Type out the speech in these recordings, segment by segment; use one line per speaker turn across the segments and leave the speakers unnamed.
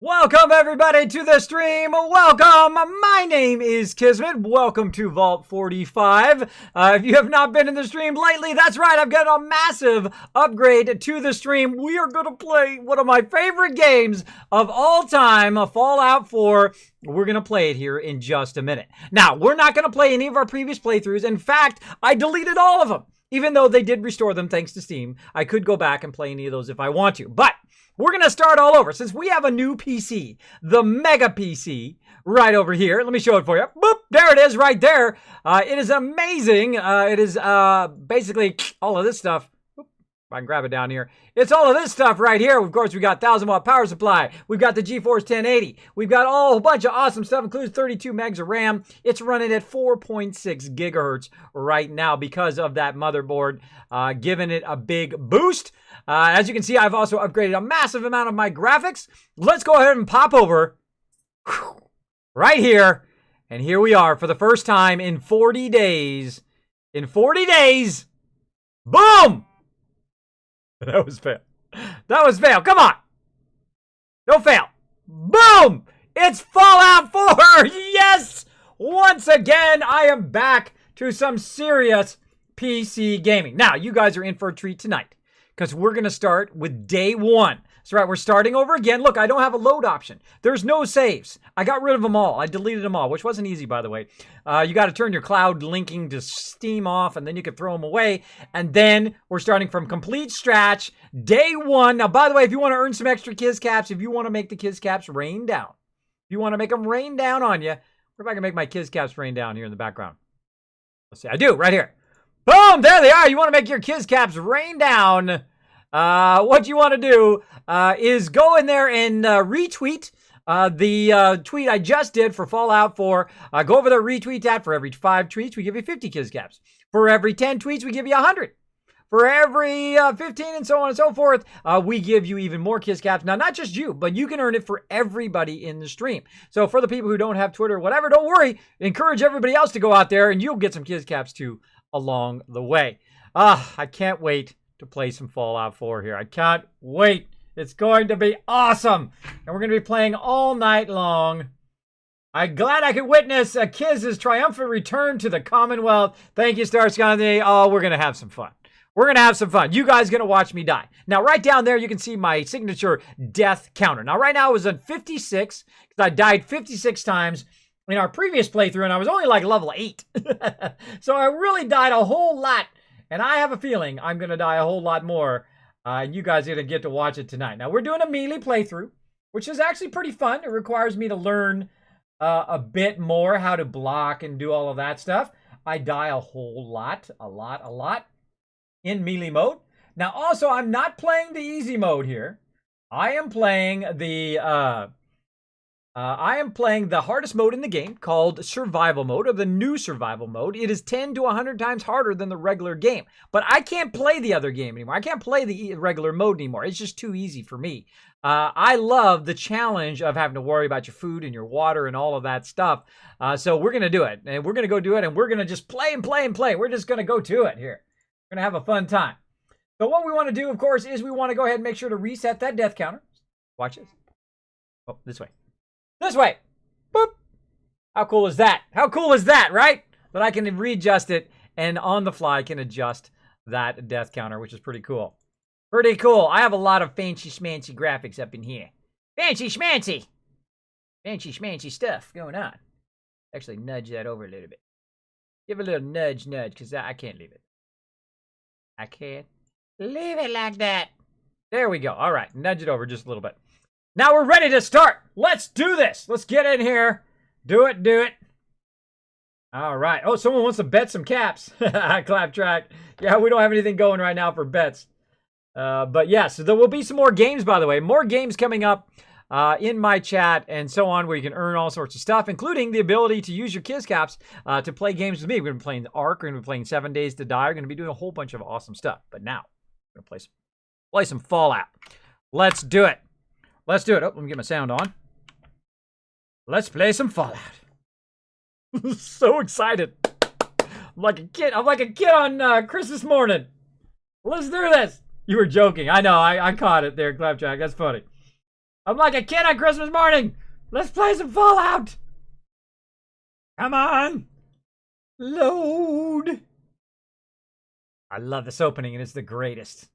Welcome everybody to the stream. Welcome. My name is Kismet. Welcome to Vault 45. If you have not been in the stream lately, that's right. I've got a massive upgrade to the stream. We are going to play one of my favorite games of all time, Fallout 4. We're going to play it here in just a minute. Now, we're not going to play any of our previous playthroughs. In fact, I deleted all of them. Even though they did restore them thanks to Steam, I could go back and play any of those if I want to. But we're going to start all over since we have a new PC, the Mega PC, right over here. Let me show it for you. Boop, there it is right there. It is amazing. It is basically all of this stuff. Oop, if I can grab it down here. It's all of this stuff right here. Of course, we got 1000-watt power supply. We've got the GeForce 1080. We've got a whole bunch of awesome stuff, includes 32 megs of RAM. It's running at 4.6 gigahertz right now because of that motherboard, giving it a big boost. As you can see, I've also upgraded a massive amount of my graphics. Let's go ahead and pop over right here. And here we are for the first time in 40 days. In 40 days, boom! That was fail. That was fail. Come on. No fail. Boom! It's Fallout 4! Yes! Once again, I am back to some serious PC gaming. Now, you guys are in for a treat tonight, because we're going to start with day one. That's right, we're starting over again. Look, I don't have a load option. There's no saves. I got rid of them all. I deleted them all, which wasn't easy, by the way. You got to turn your cloud linking to Steam off, and then you can throw them away. And then we're starting from complete scratch, day one. Now, by the way, if you want to earn some extra Kiz Caps, if you want to make the Kiz Caps rain down, if you want to make them rain down on you, what if I can make my Kiz Caps rain down here in the background? Let's see, I do, right here. Boom, there they are. You want to make your Kiz Caps rain down. What you want to do is go in there and retweet the tweet I just did for Fallout 4. Go over there, retweet that. For every 5 tweets, we give you 50 Kiz Caps. For every 10 tweets, we give you 100. For every 15 and so on and so forth, we give you even more Kiz Caps. Now, not just you, but you can earn it for everybody in the stream. So for the people who don't have Twitter or whatever, don't worry. Encourage everybody else to go out there, and you'll get some Kiz Caps too along the way. I can't wait to play some Fallout 4 here. I can't wait. It's going to be awesome. And we're going to be playing all night long. I'm glad I could witness Kiz's triumphant return to the Commonwealth. Thank you, Starscon. Oh, we're going to have some fun. We're going to have some fun. You guys are going to watch me die. Now, right down there, you can see my signature death counter. Now, right now, it was at 56, because I died 56 times in our previous playthrough, and I was only like level 8. So I really died a whole lot. And I have a feeling I'm going to die a whole lot more. And you guys are going to get to watch it tonight. Now, we're doing a melee playthrough, which is actually pretty fun. It requires me to learn a bit more how to block and do all of that stuff. I die a whole lot, a lot in melee mode. Now, also, I'm not playing the easy mode here. I am playing the hardest mode in the game, called survival mode, or the new survival mode. It is 10 to 100 times harder than the regular game. But I can't play the other game anymore. I can't play the regular mode anymore. It's just too easy for me. I love the challenge of having to worry about your food and your water and all of that stuff. So we're going to do it. And we're going to go do it. And we're going to just play and play and play. We're just going to go to it here. We're going to have a fun time. So what we want to do, of course, is we want to go ahead and make sure to reset that death counter. Watch this. Oh, this way. This way. Boop. How cool is that? How cool is that, right? That I can readjust it and on the fly can adjust that death counter, which is pretty cool. Pretty cool. I have a lot of fancy schmancy graphics up in here. Fancy schmancy. Fancy schmancy stuff going on. Actually, nudge that over a little bit. Give a little nudge, because I can't leave it. I can't leave it like that. There we go. All right. Nudge it over just a little bit. Now we're ready to start. Let's do this. Let's get in here. Do it, do it. All right. Oh, someone wants to bet some caps. Clap track. Yeah, we don't have anything going right now for bets. But yes, there will be some more games, by the way. More games coming up in my chat and so on, where you can earn all sorts of stuff, including the ability to use your Kiz Caps to play games with me. We're going to be playing the Ark. We're going to be playing 7 Days to Die. We're going to be doing a whole bunch of awesome stuff. But now, we're going to play some Fallout. Let's do it. Let's do it. Oh, let me get my sound on. Let's play some Fallout. So excited. I'm like a kid. I'm like a kid on Christmas morning. Let's do this. You were joking. I know. I caught it there, Clapjack. That's funny. I'm like a kid on Christmas morning. Let's play some Fallout. Come on. Load. I love this opening, and it's the greatest.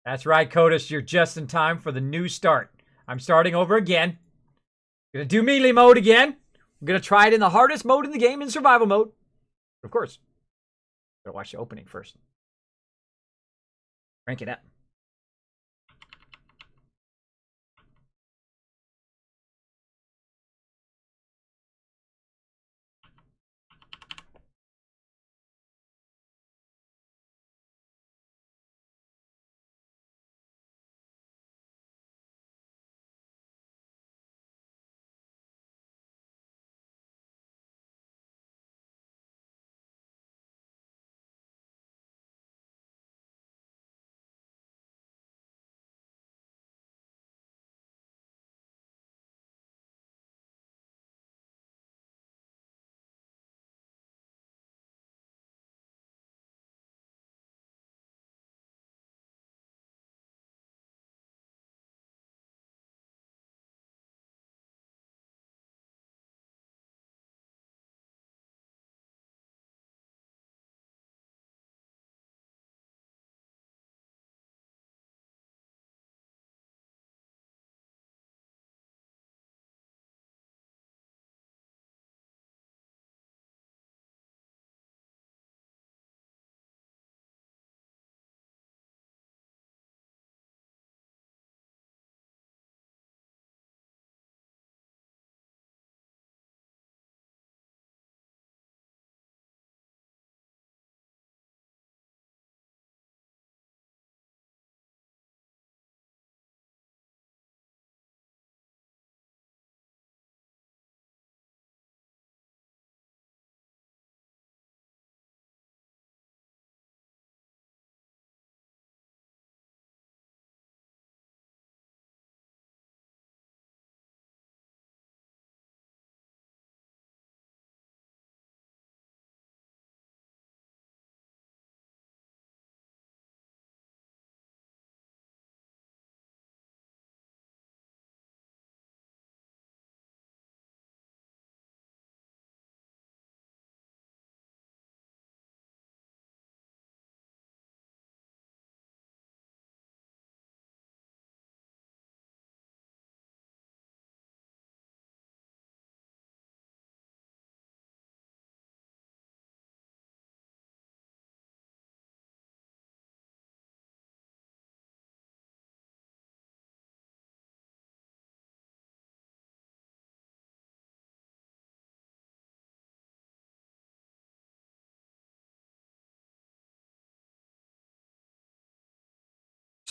That's right, Codus. You're just in time for the new start. I'm starting over again. Gonna do melee mode again. I'm gonna try it in the hardest mode in the game, in survival mode. Of course. Gotta watch the opening first. Rank it up.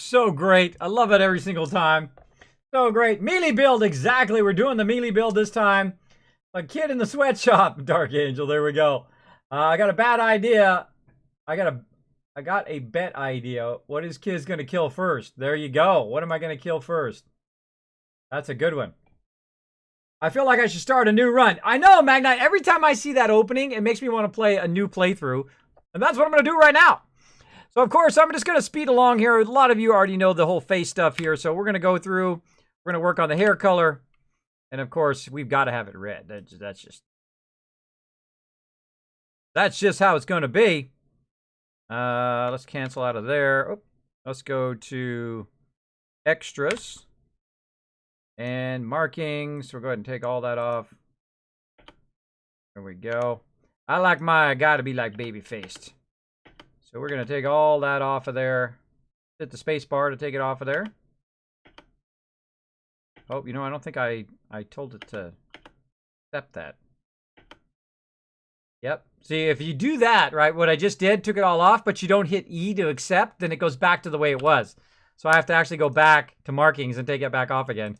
So great. I love it every single time. So great. Melee build, exactly. We're doing the melee build this time. A kid in the sweatshop, Dark Angel. There we go. I got a bad idea. I got a bet idea. What is Kid's gonna kill first? There you go. What am I gonna kill first? That's a good one. I feel like I should start a new run. I know, Magnite. Every time I see that opening, it makes me want to play a new playthrough. And that's what I'm gonna do right now. So, of course, I'm just going to speed along here. A lot of you already know the whole face stuff here. So, we're going to go through. We're going to work on the hair color. And, of course, we've got to have it red. That's just how it's going to be. Let's cancel out of there. Oh, let's go to extras. And markings. We'll go ahead and take all that off. There we go. I like my guy to be like baby-faced. So we're going to take all that off of there. Hit the space bar to take it off of there. Oh, you know, I don't think I told it to accept that. Yep. See, if you do that, right, what I just did, took it all off, but you don't hit E to accept, then it goes back to the way it was. So I have to actually go back to markings and take it back off again.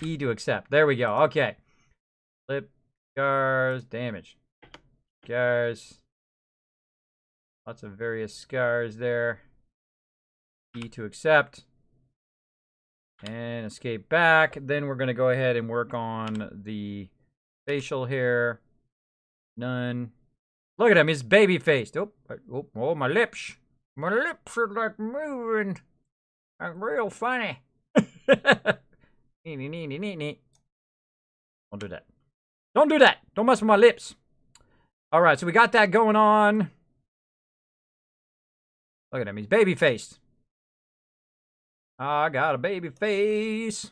E to accept. There we go. Okay. Flip, scars, damage. Scars. Lots of various scars there. E to accept. And escape back. Then we're going to go ahead and work on the facial hair. None. Look at him. He's baby-faced. Oh, my lips. My lips are like moving. I'm real funny. Nee, nee, nee, nee, nee. Don't do that. Don't do that. Don't mess with my lips. All right, so we got that going on. Look at him. He's baby-faced. I got a baby face.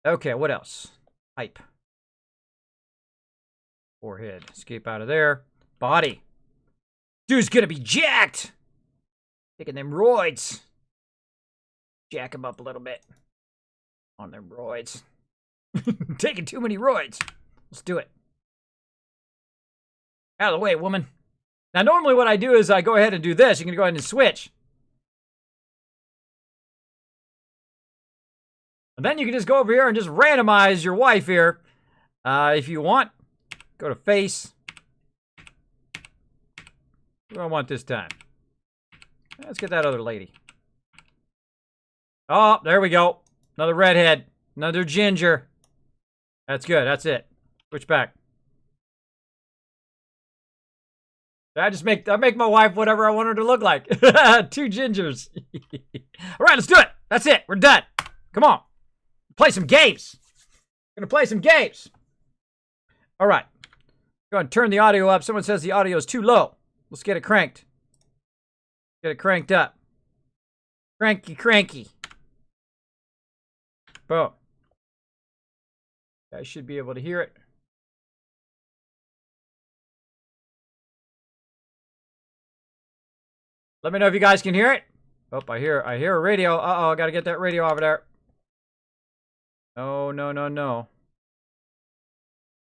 Okay, what else? Hype. Forehead. Escape out of there. Body. Dude's gonna be jacked. Taking them roids. Jack him up a little bit. On them roids. Taking too many roids. Let's do it. Out of the way, woman. Now, normally what I do is I go ahead and do this. You can go ahead and switch. And then you can just go over here and just randomize your wife here. If you want, go to face. What do I want this time? Let's get that other lady. Oh, there we go. Another redhead. Another ginger. That's good. That's it. Switch back. I make my wife whatever I want her to look like. 2 gingers. All right, let's do it. That's it. We're done. Come on. Play some games. We're going to play some games. All right. Go ahead and turn the audio up. Someone says the audio is too low. Let's get it cranked. Get it cranked up. Cranky, cranky. Boom. I should be able to hear it. Let me know if you guys can hear it. Oh, I hear a radio. Uh-oh, I gotta get that radio over there. No, no, no, no.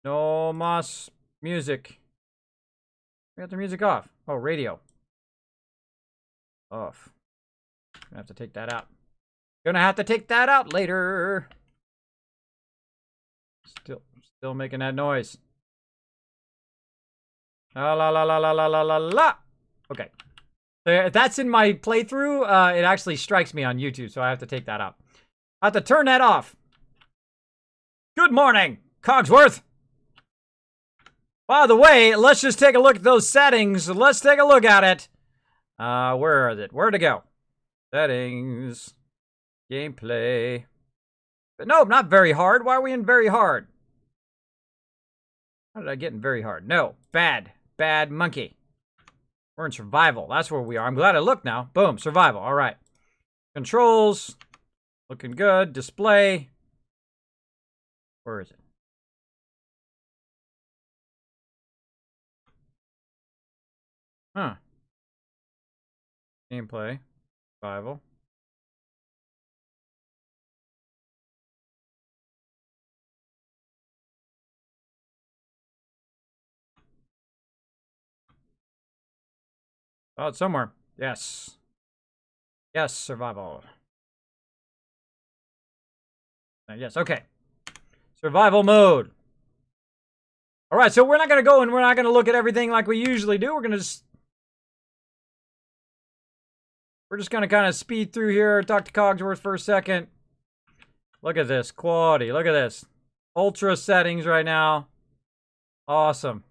No mas music. We got the music off. Oh, radio. Off. Gonna have to take that out. Gonna have to take that out later. Still making that noise. La la la la la la la la la. Okay. If that's in my playthrough, it actually strikes me on YouTube, so I have to take that out. I have to turn that off. Good morning, Cogsworth. By the way, let's just take a look at those settings. Let's take a look at it. Where is it? Where to go? Settings. Gameplay. But no, not very hard. Why are we in very hard? How did I get in very hard? No. Bad. Bad monkey. We're in survival. That's where we are. I'm glad I looked now. Boom. Survival. All right. Controls. Looking good. Display. Where is it? Huh. Gameplay. Survival. Oh, it's somewhere. Yes. Yes, survival. Yes, okay. Survival mode. All right, so we're not going to go and we're not going to look at everything like we usually do. We're just going to kind of speed through here, talk to Cogsworth for a second. Look at this. Quality. Look at this. Ultra settings right now. Awesome.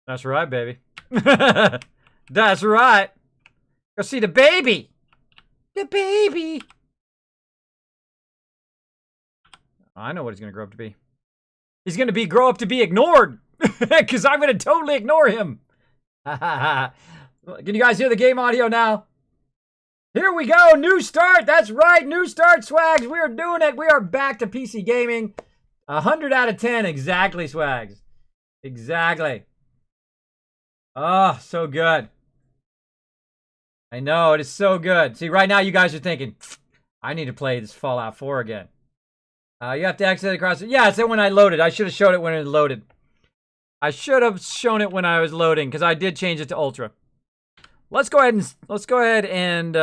That's right, baby. That's right. Go see the baby. The baby. I know what he's going to grow up to be. He's going to grow up to be ignored. Because I'm going to totally ignore him. Can you guys hear the game audio now? Here we go. New start. That's right. New start, Swags. We are doing it. We are back to PC gaming. 100 out of 10. Exactly, Swags. Exactly. Oh, so good. I know, it is so good. See, right now you guys are thinking, I need to play this Fallout 4 again. You have to exit across it. Yeah, it's when I loaded. I should have showed it when it loaded. I should have shown it when I was loading, because I did change it to Ultra. Let's go ahead and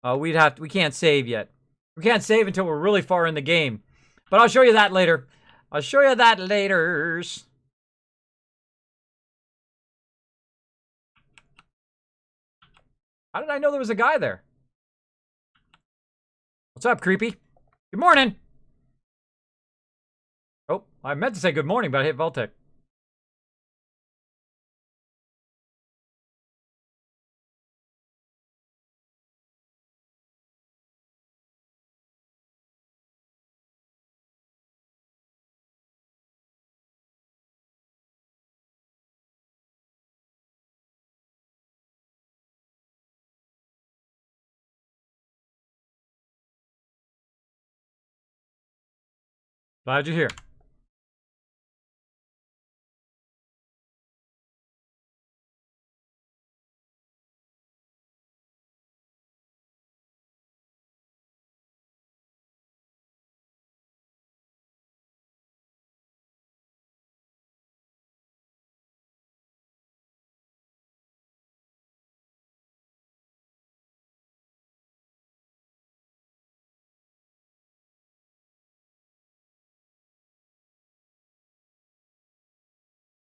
we can't save yet. We can't save until we're really far in the game. But I'll show you that later. I'll show you that later. How did I know there was a guy there? What's up, creepy? Good morning. Oh, I meant to say good morning, but I hit vault-tec. Glad you're here.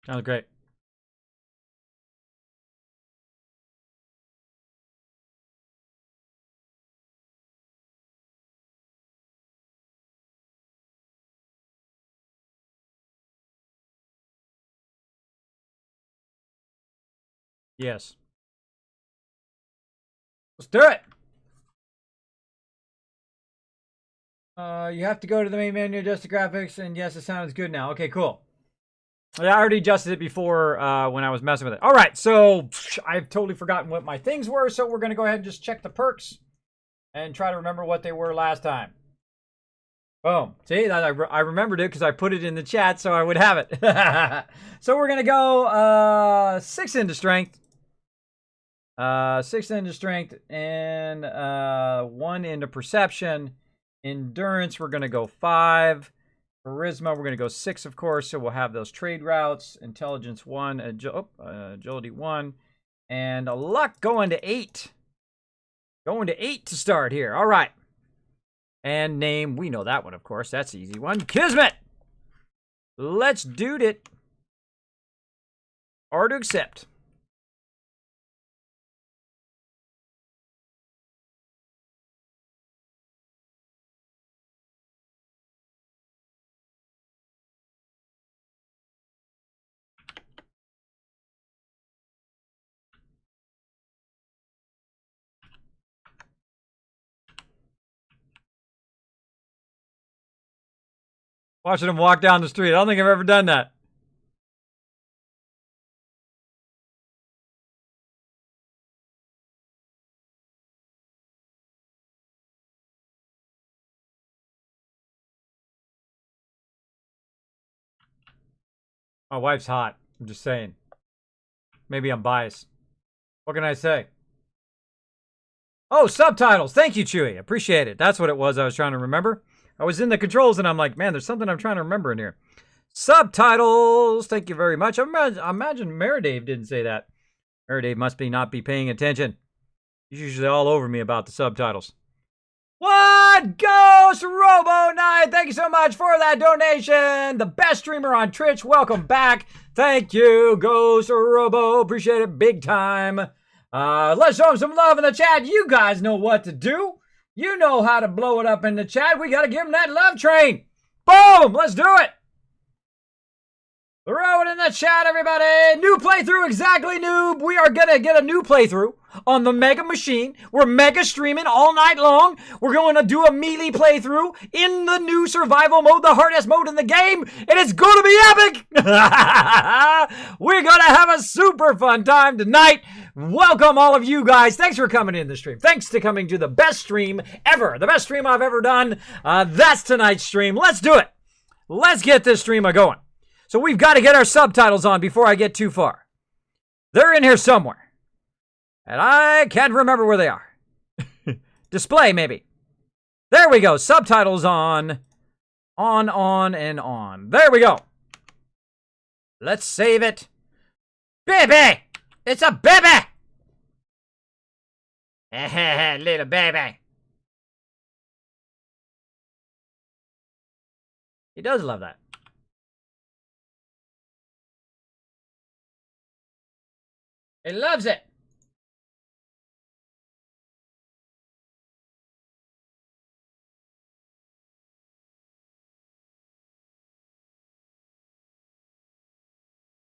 Sounds great. Yes. Let's do it. You have to go to the main menu, adjust the graphics, and yes, it sounds good now. Okay, cool. Yeah, I already adjusted it before when I was messing with it. All right, so I've totally forgotten what my things were, so we're going to go ahead and just check the perks and try to remember what they were last time. Boom. See, I remembered it because I put it in the chat so I would have it. So we're going to go 6 into strength. 6 into strength and 1 into perception. Endurance, we're going to go 5. Charisma, we're going to go 6, of course, so we'll have those trade routes. Intelligence 1, agility 1, and luck going to 8. Going to 8 to start here. All right. And name, we know that one, of course. That's the easy one. Kismet! Let's do it. Or to accept. Watching him walk down the street. I don't think I've ever done that. My wife's hot. I'm just saying. Maybe I'm biased. What can I say? Oh, subtitles. Thank you, Chewy. Appreciate it. That's what it was I was trying to remember. I was in the controls and I'm like, man, there's something I'm trying to remember in here. Subtitles. Thank you very much. I imagine Meridave didn't say that. Meridave must not be paying attention. He's usually all over me about the subtitles. What? Ghost Robo Knight. Thank you so much for that donation. The best streamer on Twitch. Welcome back. Thank you, Ghost Robo. Appreciate it big time. Let's show him some love in the chat. You guys know what to do. You know how to blow it up in the chat. We got to give him that love train. Boom. Let's do it. Throw it in the chat, everybody. New playthrough, exactly, noob. We are going to get a new playthrough on the Mega Machine. We're mega streaming all night long. We're going to do a melee playthrough in the new survival mode, the hardest mode in the game. And it's going to be epic. We're going to have a super fun time tonight. Welcome, all of you guys. Thanks for coming in the stream. Thanks to coming to the best stream ever. The best stream I've ever done. That's tonight's stream. Let's do it. Let's get this stream going. So we've got to get our subtitles on before I get too far. They're in here somewhere. And I can't remember where they are. Display, maybe. There we go. Subtitles on. On, and on. There we go. Let's save it. Baby! It's a baby! Little baby. He does love that. He loves it.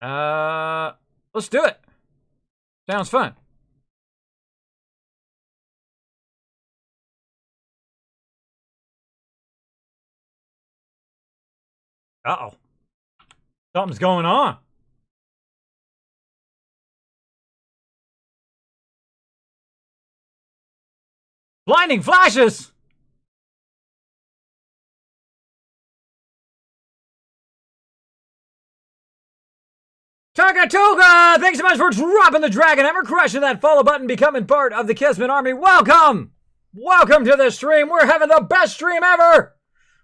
Let's do it. Sounds fun. Uh-oh. Something's going on. Blinding flashes! Takatuga! Thanks so much for dropping the dragon hammer, crushing that follow button, becoming part of the Kismet army. Welcome! Welcome to the stream. We're having the best stream ever.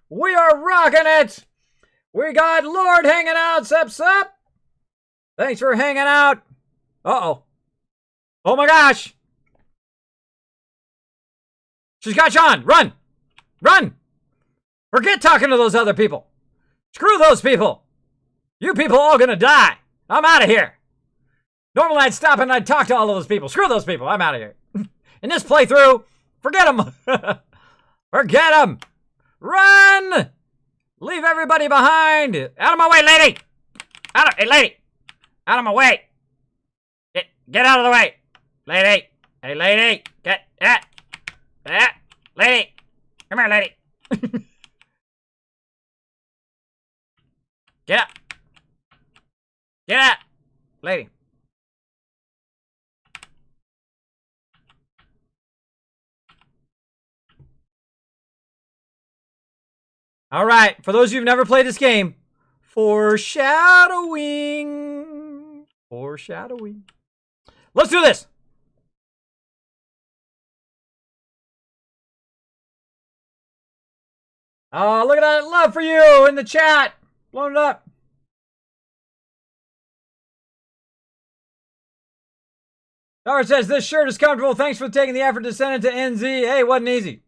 We are rocking it. We got Lord hanging out. Sup. Thanks for hanging out. Uh-oh. Oh my gosh. She's got Sean. Run. Run. Forget talking to those other people. Screw those people. You people all gonna die. I'm out of here. Normally I'd stop and I'd talk to all of those people. Screw those people. I'm out of here. In this playthrough, forget them. Forget them. Run. Leave everybody behind. Out of my way, lady. Hey, lady. Out of my way. Get out of the way. Lady. Hey, lady. Lady. Come here, lady. Get up. Get up. Lady. All right. For those of you who've never played this game, foreshadowing. Foreshadowing. Let's do this. Oh, look at that love for you in the chat. Blown it up. Dara says, this shirt is comfortable. Thanks for taking the effort to send it to NZ. Hey, it wasn't easy.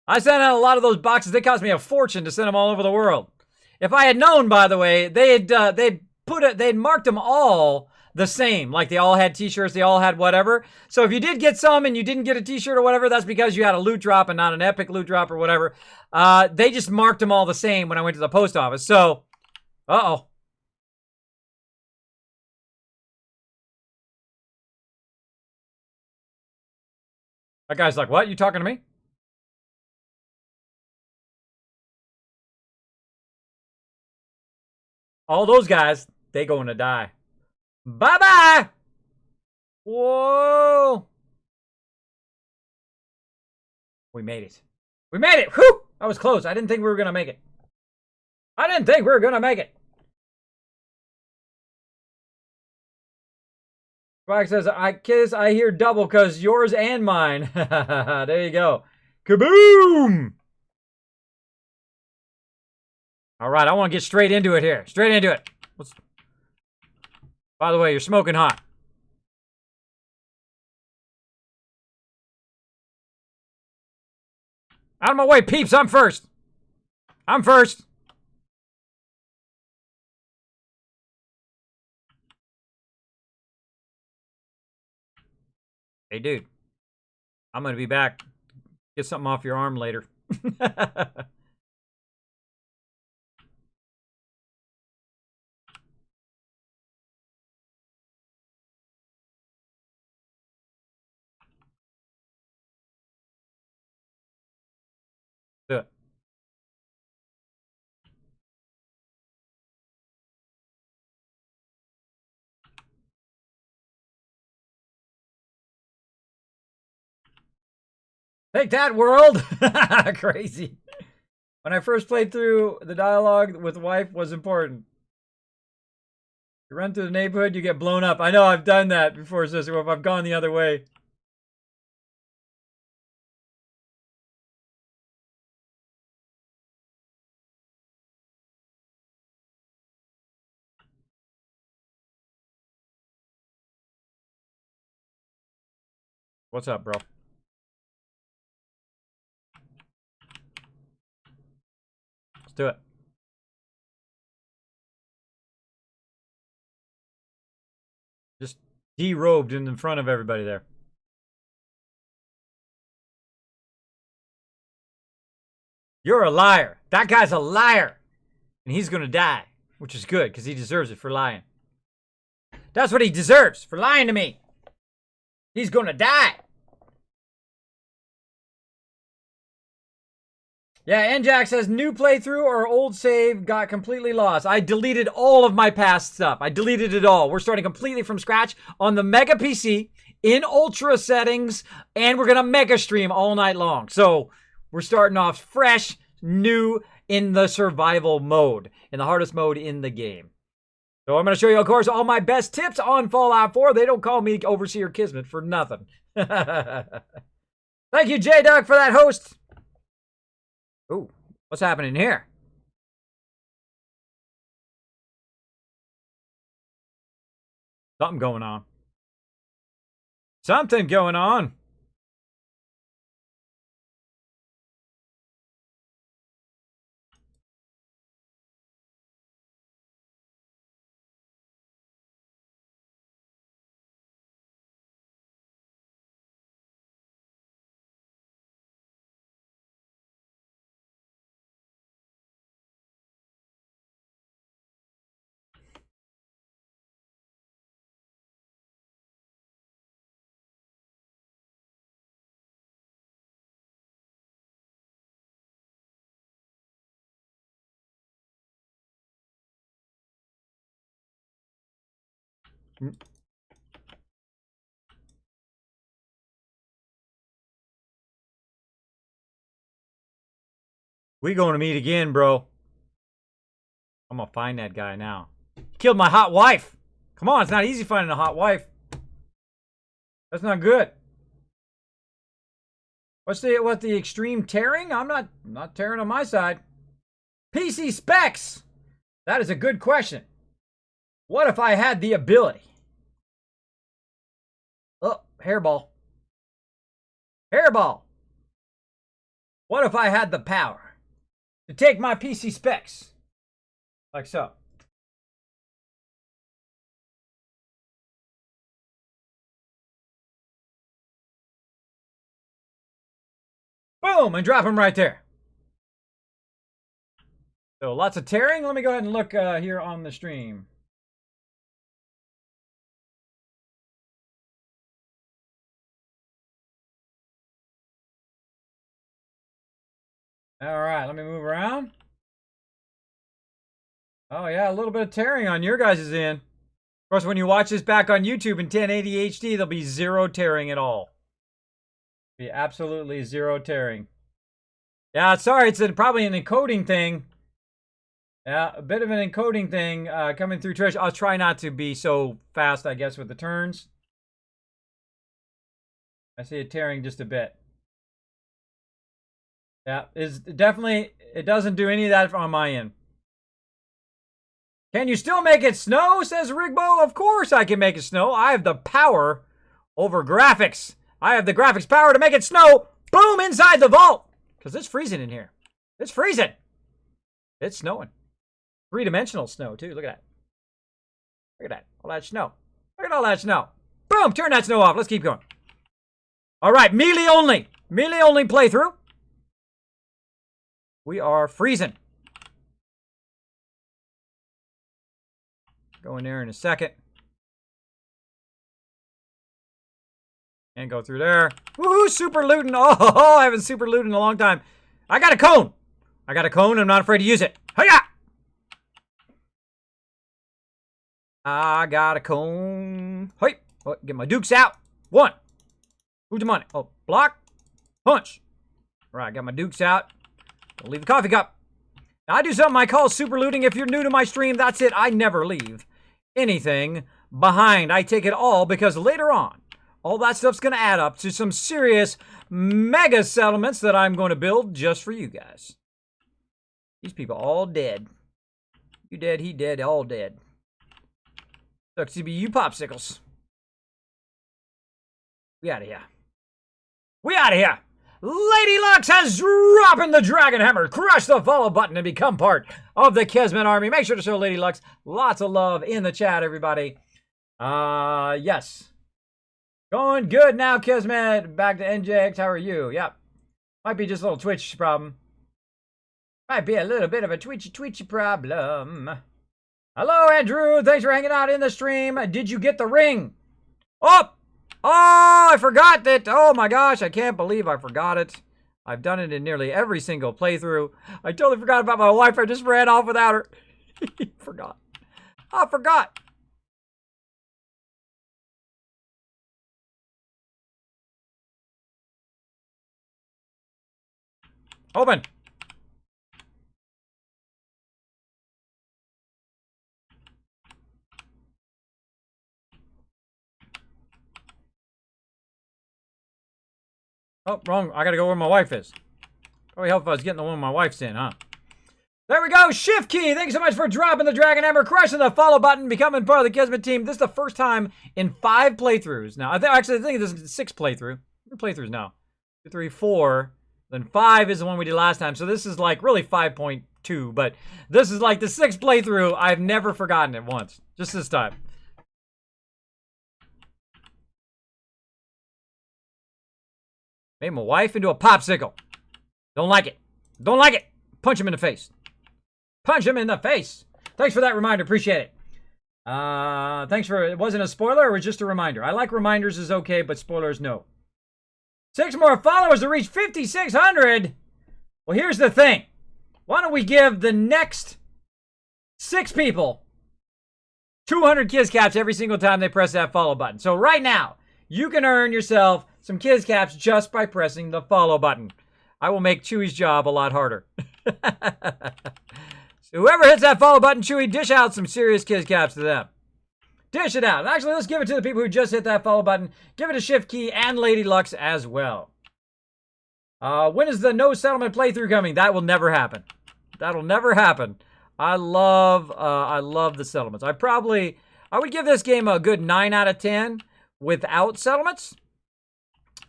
I sent out a lot of those boxes. They cost me a fortune to send them all over the world. If I had known, by the way, they'd marked them all the same. Like they all had t-shirts, they all had whatever. So if you did get some and you didn't get a t-shirt or whatever, that's because you had a loot drop and not an epic loot drop or whatever. They just marked them all the same when I went to the post office. So, uh-oh. That guy's like, what? You talking to me? All those guys, they going to die. Bye-bye! Whoa! We made it. We made it! Whew! That was close. I didn't think we were going to make it. I didn't think we were going to make it. Spike says, I hear double because yours and mine. There you go. Kaboom! All right, I want to get straight into it here. Straight into it. By the way, you're smoking hot. Out of my way, peeps. I'm first. I'm first. Hey, dude. I'm going to be back. Get something off your arm later. Do it. Take that, world! Crazy. When I first played through, the dialogue with wife was important. You run through the neighborhood, you get blown up. I know, I've done that before, sister. If I've gone the other way. What's up, bro? Let's do it. Just derobed in front of everybody there. You're a liar. That guy's a liar. And he's gonna die. Which is good, because he deserves it for lying. That's what he deserves, for lying to me. He's gonna die. Yeah, Njack says, new playthrough or old save got completely lost. I deleted all of my past stuff. I deleted it all. We're starting completely from scratch on the Mega PC in Ultra settings, and we're going to Mega stream all night long. So we're starting off fresh, new, in the survival mode, in the hardest mode in the game. So I'm going to show you, of course, all my best tips on Fallout 4. They don't call me Overseer Kismet for nothing. Thank you, J-Duck, for that host. Ooh, what's happening here? Something going on. Something going on. We going to meet again, bro. I'm going to find that guy now. Killed my hot wife. Come on, it's not easy finding a hot wife. That's not good. What's the extreme tearing? I'm not tearing on my side. PC specs. That is a good question. What if I had the ability? Oh, hairball. Hairball. What if I had the power to take my PC specs? Like so. Boom, and drop them right there. So lots of tearing. Let me go ahead and look here on the stream. All right, let me move around. Oh yeah, a little bit of tearing on your guys' end. Of course, when you watch this back on YouTube in 1080 HD, there'll be zero tearing at all. Be absolutely zero tearing. Yeah, sorry, it's probably an encoding thing. Yeah, a bit of an encoding thing coming through Twitch. I'll try not to be so fast, I guess, with the turns. I see it tearing just a bit. Yeah, it doesn't do any of that on my end. Can you still make it snow, says Rigbo? Of course I can make it snow. I have the power over graphics. I have the graphics power to make it snow. Boom, inside the vault. Because it's freezing in here. It's freezing. It's snowing. Three-dimensional snow, too. Look at that. Look at that. All that snow. Look at all that snow. Boom, turn that snow off. Let's keep going. All right, melee only. Melee only playthrough. We are freezing. Go in there in a second. And go through there. Woohoo, super looting. Oh, I haven't super looted in a long time. I got a cone. I got a cone. I'm not afraid to use it. Hiya! I got a cone. Hey, oh, get my dukes out. One. Who's the money? Oh, block. Punch. All right, got my dukes out. Don't leave the coffee cup. Now, I do something I call super looting. If you're new to my stream, that's it. I never leave anything behind. I take it all because later on, all that stuff's going to add up to some serious mega settlements that I'm going to build just for you guys. These people all dead. You dead, he dead, all dead. Sucks to be you popsicles. We out of here. We out of here. Lady Lux has dropping the dragon hammer. Crush the follow button and become part of the Kismet army. Make sure to show Lady Lux lots of love in the chat, everybody. Yes. Going good now, Kismet. Back to NJX. How are you? Yep. Might be just a little Twitch problem. Might be a little bit of a twitchy problem. Hello, Andrew. Thanks for hanging out in the stream. Did you get the ring? Oh! Oh, I forgot that. Oh my gosh, I can't believe I forgot it. I've done it in nearly every single playthrough. I totally forgot about my wife. I just ran off without her. Forgot. I forgot. Open. Oh, wrong. I gotta go where my wife is. Probably help if I was getting the one my wife's in, huh? There we go. Shift key. Thank you so much for dropping the Dragon Hammer, crushing the follow button, becoming part of the Kismet team. This is the first time in 5 playthroughs. Now, I think this is 6 playthrough. 2 playthroughs now. 2, 3, 4. Then 5 is the one we did last time. So this is like really 5.2. But this is like the 6th playthrough. I've never forgotten it once. Just this time. Made my wife into a popsicle. Don't like it. Don't like it. Punch him in the face. Punch him in the face. Thanks for that reminder. Appreciate it. Thanks for it. Wasn't a spoiler, or was just a reminder? I like reminders is okay, but spoilers no. 6 more followers to reach 5,600. Well, here's the thing. Why don't we give the next 6 people 200 Kiz Caps every single time they press that follow button. So right now, you can earn yourself some Kiz Caps just by pressing the follow button. I will make Chewy's job a lot harder. So whoever hits that follow button, Chewy, dish out some serious Kiz Caps to them. Dish it out. And actually, let's give it to the people who just hit that follow button. Give it a Shift key and Lady Lux as well. When is the no settlement playthrough coming? That will never happen. That'll never happen. I love the settlements. I would give this game a good 9 out of 10 without settlements.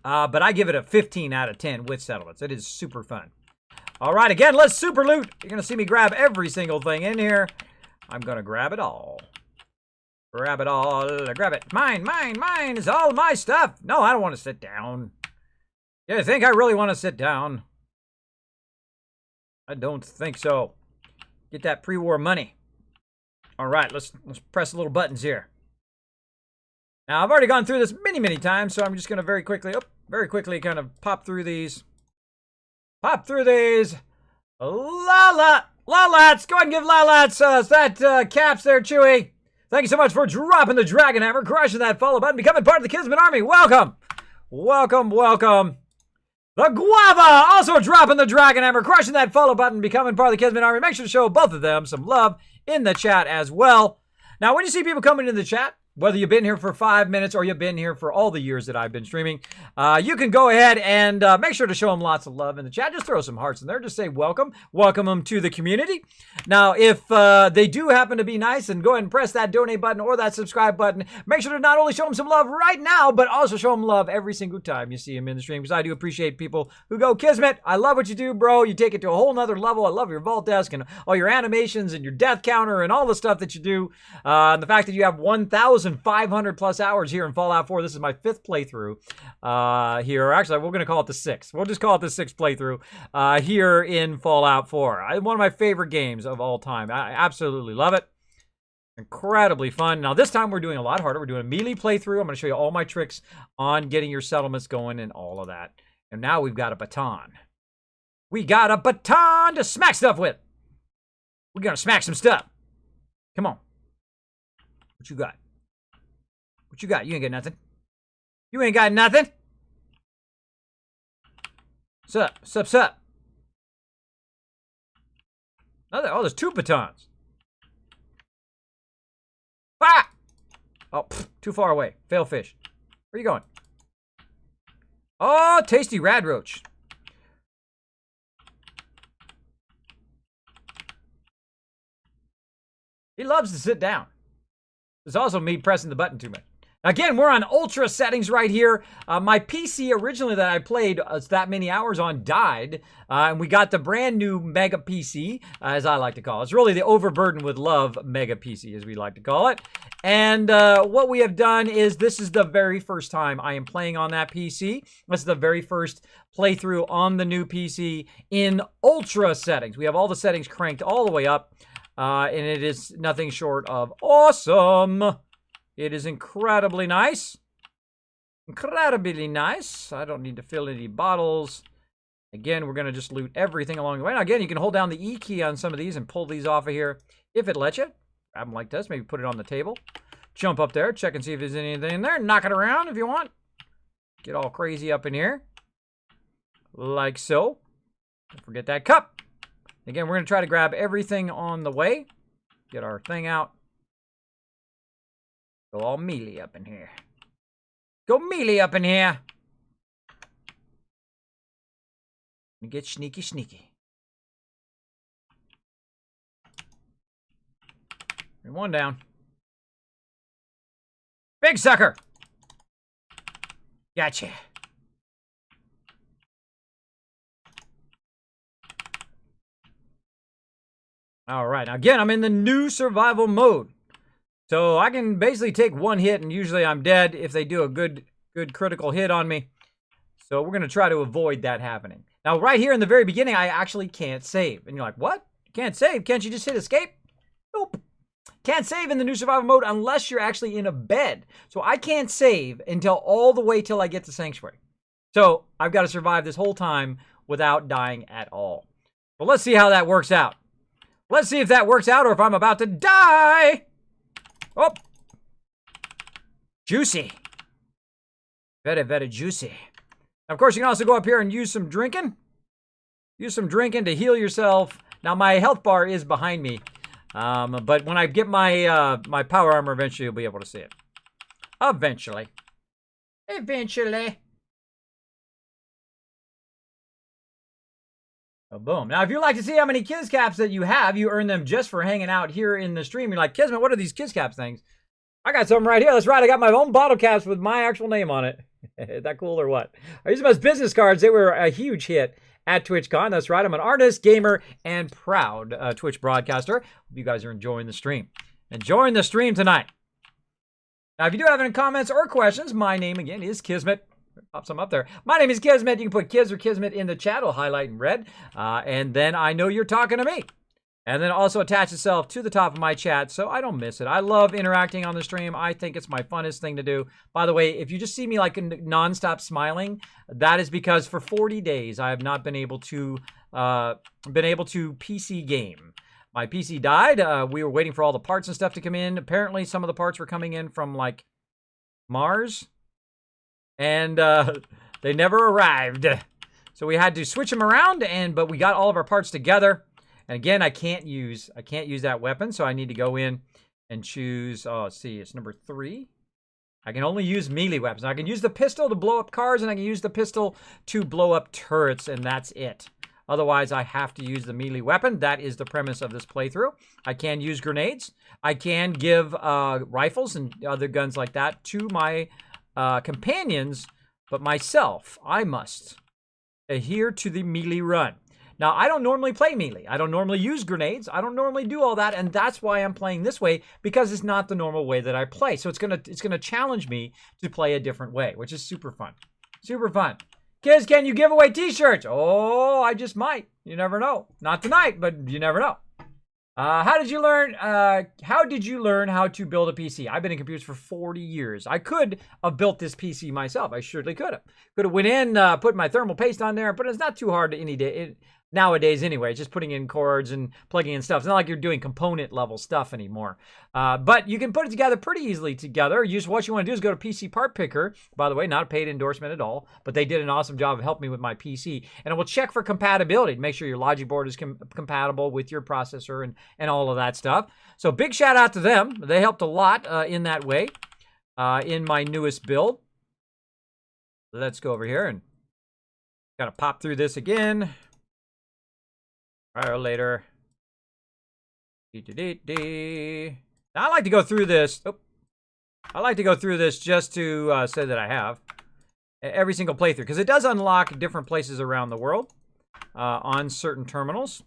But I give it a 15 out of 10 with settlements. It is super fun. All right, again, let's super loot. You're going to see me grab every single thing in here. I'm going to grab it all. Grab it all. Grab it. Mine, mine, mine is all my stuff. No, I don't want to sit down. You think I really want to sit down? I don't think so. Get that pre-war money. All right, let's press little buttons here. Now, I've already gone through this many times, so I'm just going to very quickly kind of pop through these. Pop through these. Lalats. Go ahead and give Lalats that caps there, Chewy. Thank you so much for dropping the Dragon Hammer, crushing that follow button, becoming part of the Kismet Army. Welcome. Welcome, welcome. The Guava also dropping the Dragon Hammer, crushing that follow button, becoming part of the Kismet Army. Make sure to show both of them some love in the chat as well. Now, when you see people coming in the chat, whether you've been here for 5 minutes or you've been here for all the years that I've been streaming, you can go ahead and make sure to show them lots of love in the chat. Just throw some hearts in there. Just say welcome. Welcome them to the community. Now, if they do happen to be nice, and go ahead and press that donate button or that subscribe button. Make sure to not only show them some love right now, but also show them love every single time you see them in the stream, because I do appreciate people who go, Kismet, I love what you do, bro. You take it to a whole nother level. I love your vault desk and all your animations and your death counter and all the stuff that you do. And the fact that you have 1,500 plus hours here in Fallout 4. This is my 5th playthrough here. Actually, we're going to call it the 6th. We'll just call it the 6th playthrough here in Fallout 4. One of my favorite games of all time. I absolutely love it. Incredibly fun. Now, this time we're doing a lot harder. We're doing a melee playthrough. I'm going to show you all my tricks on getting your settlements going and all of that. And now we've got a baton. We got a baton to smack stuff with. We're going to smack some stuff. Come on. What you got? What you got? You ain't got nothing. You ain't got nothing. Sup? Oh, there's 2 batons. Ah! Oh, too far away. Fail fish. Where you going? Oh, tasty rad roach. He loves to sit down. There's also me pressing the button too much. Again, we're on ultra settings right here. My PC originally that I played that many hours on died. And we got the brand new Mega PC, as I like to call it. It's really the overburdened with love Mega PC, as we like to call it. And what we have done is this is the very first time I am playing on that PC. This is the very first playthrough on the new PC in ultra settings. We have all the settings cranked all the way up. And it is nothing short of awesome. It is incredibly nice. Incredibly nice. I don't need to fill any bottles. Again, we're going to just loot everything along the way. Now, again, you can hold down the E key on some of these and pull these off of here if it lets you. Grab them like this. Maybe put it on the table. Jump up there. Check and see if there's anything in there. Knock it around if you want. Get all crazy up in here. Like so. Don't forget that cup. Again, we're going to try to grab everything on the way. Get our thing out. Go all melee up in here. Go melee up in here. Get sneaky, sneaky. And one down. Big sucker. Gotcha. All right. Now, again, I'm in the new survival mode. So I can basically take one hit, and usually I'm dead if they do a good critical hit on me. So we're going to try to avoid that happening. Now, right here in the very beginning, I actually can't save. And you're like, what? You can't save? Can't you just hit escape? Nope. Can't save in the new survival mode unless you're actually in a bed. So I can't save until all the way till I get to Sanctuary. So I've got to survive this whole time without dying at all. Well, let's see how that works out. Let's see if that works out or if I'm about to die. Oh. Juicy. Very, very juicy. Of course, you can also go up here and use some drinking. Use some drinking to heal yourself. Now, my health bar is behind me. But when I get my my power armor, eventually you'll be able to see it. Eventually. Eventually. Oh, boom. Now, if you'd like to see how many Kiz Caps that you have, you earn them just for hanging out here in the stream. You're like, Kismet, what are these Kiz Caps things? I got something right here. That's right. I got my own bottle caps with my actual name on it. Is that cool or what? I use them as business cards. They were a huge hit at TwitchCon. That's right. I'm an artist, gamer, and proud Twitch broadcaster. Hope you guys are enjoying the stream. Enjoying the stream tonight. Now, if you do have any comments or questions, my name again is Kismet. Pop some up there. My name is Kismet. You can put Kiz or Kismet in the chat. It'll highlight in red. And then I know you're talking to me. And then also attach itself to the top of my chat so I don't miss it. I love interacting on the stream. I think it's my funnest thing to do. By the way, if you just see me like nonstop smiling, that is because for 40 days I have not been able to PC game. My PC died. We were waiting for all the parts and stuff to come in. Apparently, some of the parts were coming in from like Mars, and they never arrived. So we had to switch them around, but we got all of our parts together. And again, I can't use that weapon, so I need to go in and choose, oh, let's see, it's number 3. I can only use melee weapons. I can use the pistol to blow up cars, and I can use the pistol to blow up turrets, and that's it. Otherwise, I have to use the melee weapon. That is the premise of this playthrough. I can use grenades. I can give rifles and other guns like that to my companions, but myself, I must adhere to the melee run. Now, I don't normally play melee. I don't normally use grenades. I don't normally do all that, and that's why I'm playing this way, because it's not the normal way that I play. So it's gonna challenge me to play a different way, which is super fun. Super fun. Kids, can you give away t-shirts? Oh, I just might. You never know. Not tonight, but you never know. How did you learn how to build a PC? I've been in computers for 40 years. I could have built this PC myself. I surely could have. Could have went in, put my thermal paste on there, but it's not too hard to any day. Nowadays, anyway, just putting in cords and plugging in stuff. It's not like you're doing component level stuff anymore. But you can put it together pretty easily together. What you want to do is go to PC Part Picker. By the way, not a paid endorsement at all, but they did an awesome job of helping me with my PC. And it will check for compatibility to make sure your logic board is compatible with your processor and all of that stuff. So big shout out to them. They helped a lot in that way in my newest build. Let's go over here and gotta pop through this again. Or later. Now, I like to go through this. Oh, I like to go through this just to say that I have every single playthrough, because it does unlock different places around the world on certain terminals.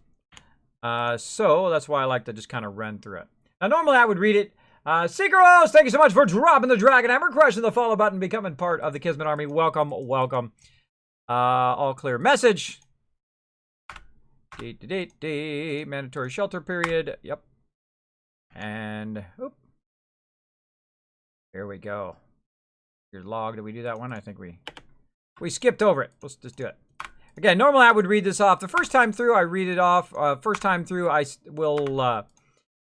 So that's why I like to just kind of run through it. Now, normally I would read it. Seekros, thank you so much for dropping the Dragon Hammer, crushing the follow button, becoming part of the Kismet Army. Welcome, welcome. All clear message. Mandatory shelter period. Yep. And oop. Here we go. Your log. Did we do that one? I think we skipped over it. Let's just do it. Again, normally I would read this off. The first time through, I read it off. First time through, I will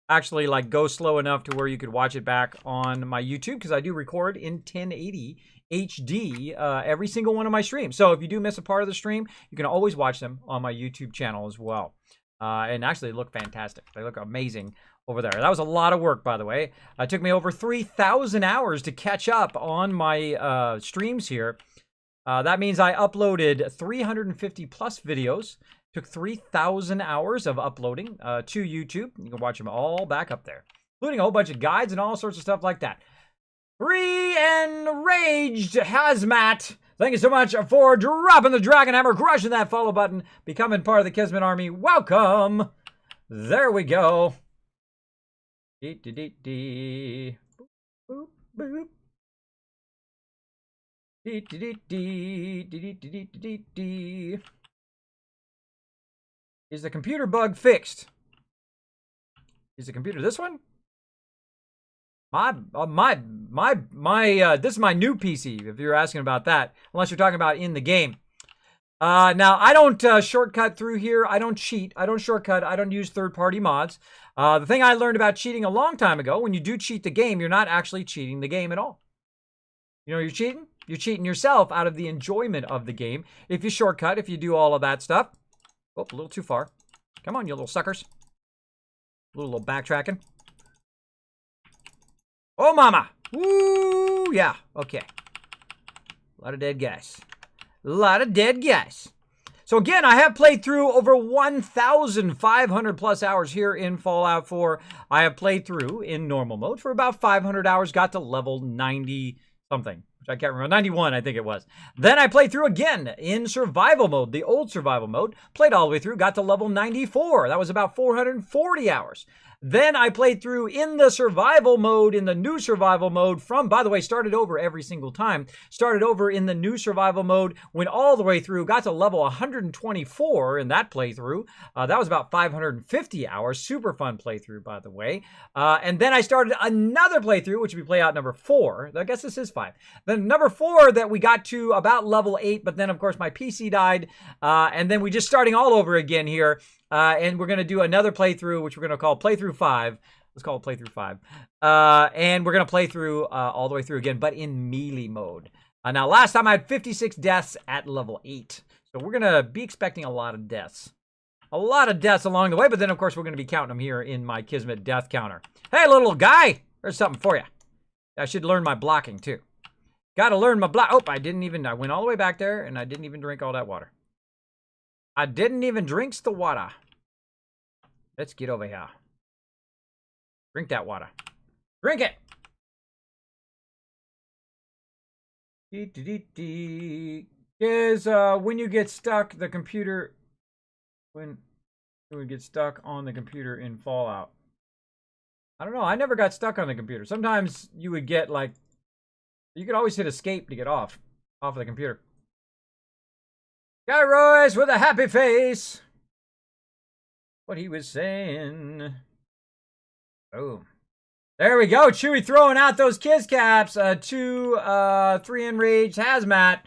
actually like go slow enough to where you could watch it back on my YouTube, because I do record in 1080 HD every single one of my streams. So if you do miss a part of the stream, you can always watch them on my YouTube channel as well. And actually, they look fantastic. They look amazing over there. That was a lot of work, by the way. It took me over 3,000 hours to catch up on my streams here. That means I uploaded 350 plus videos. Took 3,000 hours of uploading to YouTube. You can watch them all back up there, including a whole bunch of guides and all sorts of stuff like that. Free Enraged Hazmat. Thank you so much for dropping the Dragon Hammer, crushing that follow button, becoming part of the Kismet Army. Welcome. There we go. Dee dee dee dee. Boop boop. Dee dee dee dee dee dee dee dee dee. Is the computer bug fixed? Is the computer this one? This is my new PC, if you're asking about that, unless you're talking about in the game. Now, I don't shortcut through here. I don't cheat. I don't shortcut. I don't use third-party mods. The thing I learned about cheating a long time ago, when you do cheat the game, you're not actually cheating the game at all. You know you're cheating? You're cheating yourself out of the enjoyment of the game. If you shortcut, if you do all of that stuff. Oh, a little too far. Come on, you little suckers. A little backtracking. Oh, mama. Woo, yeah. Okay. A lot of dead guys. A lot of dead guys. So again, I have played through over 1,500 plus hours here in Fallout 4. I have played through in normal mode for about 500 hours. Got to level 90 something. I can't remember, 91 I think it was. Then I played through again in survival mode, the old survival mode. Played all the way through, got to level 94. That was about 440 hours. Then I played through in the survival mode, in the new survival mode from, by the way, started over every single time. Started over in the new survival mode, went all the way through, got to level 124 in that playthrough. That was about 550 hours. Super fun playthrough, by the way. And then I started another playthrough, which would be playout number 4. I guess this is 5. Then number 4 that we got to about level 8, but then, of course, my PC died. And then we just starting all over again here. And we're going to do another playthrough, which we're going to call playthrough 5. Let's call it playthrough 5. And we're going to play through all the way through again, but in melee mode. Now, last time I had 56 deaths at level 8. So we're going to be expecting a lot of deaths. A lot of deaths along the way, but then, of course, we're going to be counting them here in my Kismet death counter. Hey, little guy! There's something for you. I should learn my blocking, too. Got to learn my block. Oh, I went all the way back there, and I didn't even drink all that water. I didn't even drink the water. Let's get over here. Drink that water. Drink it! Is when you get stuck, the computer... When you would get stuck on the computer in Fallout. I don't know. I never got stuck on the computer. Sometimes you would get, like... You could always hit escape to get off of the computer. Guy Royce with a happy face. What he was saying. Oh. There we go. Chewy throwing out those Kiz caps to 3 Enraged Hazmat.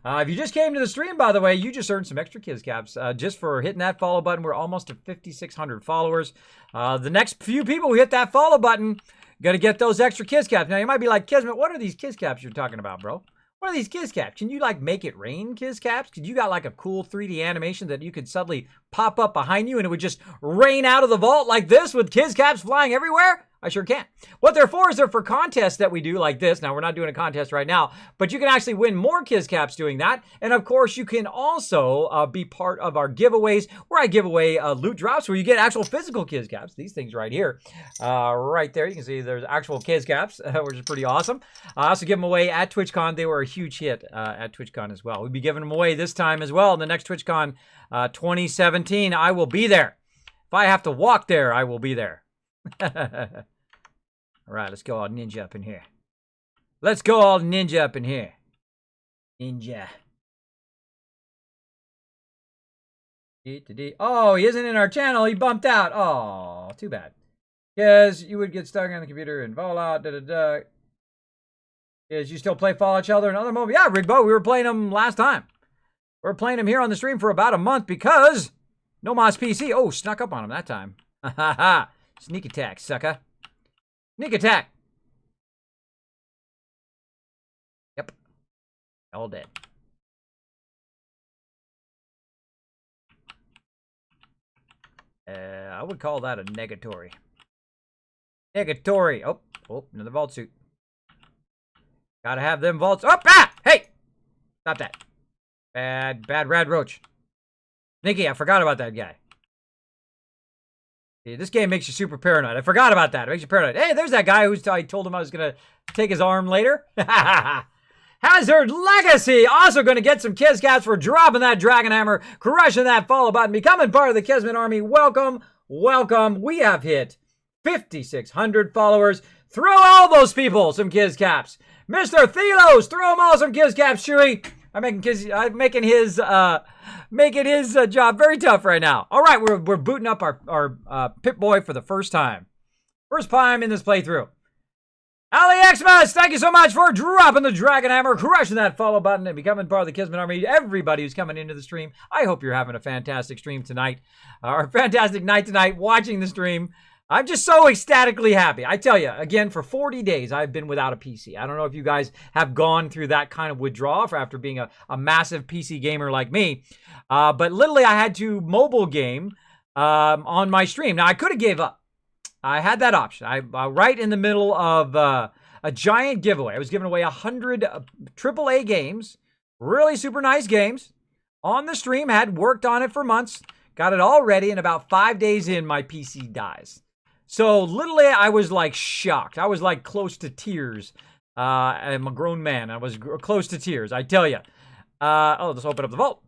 If you just came to the stream, by the way, you just earned some extra Kiz caps just for hitting that follow button. We're almost at 5,600 followers. The next few people who hit that follow button got to get those extra Kiz caps. Now, you might be like, Kismet, what are these Kiz caps you're talking about, bro? What are these Kiz caps? Can you, like, make it rain Kiz caps? Could you got, like, a cool 3D animation that you could suddenly pop up behind you and it would just rain out of the vault like this with Kiz caps flying everywhere? I sure can. What they're for is they're for contests that we do like this. Now, we're not doing a contest right now, but you can actually win more Kiz caps doing that. And, of course, you can also be part of our giveaways where I give away loot drops where you get actual physical Kiz caps. These things right here. Right there, you can see there's actual Kiz caps, which is pretty awesome. I also give them away at TwitchCon. They were a huge hit at TwitchCon as well. We'll be giving them away this time as well. In the next TwitchCon 2017, I will be there. If I have to walk there, I will be there. All right, let's go all ninja up in here. Let's go all ninja up in here. Ninja. Oh, he isn't in our channel. He bumped out. Oh, too bad. Because you would get stuck on the computer and Fallout. Is you still play Fallout Shelter and other movies? Yeah, Rigbo, we were playing them last time. We were playing them here on the stream for about a month because No Moss PC. Oh, snuck up on him that time. Ha ha ha. Sneak attack, sucker. Sneak attack. Yep. All dead. I would call that a negatory. Negatory. Oh, another vault suit. Gotta have them vaults. Oh, ah! Hey! Stop that. Bad Rad Roach. Nikki, I forgot about that guy. See, this game makes you super paranoid. I forgot about that. It makes you paranoid. Hey, there's that guy who's I told him I was going to take his arm later. Hazard Legacy. Also going to get some Kiz Caps for dropping that Dragon Hammer, crushing that follow button, becoming part of the Kismet Army. Welcome, welcome. We have hit 5,600 followers. Throw all those people some Kiz Caps. Mr. Thelos, throw them all some Kiz Caps, Chewy. I'm making his job very tough right now. All right, we're booting up our Pip-Boy for the first time. First time in this playthrough. Ali Xmas, thank you so much for dropping the Dragon Hammer, crushing that follow button, and becoming part of the Kismet Army. Everybody who's coming into the stream, I hope you're having a fantastic stream tonight, or a fantastic night tonight watching the stream. I'm just so ecstatically happy. I tell you, again, for 40 days, I've been without a PC. I don't know if you guys have gone through that kind of withdrawal after being a massive PC gamer like me. But literally, I had to mobile game on my stream. Now, I could have gave up. I had that option. Right in the middle of a giant giveaway. I was giving away 100 AAA games, really super nice games, on the stream. Had worked on it for months. Got it all ready, and about 5 days in, my PC dies. So literally, I was like shocked. I was like close to tears. I'm a grown man. I was close to tears, I tell you. Let's open up the vault.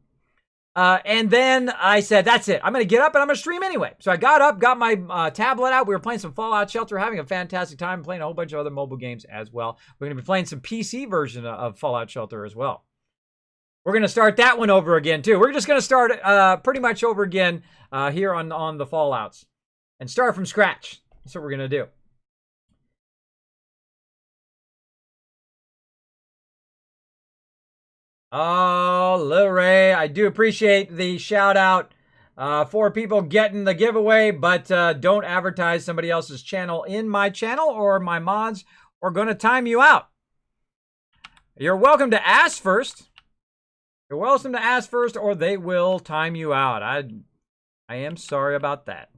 And then I said, that's it. I'm going to get up and I'm going to stream anyway. So I got up, got my tablet out. We were playing some Fallout Shelter, having a fantastic time, playing a whole bunch of other mobile games as well. We're going to be playing some PC version of Fallout Shelter as well. We're going to start that one over again, too. We're just going to start pretty much over again here on the Fallouts. And start from scratch. That's what we're going to do. Oh, Lil Ray, I do appreciate the shout out for people getting the giveaway, but don't advertise somebody else's channel in my channel or my mods, or going to time you out. You're welcome to ask first. You're welcome to ask first, or they will time you out. I am sorry about that.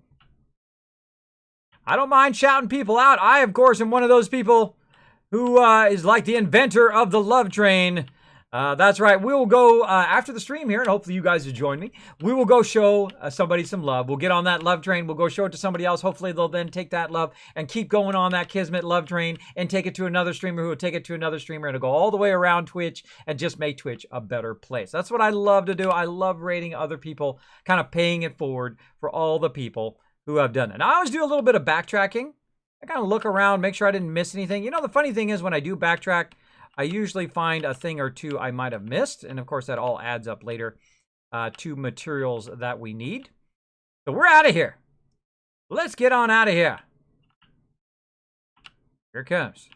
I don't mind shouting people out. I, of course, am one of those people who is like the inventor of the love train. That's right. We will go after the stream here, and hopefully you guys will join me. We will go show somebody some love. We'll get on that love train. We'll go show it to somebody else. Hopefully they'll then take that love and keep going on that Kismet love train and take it to another streamer who will take it to another streamer, and it'll go all the way around Twitch and just make Twitch a better place. That's what I love to do. I love rating other people, kind of paying it forward for all the people who have done it. And I always do a little bit of backtracking. I kind of look around, make sure I didn't miss anything. You know, the funny thing is when I do backtrack, I usually find a thing or two I might have missed. And of course, that all adds up later to materials that we need. So we're out of here. Let's get on out of here. Here it comes.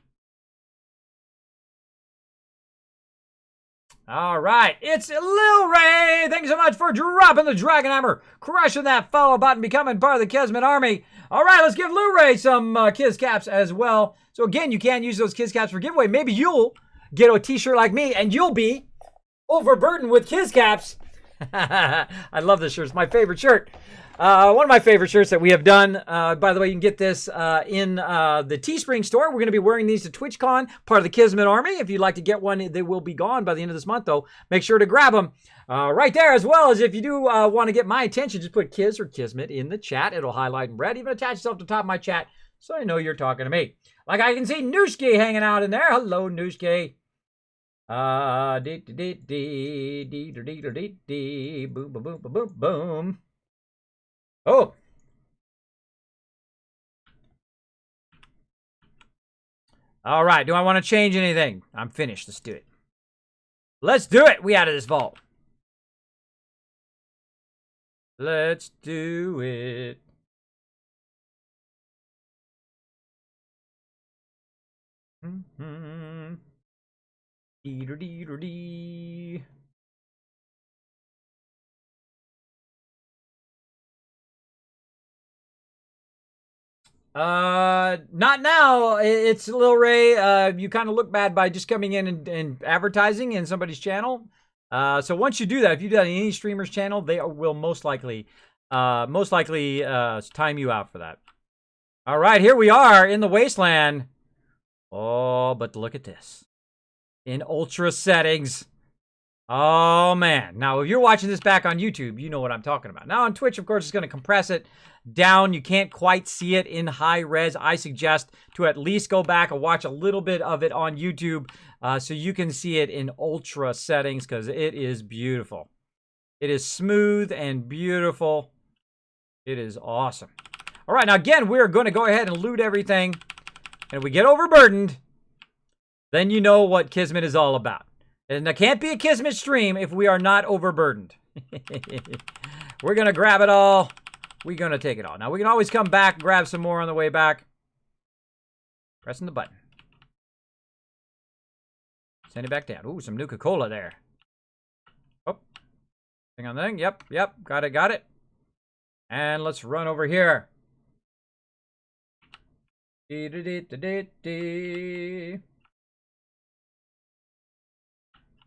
All right, it's Lil Ray. Thank you so much for dropping the Dragon Hammer, crushing that follow button, becoming part of the Kismet Army. All right, let's give Lil Ray some Kiz Caps as well. So again, you can use those Kiz Caps for giveaway. Maybe you'll get a t-shirt like me and you'll be overburdened with Kiz Caps. I love this shirt. It's my favorite shirt. One of my favorite shirts that we have done. By the way, you can get this in the Teespring store. We're going to be wearing these to TwitchCon, part of the Kismet Army. If you'd like to get one, they will be gone by the end of this month, though. Make sure to grab them right there, as well as if you do want to get my attention, just put Kiz or Kismet in the chat. It'll highlight in red. Even attach yourself to the top of my chat so I know you're talking to me. Like I can see Nooshki hanging out in there. Hello, Nooshki. Boom, boom, boom, boom, boom, boom. Oh. All right. Do I want to change anything? I'm finished. Let's do it. Let's do it. We out of this vault. Let's do it. Dee-dee-dee-dee. Not now. It's Lil Ray. You kind of look bad by just coming in and advertising in somebody's channel. So once you do that, if you do that in any streamer's channel, they will most likely time you out for that. All right, here we are in the Wasteland. Oh, but look at this. In ultra settings. Oh, man. Now, if you're watching this back on YouTube, you know what I'm talking about. Now, on Twitch, of course, it's going to compress it down. You can't quite see it in high res. I suggest to at least go back and watch a little bit of it on YouTube so you can see it in ultra settings because it is beautiful. It is smooth and beautiful. It is awesome. All right, now, again, we're going to go ahead and loot everything. And if we get overburdened, then you know what Kismet is all about. And there can't be a Kismet stream if we are not overburdened. We're going to grab it all. We're going to take it all. Now, we can always come back and grab some more on the way back. Pressing the button. Send it back down. Ooh, some Nuka-Cola there. Oh. Thing on the thing. Yep. Got it. And let's run over here.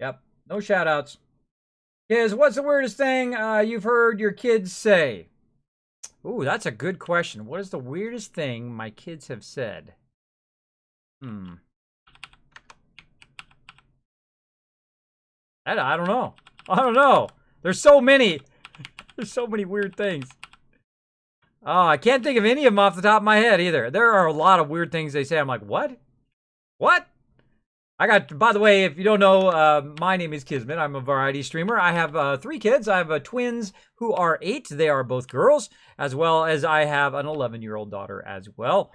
Yep, no shout-outs. Kids, what's the weirdest thing you've heard your kids say? Ooh, that's a good question. What is the weirdest thing my kids have said? I don't know. There's so many. There's so many weird things. Oh, I can't think of any of them off the top of my head either. There are a lot of weird things they say. I'm like, what? What? By the way, if you don't know, my name is Kismet. I'm a variety streamer. I have 3 kids. I have twins who are 8. They are both girls, as well as I have an 11-year-old daughter as well.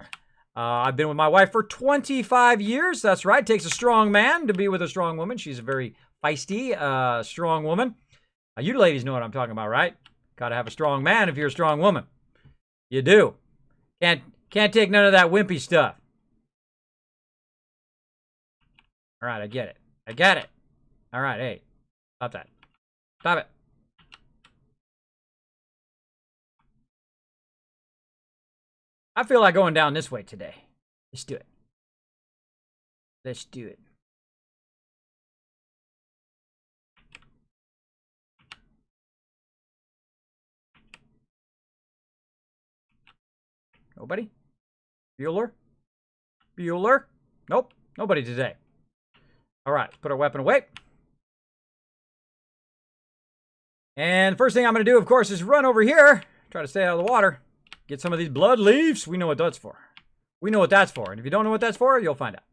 I've been with my wife for 25 years. That's right. It takes a strong man to be with a strong woman. She's a very feisty, strong woman. You ladies know what I'm talking about, right? Got to have a strong man if you're a strong woman. You do. Can't take none of that wimpy stuff. All right, I get it. All right, hey, stop that. Stop it. I feel like going down this way today. Let's do it. Nobody? Bueller? Nope, nobody today. All right, let's put our weapon away. And first thing I'm going to do, of course, is run over here. Try to stay out of the water. Get some of these blood leaves. We know what that's for. And if you don't know what that's for, you'll find out.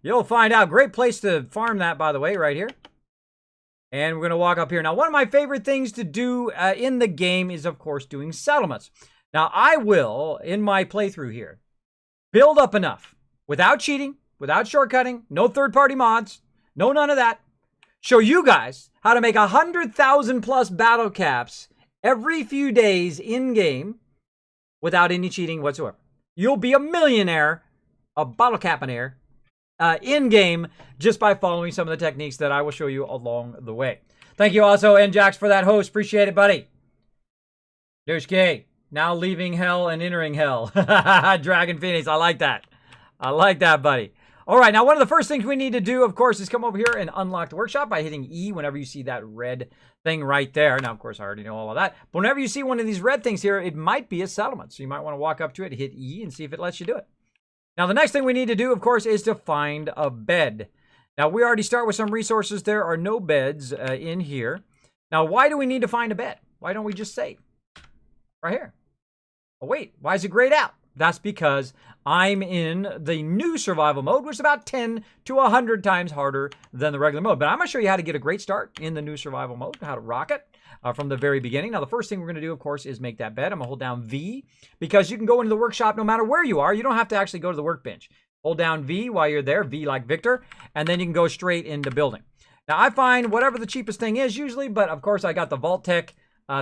You'll find out. Great place to farm that, by the way, right here. And we're going to walk up here. Now, one of my favorite things to do in the game is, of course, doing settlements. Now, I will, in my playthrough here, build up enough without cheating, without shortcutting, no third-party mods, no none of that. Show you guys how to make 100,000 plus battle caps every few days in-game without any cheating whatsoever. You'll be a millionaire, a bottle capinaire, in-game just by following some of the techniques that I will show you along the way. Thank you also, Njax, for that host. Appreciate it, buddy. Douche now leaving hell and entering hell. Dragon Phoenix, I like that. Buddy. All right, now one of the first things we need to do, of course, is come over here and unlock the workshop by hitting E whenever you see that red thing right there. Now, of course, I already know all of that. But whenever you see one of these red things here, it might be a settlement. So you might want to walk up to it, hit E, and see if it lets you do it. Now, the next thing we need to do, of course, is to find a bed. Now, we already start with some resources. There are no beds in here. Now, why do we need to find a bed? Why don't we just save? Right here. Oh, wait. Why is it grayed out? That's because I'm in the new survival mode, which is about 10 to 100 times harder than the regular mode. But I'm going to show you how to get a great start in the new survival mode, how to rock it from the very beginning. Now, the first thing we're going to do, of course, is make that bed. I'm going to hold down V because you can go into the workshop no matter where you are. You don't have to actually go to the workbench. Hold down V while you're there, V like Victor, and then you can go straight into building. Now, I find whatever the cheapest thing is usually, but of course, I got the vault-tec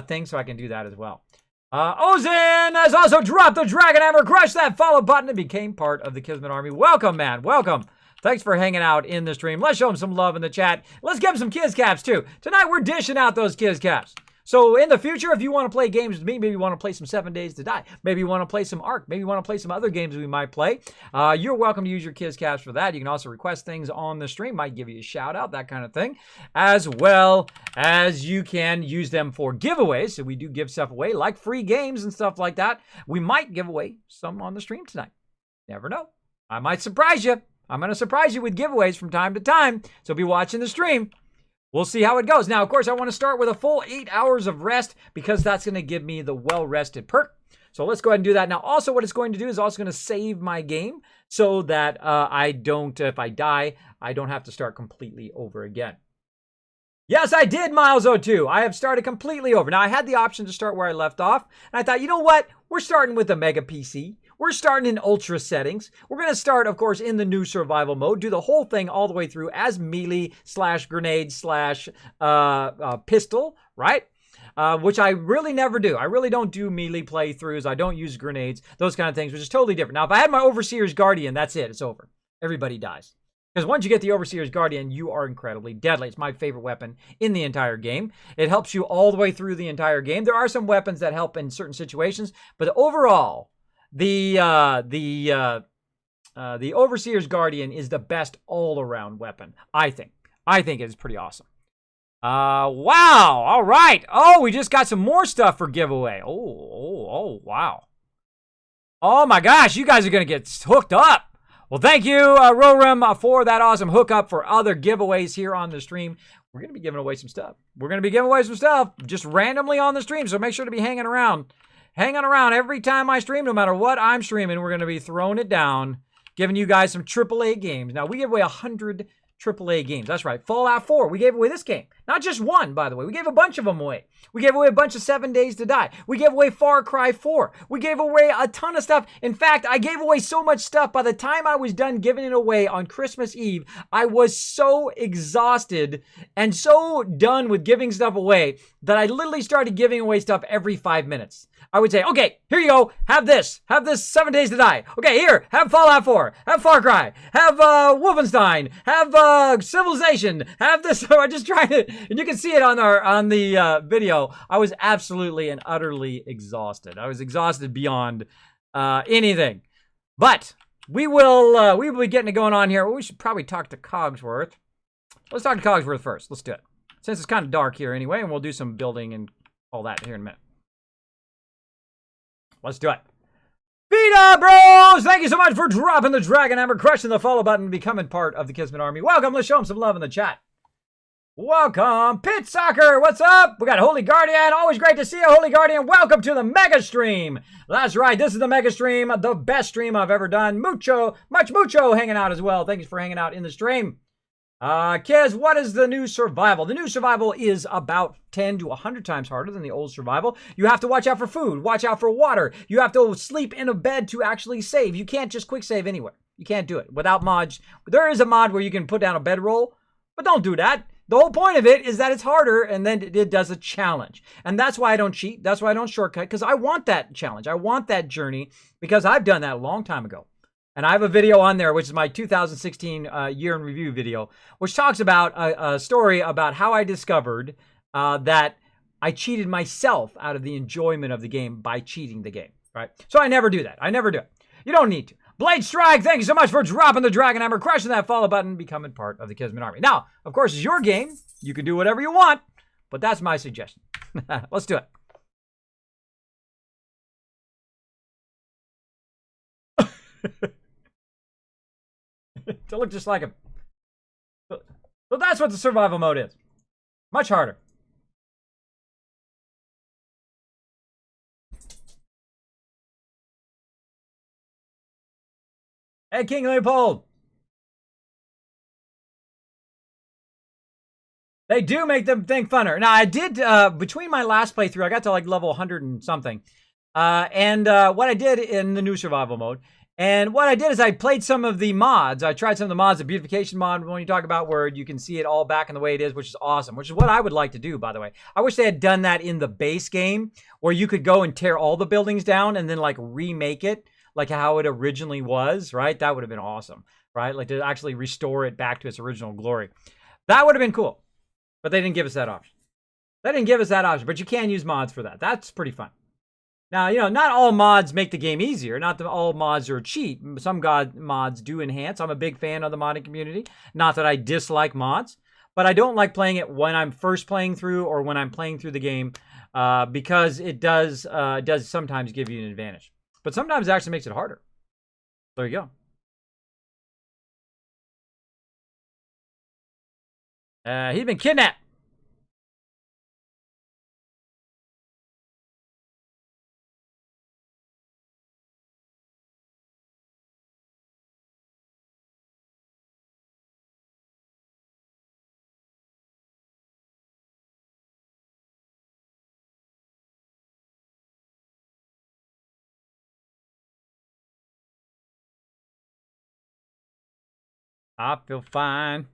thing, so I can do that as well. Ozin has also dropped the Dragon Hammer, crushed that follow button, and became part of the Kismet Army. Welcome, man. Welcome. Thanks for hanging out in the stream. Let's show him some love in the chat. Let's give him some Kiz Caps, too. Tonight, we're dishing out those Kiz Caps. So, in the future, if you want to play games with me, maybe you want to play some 7 Days to Die. Maybe you want to play some Ark. Maybe you want to play some other games we might play. You're welcome to use your Kiz Caps for that. You can also request things on the stream. Might give you a shout out, that kind of thing. As well as you can use them for giveaways. So, we do give stuff away, like free games and stuff like that. We might give away some on the stream tonight. Never know. I might surprise you. I'm going to surprise you with giveaways from time to time. So be watching the stream. We'll see how it goes. Now, of course, I want to start with a full 8 hours of rest because that's going to give me the well-rested perk. So let's go ahead and do that. Now, also what it's going to do is also going to save my game so that I don't, if I die, I don't have to start completely over again. Yes, I did, Miles02. I have started completely over. Now, I had the option to start where I left off, and I thought, you know what? We're starting with the Mega PC. We're starting in Ultra settings. We're going to start, of course, in the new survival mode, do the whole thing all the way through as melee / grenade / pistol, right? Which I really never do. I really don't do melee playthroughs. I don't use grenades, those kind of things, which is totally different. Now, if I had my Overseer's Guardian, that's it. It's over. Everybody dies. Because once you get the Overseer's Guardian, you are incredibly deadly. It's my favorite weapon in the entire game. It helps you all the way through the entire game. There are some weapons that help in certain situations, but overall, the Overseer's Guardian is the best all-around weapon, I think. I think it's pretty awesome. Wow. All right. Oh, we just got some more stuff for giveaway. Oh, wow. Oh my gosh, you guys are going to get hooked up. Well, thank you, Roram, for that awesome hookup for other giveaways here on the stream. We're going to be giving away some stuff. We're going to be giving away some stuff just randomly on the stream, so make sure to be hanging around. Hanging around every time I stream, no matter what I'm streaming, we're going to be throwing it down, giving you guys some AAA games. Now, we give away 100 AAA games. That's right. Fallout 4. We gave away this game. Not just one, by the way. We gave a bunch of them away. We gave away a bunch of 7 Days to Die. We gave away Far Cry 4. We gave away a ton of stuff. In fact, I gave away so much stuff. By the time I was done giving it away on Christmas Eve, I was so exhausted and so done with giving stuff away that I literally started giving away stuff every 5 minutes. I would say, okay, here you go. Have this. Have this 7 Days to Die. Okay, here. Have Fallout 4. Have Far Cry. Have Wolfenstein. Have Civilization. Have this. I'm just trying to, and you can see it on the video. I was absolutely and utterly exhausted. I was exhausted beyond anything. But we will be getting it going on here. Well, we should probably talk to Cogsworth. Let's talk to Cogsworth first. Let's do it. Since it's kind of dark here anyway, and we'll do some building and all that here in a minute. Let's do it. Vita Bros! Thank you so much for dropping the Dragon Hammer, crushing the follow button, and becoming part of the Kismet Army. Welcome. Let's show them some love in the chat. Welcome. Pit Soccer, what's up? We got Holy Guardian. Always great to see you, Holy Guardian. Welcome to the Mega Stream. That's right. This is the Mega Stream, the best stream I've ever done. Mucho hanging out as well. Thank you for hanging out in the stream. Kiz, what is the new survival? The new survival is about 10 to 100 times harder than the old survival. You have to watch out for food, watch out for water. You have to sleep in a bed to actually save. You can't just quick save anywhere. You can't do it without mods. There is a mod where you can put down a bedroll, but don't do that. The whole point of it is that it's harder, and then it does a challenge. And that's why I don't cheat. That's why I don't shortcut, because I want that challenge. I want that journey, because I've done that a long time ago. And I have a video on there, which is my 2016 year in review video, which talks about a story about how I discovered that I cheated myself out of the enjoyment of the game by cheating the game, right? So I never do that. I never do it. You don't need to. Blade Strike, thank you so much for dropping the Dragon Hammer, crushing that follow button, becoming part of the Kismet Army. Now, of course, it's your game. You can do whatever you want, but that's my suggestion. Let's do it. To look just like him. So that's what the survival mode is. Much harder. Hey, King Leopold. They do make the thing funner. Now, I did, between my last playthrough, I got to like level 100 and something. What I did in the new survival mode, and what I did is I played some of the mods. I tried some of the mods, the beautification mod, when you talk about where you can see it all back in the way it is, which is awesome, which is what I would like to do, by the way. I wish they had done that in the base game, where you could go and tear all the buildings down and then like remake it like how it originally was, right? That would have been awesome, right? Like to actually restore it back to its original glory. That would have been cool, but they didn't give us that option. They didn't give us that option, but you can use mods for that. That's pretty fun. Now, you know, not all mods make the game easier. Not that all mods are a cheat. Some mods do enhance. I'm a big fan of the modding community. Not that I dislike mods, but I don't like playing it when I'm first playing through or when I'm playing through the game because it does sometimes give you an advantage. But sometimes it actually makes it harder. There you go. He's been kidnapped. I feel fine.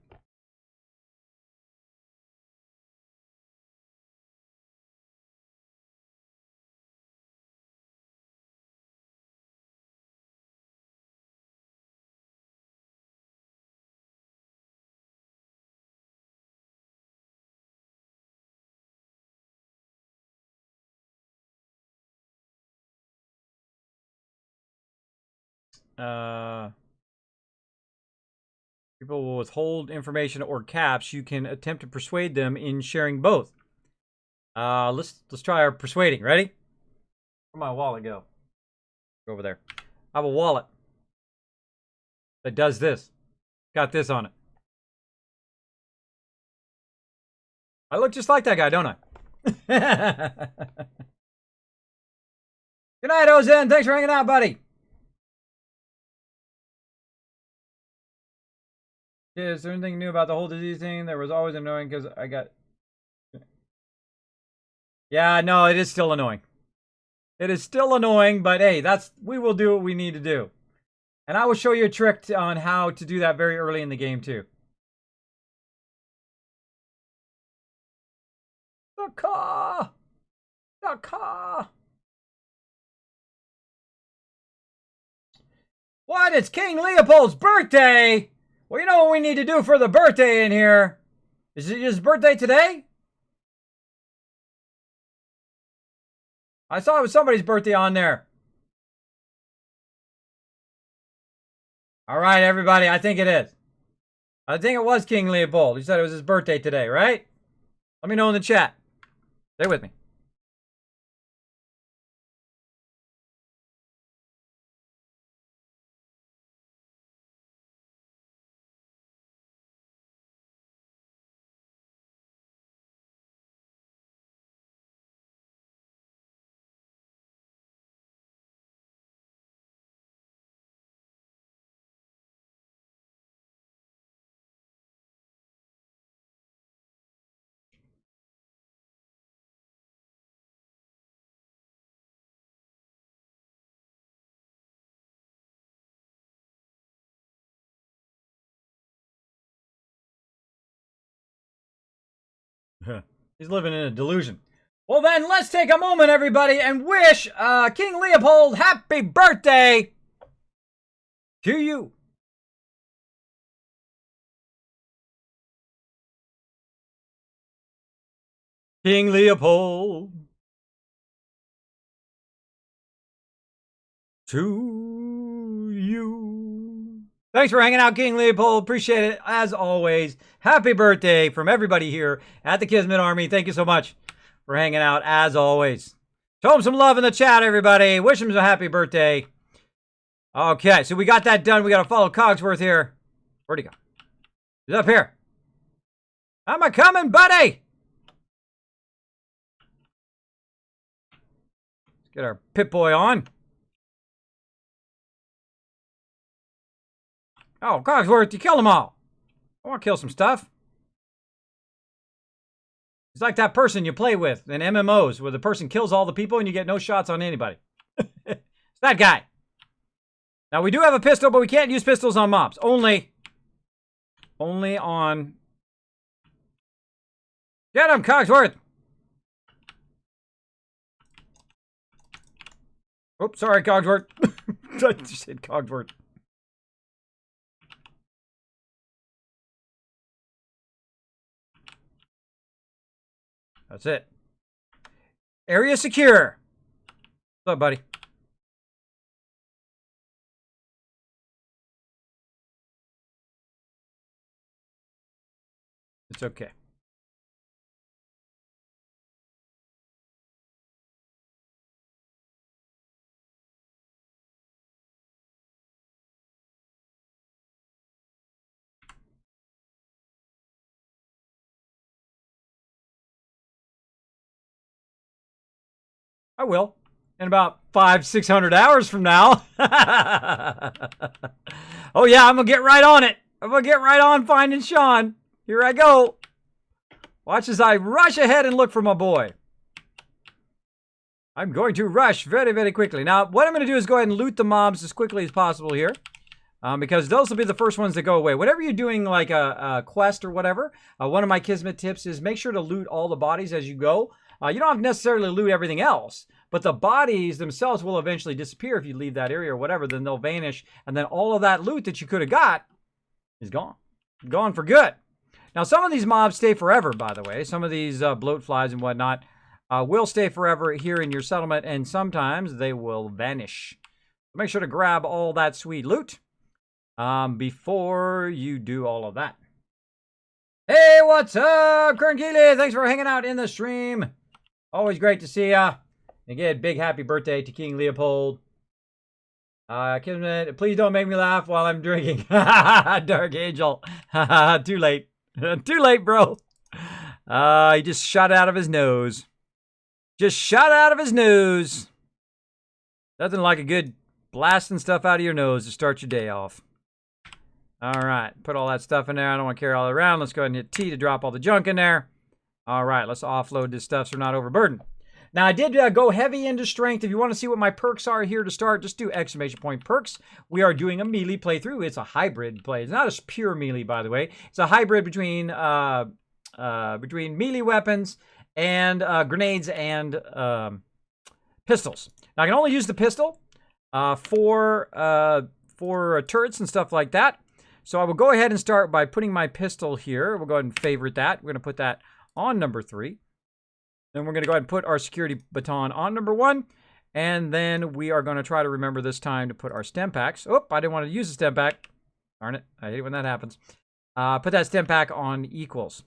People will withhold information or caps. You can attempt to persuade them in sharing both. Let's try our persuading. Ready? Where'd my wallet go? Go over there. I have a wallet that does this. Got this on it. I look just like that guy, don't I? Good night, Ozen. Thanks for hanging out, buddy. Is there anything new about the whole disease thing that was always annoying because I got... Yeah, no, it is still annoying. It is still annoying, but hey, we will do what we need to do. And I will show you a trick on how to do that very early in the game, too. The car! The car! What? It's King Leopold's birthday! Well, you know what we need to do for the birthday in here? Is it his birthday today? I saw it was somebody's birthday on there. All right, everybody, I think it is. I think it was King Leopold. He said it was his birthday today, right? Let me know in the chat. Stay with me. He's living in a delusion. Well then, let's take a moment, everybody, and wish King Leopold happy birthday to you. King Leopold to you. Thanks for hanging out, King Leopold. Appreciate it, as always. Happy birthday from everybody here at the Kismet Army. Thank you so much for hanging out, as always. Show him some love in the chat, everybody. Wish him a happy birthday. Okay, so we got that done. We got to follow Cogsworth here. Where'd he go? He's up here. I'm a-coming, buddy. Let's get our Pip-Boy on. Oh, Cogsworth, you killed them all. I want to kill some stuff. It's like that person you play with in MMOs where the person kills all the people and you get no shots on anybody. It's that guy. Now, we do have a pistol, but we can't use pistols on mobs. Only on... Get him, Cogsworth! Oops, sorry, Cogsworth. I just said Cogsworth. That's it. Area secure. What's up, buddy? It's okay. I will. In about 500-600 hours from now. Oh yeah, I'm gonna get right on it. I'm gonna get right on finding Sean. Here I go. Watch as I rush ahead and look for my boy. I'm going to rush very, very quickly. Now, what I'm going to do is go ahead and loot the mobs as quickly as possible here. Because those will be the first ones that go away. Whenever you're doing like a quest or whatever, one of my Kismet tips is make sure to loot all the bodies as you go. You don't have to necessarily loot everything else, but the bodies themselves will eventually disappear if you leave that area or whatever. Then they'll vanish, and then all of that loot that you could have got is gone. Gone for good. Now, some of these mobs stay forever, by the way. Some of these bloat flies and whatnot will stay forever here in your settlement, and sometimes they will vanish. Make sure to grab all that sweet loot before you do all of that. Hey, what's up, Kern Keeley? Thanks for hanging out in the stream. Always great to see ya. Again, big happy birthday to King Leopold. Kismet, please don't make me laugh while I'm drinking. Dark Angel. Too late. Too late, bro. He just shot out of his nose. Just shot out of his nose. Nothing like a good blasting stuff out of your nose to start your day off. All right, put all that stuff in there. I don't want to carry all that around. Let's go ahead and hit T to drop all the junk in there. All right, let's offload this stuff so we're not overburdened. Now, I did go heavy into strength. If you want to see what my perks are here to start, just do exclamation point perks. We are doing a melee playthrough. It's a hybrid play. It's not a pure melee, by the way. It's a hybrid between melee weapons and grenades and pistols. Now, I can only use the pistol for turrets and stuff like that. So I will go ahead and start by putting my pistol here. We'll go ahead and favorite that. We're going to put that on number 3. Then we're going to go ahead and put our security baton on number 1. And then we are going to try to remember this time to put our stem packs. Oh, I didn't want to use the stem pack. Darn it. I hate when that happens. Put that stem pack on equals.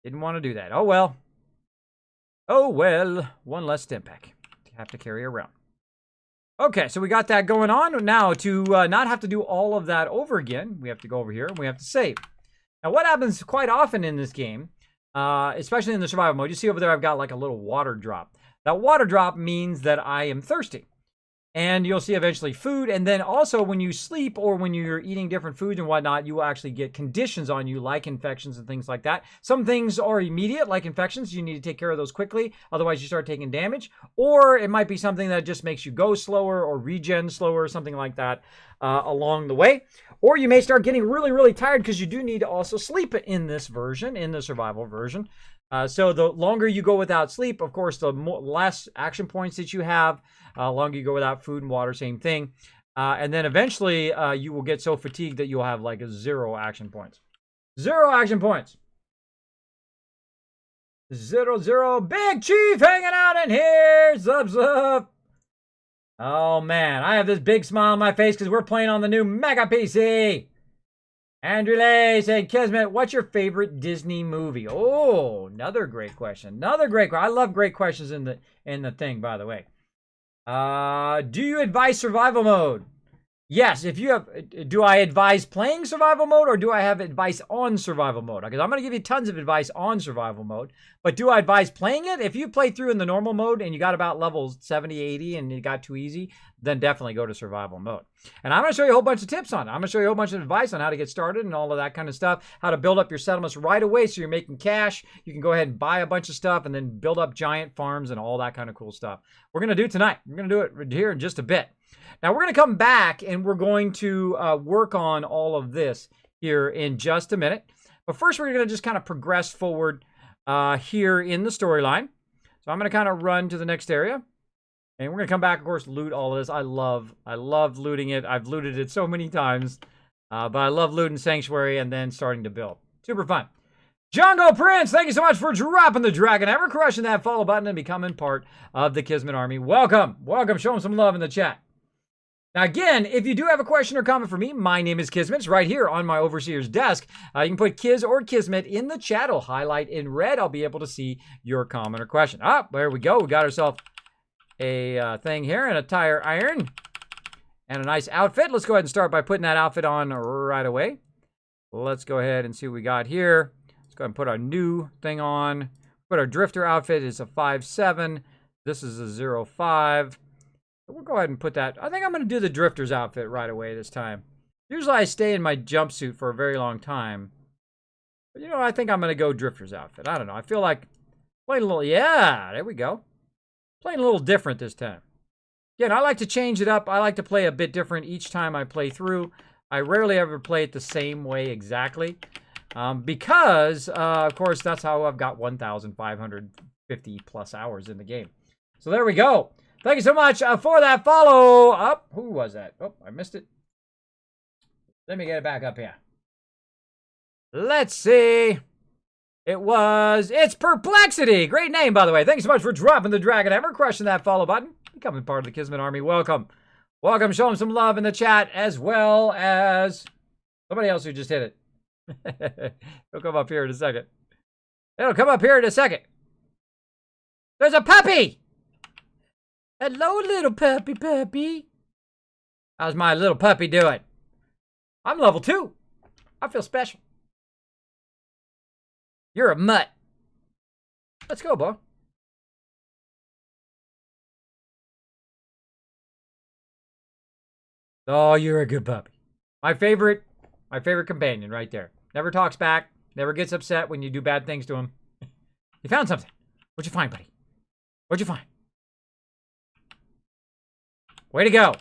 Didn't want to do that. Oh, well. Oh, well. One less stem pack to have to carry around. Okay, so we got that going on. Now, to not have to do all of that over again, we have to go over here and we have to save. Now, what happens quite often in this game, especially in the survival mode, you see over there I've got like a little water drop. That water drop means that I am thirsty. And you'll see eventually food. And then also when you sleep or when you're eating different foods and whatnot, you will actually get conditions on you like infections and things like that. Some things are immediate, like infections. You need to take care of those quickly. Otherwise, you start taking damage. Or it might be something that just makes you go slower or regen slower, something like that along the way. Or you may start getting really, really tired because you do need to also sleep in this version, in the survival version. So the longer you go without sleep, of course, the less action points that you have. Longer you go without food and water, same thing. And then eventually you will get so fatigued that you'll have like 0 action points. 0 action points. 0. Big Chief hanging out in here. Zup, zup. Oh, man. I have this big smile on my face because we're playing on the new Mega PC. Andrew Lay said, Kismet, what's your favorite Disney movie? Oh, another great question. Another great question. I love great questions in the thing, by the way. Do you advise survival mode? Yes, if you have, do I advise playing survival mode or do I have advice on survival mode? Because I'm going to give you tons of advice on survival mode, but do I advise playing it? If you play through in the normal mode and you got about levels 70, 80 and it got too easy, then definitely go to survival mode. And I'm going to show you a whole bunch of tips on it. I'm going to show you a whole bunch of advice on how to get started and all of that kind of stuff, how to build up your settlements right away so you're making cash. You can go ahead and buy a bunch of stuff and then build up giant farms and all that kind of cool stuff. We're going to do it tonight. We're going to do it here in just a bit. Now, we're going to come back and we're going to work on all of this here in just a minute. But first, we're going to just kind of progress forward here in the storyline. So I'm going to kind of run to the next area. And we're going to come back, of course, loot all of this. I love looting it. I've looted it so many times. But I love looting Sanctuary and then starting to build. Super fun. Jungle Prince, thank you so much for dropping the dragon. Ever crushing that follow button and becoming part of the Kismet Army. Welcome. Welcome. Show them some love in the chat. Now, again, if you do have a question or comment for me, my name is Kismet. It's right here on my Overseer's desk. You can put Kiz or Kismet in the chat. I'll highlight in red. I'll be able to see your comment or question. There we go. We got ourselves a thing here and a tire iron and a nice outfit. Let's go ahead and start by putting that outfit on right away. Let's go ahead and see what we got here. Let's go ahead and put our new thing on. Put our drifter outfit. It's a 5.7. This is a 05. We'll go ahead and put that. I think I'm going to do the Drifter's outfit right away this time. Usually I stay in my jumpsuit for a very long time. But, you know, I think I'm going to go Drifter's outfit. I don't know. I feel like playing a little... Yeah, there we go. Playing a little different this time. Again, I like to change it up. I like to play a bit different each time I play through. I rarely ever play it the same way exactly. Because, of course, that's how I've got 1,550 plus hours in the game. So there we go. Thank you so much for that follow up. Who was that? Oh, I missed it. Let me get it back up here. Let's see. It's Perplexity. Great name, by the way. Thank you so much for dropping the Dragon Hammer, crushing that follow button, becoming part of the Kismet Army. Welcome. Welcome. Show them some love in the chat, as well as somebody else who just hit it. It'll come up here in a second. It'll come up here in a second. There's a puppy. Hello, little puppy. How's my little puppy doing? I'm level 2. I feel special. You're a mutt. Let's go, boy. Oh, you're a good puppy. My favorite companion right there. Never talks back. Never gets upset when you do bad things to him. You found something. What'd you find, buddy? What'd you find? Way to go.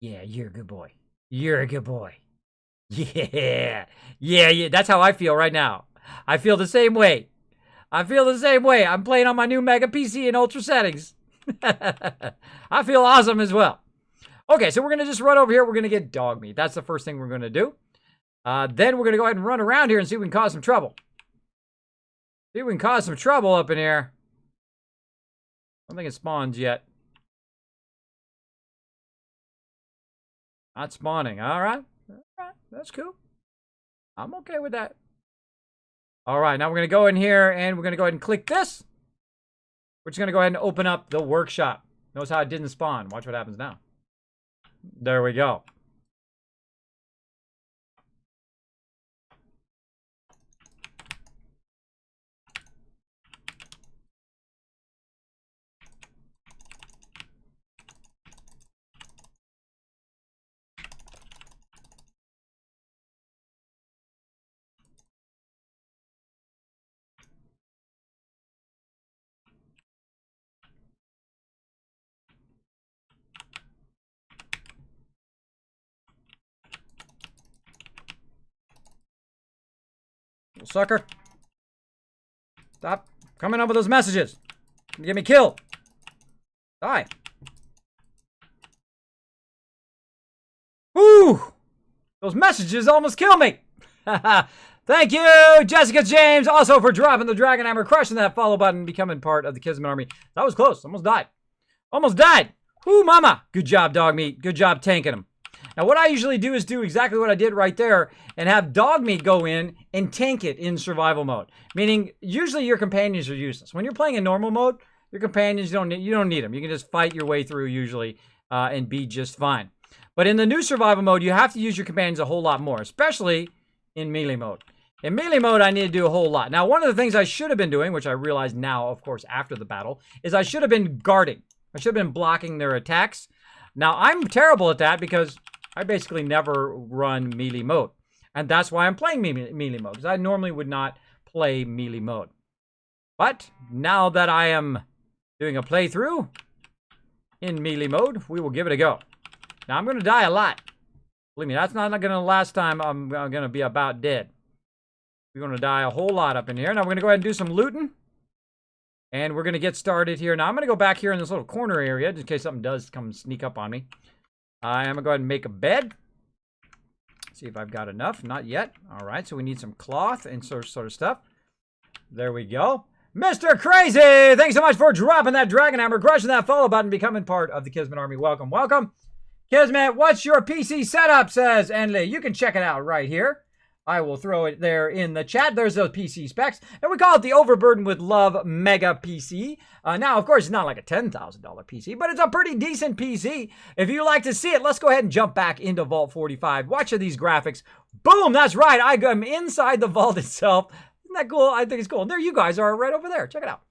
Yeah, you're a good boy. You're a good boy. Yeah. Yeah. That's how I feel right now. I feel the same way. I'm playing on my new Mega PC in Ultra settings. I feel awesome as well. Okay, so we're going to just run over here. We're going to get dog meat. That's the first thing we're going to do. Then we're going to go ahead and run around here and see if we can cause some trouble. See if we can cause some trouble up in here. I don't think it spawns yet. Not spawning. All right. That's cool. I'm okay with that. All right. Now we're going to go in here and we're going to go ahead and click this. We're just going to go ahead and open up the workshop. Notice how it didn't spawn. Watch what happens now. There we go. Sucker. Stop coming up with those messages. You get me killed. Die. Woo! Those messages almost kill me. Thank you, Jessica James, also for dropping the Dragon Hammer, crushing that follow button, becoming part of the Kismet Army. That was close. Almost died. Almost died. Whoo, mama. Good job, Dogmeat. Good job tanking him. Now, what I usually do is do exactly what I did right there and have Dogmeat go in and tank it in survival mode. Meaning, usually your companions are useless. When you're playing in normal mode, your companions, you don't need them. You can just fight your way through usually and be just fine. But in the new survival mode, you have to use your companions a whole lot more, especially in melee mode. In melee mode, I need to do a whole lot. Now, one of the things I should have been doing, which I realize now, of course, after the battle, is I should have been guarding. I should have been blocking their attacks. Now, I'm terrible at that because I basically never run melee mode. And that's why I'm playing melee mode, because I normally would not play melee mode. But now that I am doing a playthrough in melee mode, we will give it a go. Now, I'm going to die a lot. Believe me, that's not going to the last time I'm going to be about dead. We're going to die a whole lot up in here. Now, we're going to go ahead and do some looting. And we're going to get started here. Now, I'm going to go back here in this little corner area, just in case something does come sneak up on me. I'm going to go ahead and make a bed. See if I've got enough. Not yet. All right, so we need some cloth and sort of stuff. There we go. Mr. Crazy, thanks so much for dropping that Dragon Hammer, crushing that follow button, becoming part of the Kismet Army. Welcome, welcome. Kismet, what's your PC setup, says Enley. You can check it out right here. I will throw it there in the chat. There's those PC specs. And we call it the Overburdened with Love Mega PC. Now, of course, it's not like a $10,000 PC, but it's a pretty decent PC. If you like to see it, let's go ahead and jump back into Vault 45. Watch these graphics. Boom, that's right. I am inside the vault itself. Isn't that cool? I think it's cool. And there you guys are right over there. Check it out.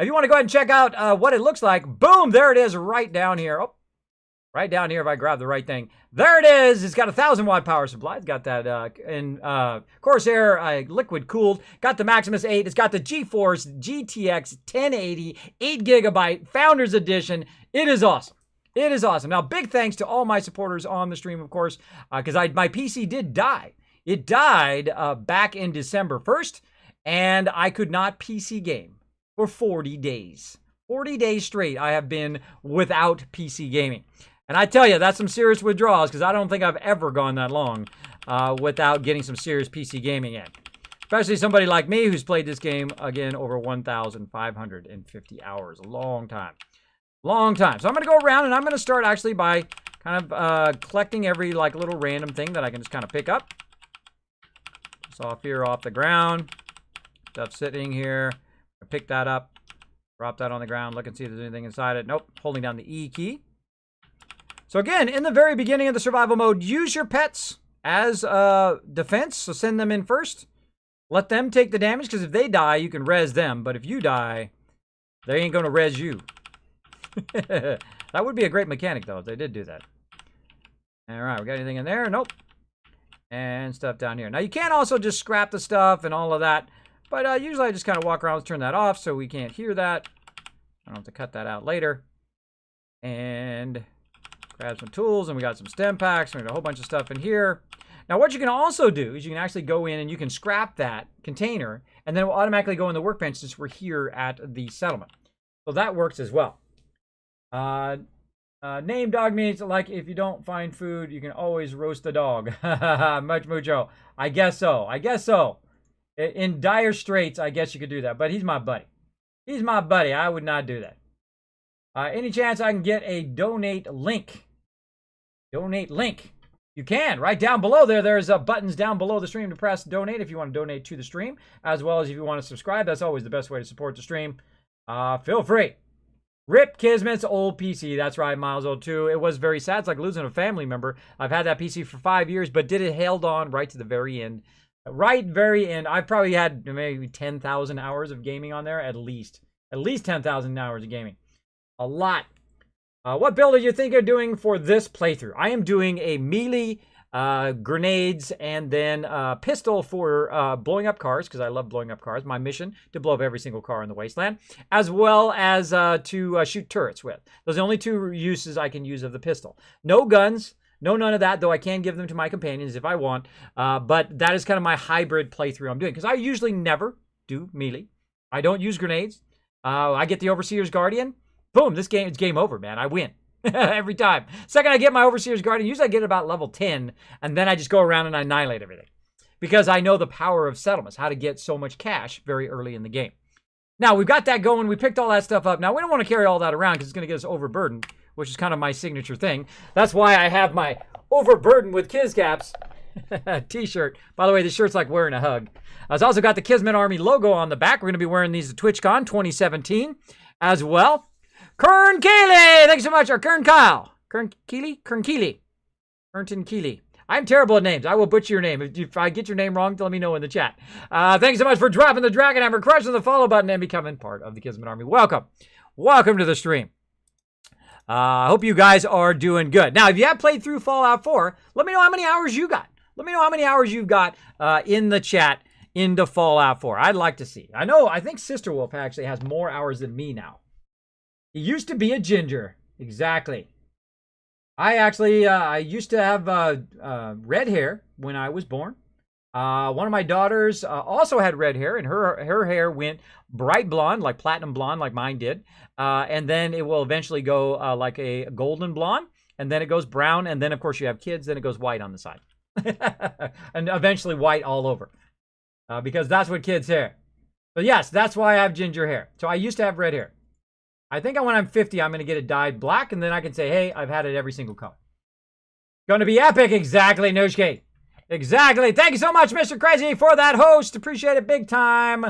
If you want to go ahead and check out what it looks like, boom, there it is right down here. Oh, right down here if I grab the right thing. There it is. It's got a 1,000-watt power supply. It's got that Corsair liquid cooled. Got the Maximus 8. It's got the GeForce GTX 1080, 8 gigabyte Founders Edition. It is awesome. It is awesome. Now, big thanks to all my supporters on the stream, of course, because my PC did die. It died back in December 1st, and I could not PC game for 40 days. 40 days straight I have been without PC gaming. And I tell you, that's some serious withdrawals, because I don't think I've ever gone that long without getting some serious PC gaming in. Especially somebody like me who's played this game, again, over 1,550 hours. A long time. Long time. So I'm going to go around, and I'm going to start actually by kind of collecting every like little random thing that I can just kind of pick up. Off here, off the ground. Stuff sitting here. Pick that up. Drop that on the ground. Look and see if there's anything inside it. Nope. Holding down the E key. So again, in the very beginning of the survival mode, use your pets as defense. So send them in first. Let them take the damage, because if they die, you can res them. But if you die, they ain't going to res you. That would be a great mechanic, though, if they did do that. All right, we got anything in there? Nope. And stuff down here. Now, you can also just scrap the stuff and all of that. But usually I just kind of walk around and turn that off so we can't hear that. I don't have to cut that out later. And grab some tools. And we got some stem packs. And we got a whole bunch of stuff in here. Now, what you can also do is you can actually go in and you can scrap that container. And then it will automatically go in the workbench since we're here at the settlement. So that works as well. Name dog means like if you don't find food, you can always roast a dog. Much mucho. I guess so. I guess so. In dire straits, I guess you could do that. But he's my buddy. He's my buddy. I would not do that. Any chance I can get a donate link? Donate link. You can. Right down below there, there's buttons down below the stream to press donate if you want to donate to the stream. As well as if you want to subscribe. That's always the best way to support the stream. Feel free. Rip Kismet's old PC. That's right, Miles old too. It was very sad. It's like losing a family member. I've had that PC for 5 years, but did it held on right to the very end. Right very end. I've probably had maybe 10,000 hours of gaming on there, at least. At least 10,000 hours of gaming. A lot. What build are you think of doing for this playthrough? I am doing a melee, grenades, and then pistol for blowing up cars, because I love blowing up cars. My mission, to blow up every single car in the Wasteland, as well as to shoot turrets with. Those are the only two uses I can use of the pistol. No guns, no none of that, though I can give them to my companions if I want. But that is kind of my hybrid playthrough I'm doing, because I usually never do melee. I don't use grenades. I get the Overseer's Guardian. Boom, it's game over, man. I win. Every time. Second I get my Overseer's Guardian, usually I get about level 10, and then I just go around and I annihilate everything. Because I know the power of settlements, how to get so much cash very early in the game. Now, we've got that going. We picked all that stuff up. Now, we don't want to carry all that around because it's going to get us overburdened, which is kind of my signature thing. That's why I have my overburdened with Kizcaps t-shirt. By the way, this shirt's like wearing a hug. It's also got the Kismet Army logo on the back. We're going to be wearing these at TwitchCon 2017 as well. Kern Keeley, thanks so much. Or Kern Kyle. Kern Keeley? Kern Keeley. Kernton Keeley. I'm terrible at names. I will butcher your name. If I get your name wrong, let me know in the chat. Thanks so much for dropping the Dragon Hammer, crushing the follow button, and becoming part of the Kismet Army. Welcome. Welcome to the stream. I hope you guys are doing good. Now, if you have played through Fallout 4, let me know how many hours you got. Let me know how many hours you've got in the chat into Fallout 4. I'd like to see. I think Sister Wolf actually has more hours than me now. He used to be a ginger. Exactly. I used to have red hair when I was born. One of my daughters also had red hair, and her hair went bright blonde, like platinum blonde, like mine did. And then it will eventually go like a golden blonde, and then it goes brown, and then, of course, you have kids, then it goes white on the side. And eventually white all over. Because that's what kids' hair. But yes, that's why I have ginger hair. So I used to have red hair. I think when I'm 50, I'm going to get it dyed black, and then I can say, hey, I've had it every single color. Going to be epic. Exactly, Nooshke. Exactly. Thank you so much, Mr. Crazy, for that host. Appreciate it big time.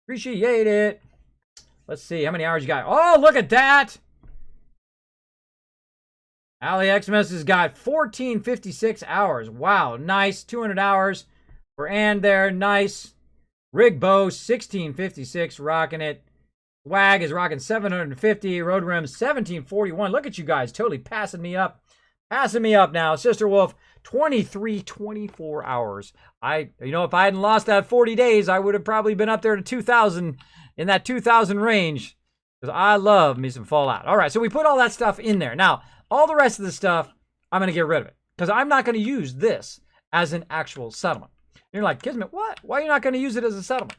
Appreciate it. Let's see. How many hours you got? Oh, look at that. AliXmas has got 1456 hours. Wow, nice. 200 hours for Ann there. Nice. Rigbo, 1656, rocking it. WAG is rocking 750. Road Rim 1741. Look at you guys, totally passing me up. Passing me up now. Sister Wolf, 24 hours. You know, if I hadn't lost that 40 days, I would have probably been up there to 2,000, in that 2,000 range. Because I love me some Fallout. All right, so we put all that stuff in there. Now, all the rest of the stuff, I'm going to get rid of it. Because I'm not going to use this as an actual settlement. And you're like, Kismet, what? Why are you not going to use it as a settlement?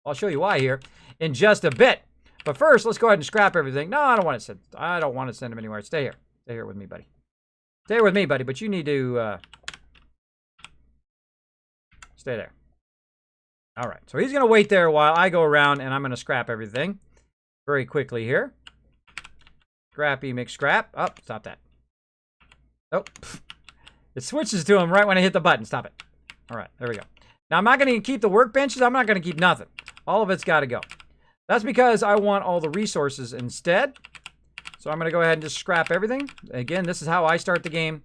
I'll show you why here in just a bit. But first, let's go ahead and scrap everything. No, I don't want to send. I don't want to send him anywhere. Stay here. Stay here with me, buddy. Stay here with me, buddy. But you need to stay there. All right. So he's going to wait there while I go around, and I'm going to scrap everything very quickly here. Scrappy McScrap. Oh, stop that. Oh, it switches to him right when I hit the button. Stop it. All right. There we go. Now, I'm not going to keep the workbenches. I'm not going to keep nothing. All of it's got to go. That's because I want all the resources instead. So I'm going to go ahead and just scrap everything. Again, this is how I start the game.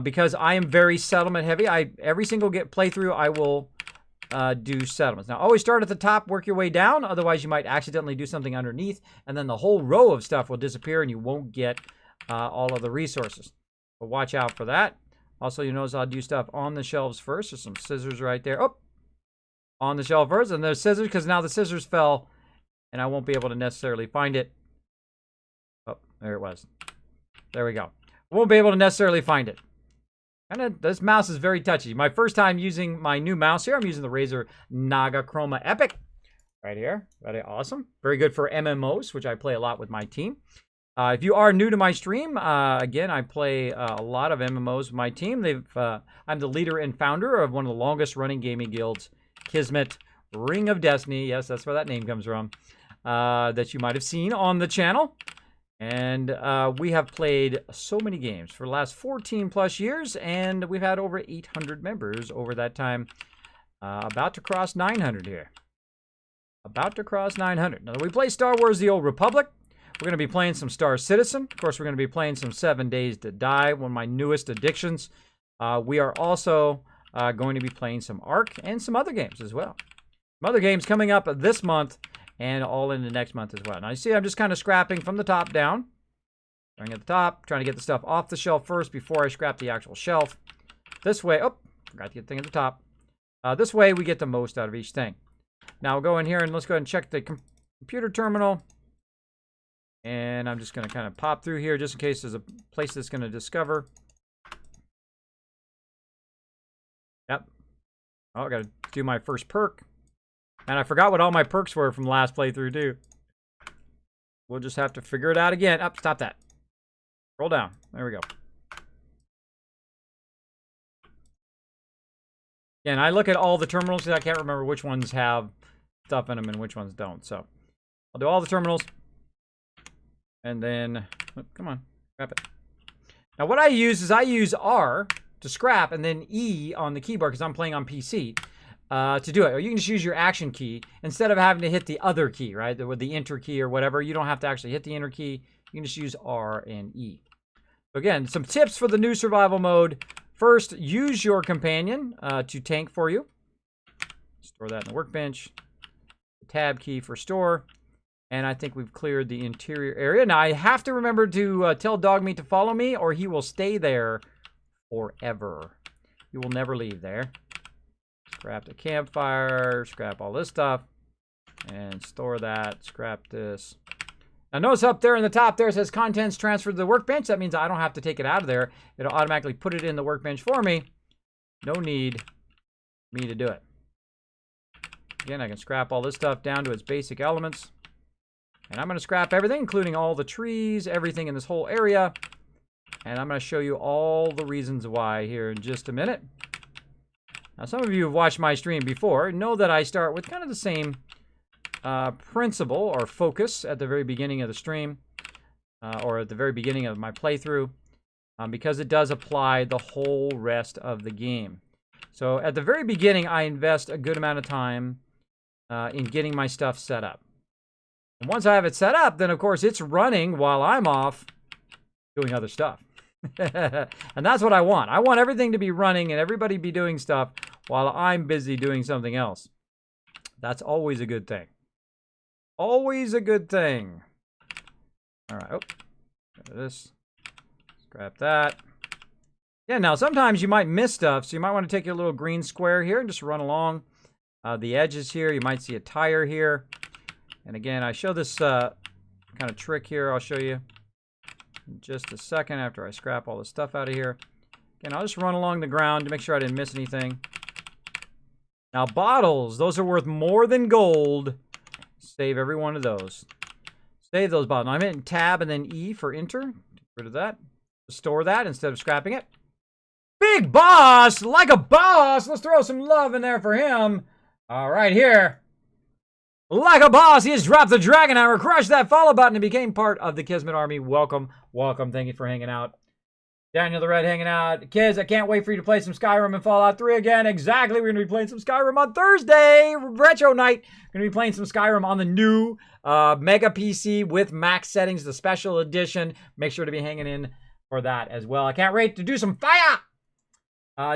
Because I am very settlement heavy. Every single playthrough, I will do settlements. Now, always start at the top, work your way down. Otherwise, you might accidentally do something underneath. And then the whole row of stuff will disappear and you won't get all of the resources. But watch out for that. Also, you notice I'll do stuff on the shelves first. There's some scissors right there. Oh, on the shelf first. And there's scissors because now the scissors fell. And I won't be able to necessarily find it. Oh, there it was. There we go. I won't be able to necessarily find it. This mouse is very touchy. My first time using my new mouse here. I'm using the Razer Naga Chroma Epic. Right here. Very awesome. Very good for MMOs, which I play a lot with my team. If you are new to my stream, again, I play a lot of MMOs with my team. I'm the leader and founder of one of the longest running gaming guilds, Kismet, Ring of Destiny. Yes, that's where that name comes from. That you might have seen on the channel. And we have played so many games for the last 14 plus years, and we've had over 800 members over that time. About to cross 900 here. About to cross 900. Now, we play Star Wars The Old Republic. We're going to be playing some Star Citizen. Of course, we're going to be playing some 7 Days to Die, one of my newest addictions. We are also going to be playing some Ark and some other games as well. Some other games coming up this month. And all in the next month as well. Now, you see, I'm just kind of scrapping from the top down. Starting at the top, trying to get the stuff off the shelf first before I scrap the actual shelf. This way, oh, forgot to get the thing at the top. This way, we get the most out of each thing. Now, we'll go in here and let's go ahead and check the computer terminal. And I'm just going to kind of pop through here just in case there's a place that's going to discover. Yep. Oh, I got to do my first perk. And I forgot what all my perks were from last playthrough, too. We'll just have to figure it out again. Up, stop that. Roll down. There we go. Again, I look at all the terminals because I can't remember which ones have stuff in them and which ones don't. So, I'll do all the terminals. And then, oh, come on, scrap it. Now, what I use is I use R to scrap and then E on the keyboard because I'm playing on PC. To do it, or you can just use your action key instead of having to hit the other key, right? With the enter key or whatever, you don't have to actually hit the enter key. You can just use R and E. So again, some tips for the new survival mode. First, use your companion to tank for you. Store that in the workbench. The tab key for store. And I think we've cleared the interior area. Now, I have to remember to tell Dogmeat to follow me, or he will stay there forever. He will never leave there. Scrap the campfire, scrap all this stuff, and store that, scrap this. Now notice up there in the top there it says contents transferred to the workbench. That means I don't have to take it out of there. It'll automatically put it in the workbench for me. No need me to do it. Again, I can scrap all this stuff down to its basic elements. And I'm going to scrap everything, including all the trees, everything in this whole area. And I'm going to show you all the reasons why here in just a minute. Now, some of you have watched my stream before know that I start with kind of the same principle or focus at the very beginning of the stream or at the very beginning of my playthrough because it does apply the whole rest of the game. So at the very beginning, I invest a good amount of time in getting my stuff set up. And once I have it set up, then of course it's running while I'm off doing other stuff. And that's what I want. I want everything to be running and everybody be doing stuff while I'm busy doing something else. That's always a good thing. Always a good thing. All right. Oh, this. Scrap that. Yeah, now sometimes you might miss stuff, so you might want to take your little green square here and just run along the edges here. You might see a tire here. And again, I show this kind of trick here. I'll show you in just a second after I scrap all the stuff out of here. Again, I'll just run along the ground to make sure I didn't miss anything. Now, bottles, those are worth more than gold. Save every one of those. Save those bottles. Now, I'm hitting tab and then E for enter. Get rid of that. Store that instead of scrapping it. Big Boss, like a boss. Let's throw some love in there for him. All right, here. Like a boss, he has dropped the dragon hammer, crushed that follow button, and became part of the Kismet army. Welcome, welcome. Thank you for hanging out. Daniel the Red hanging out. Kids, I can't wait for you to play some Skyrim and Fallout 3 again. Exactly, we're going to be playing some Skyrim on Thursday. Retro night. We're going to be playing some Skyrim on the new Mega PC with max settings, the special edition. Make sure to be hanging in for that as well. I can't wait to do some fire.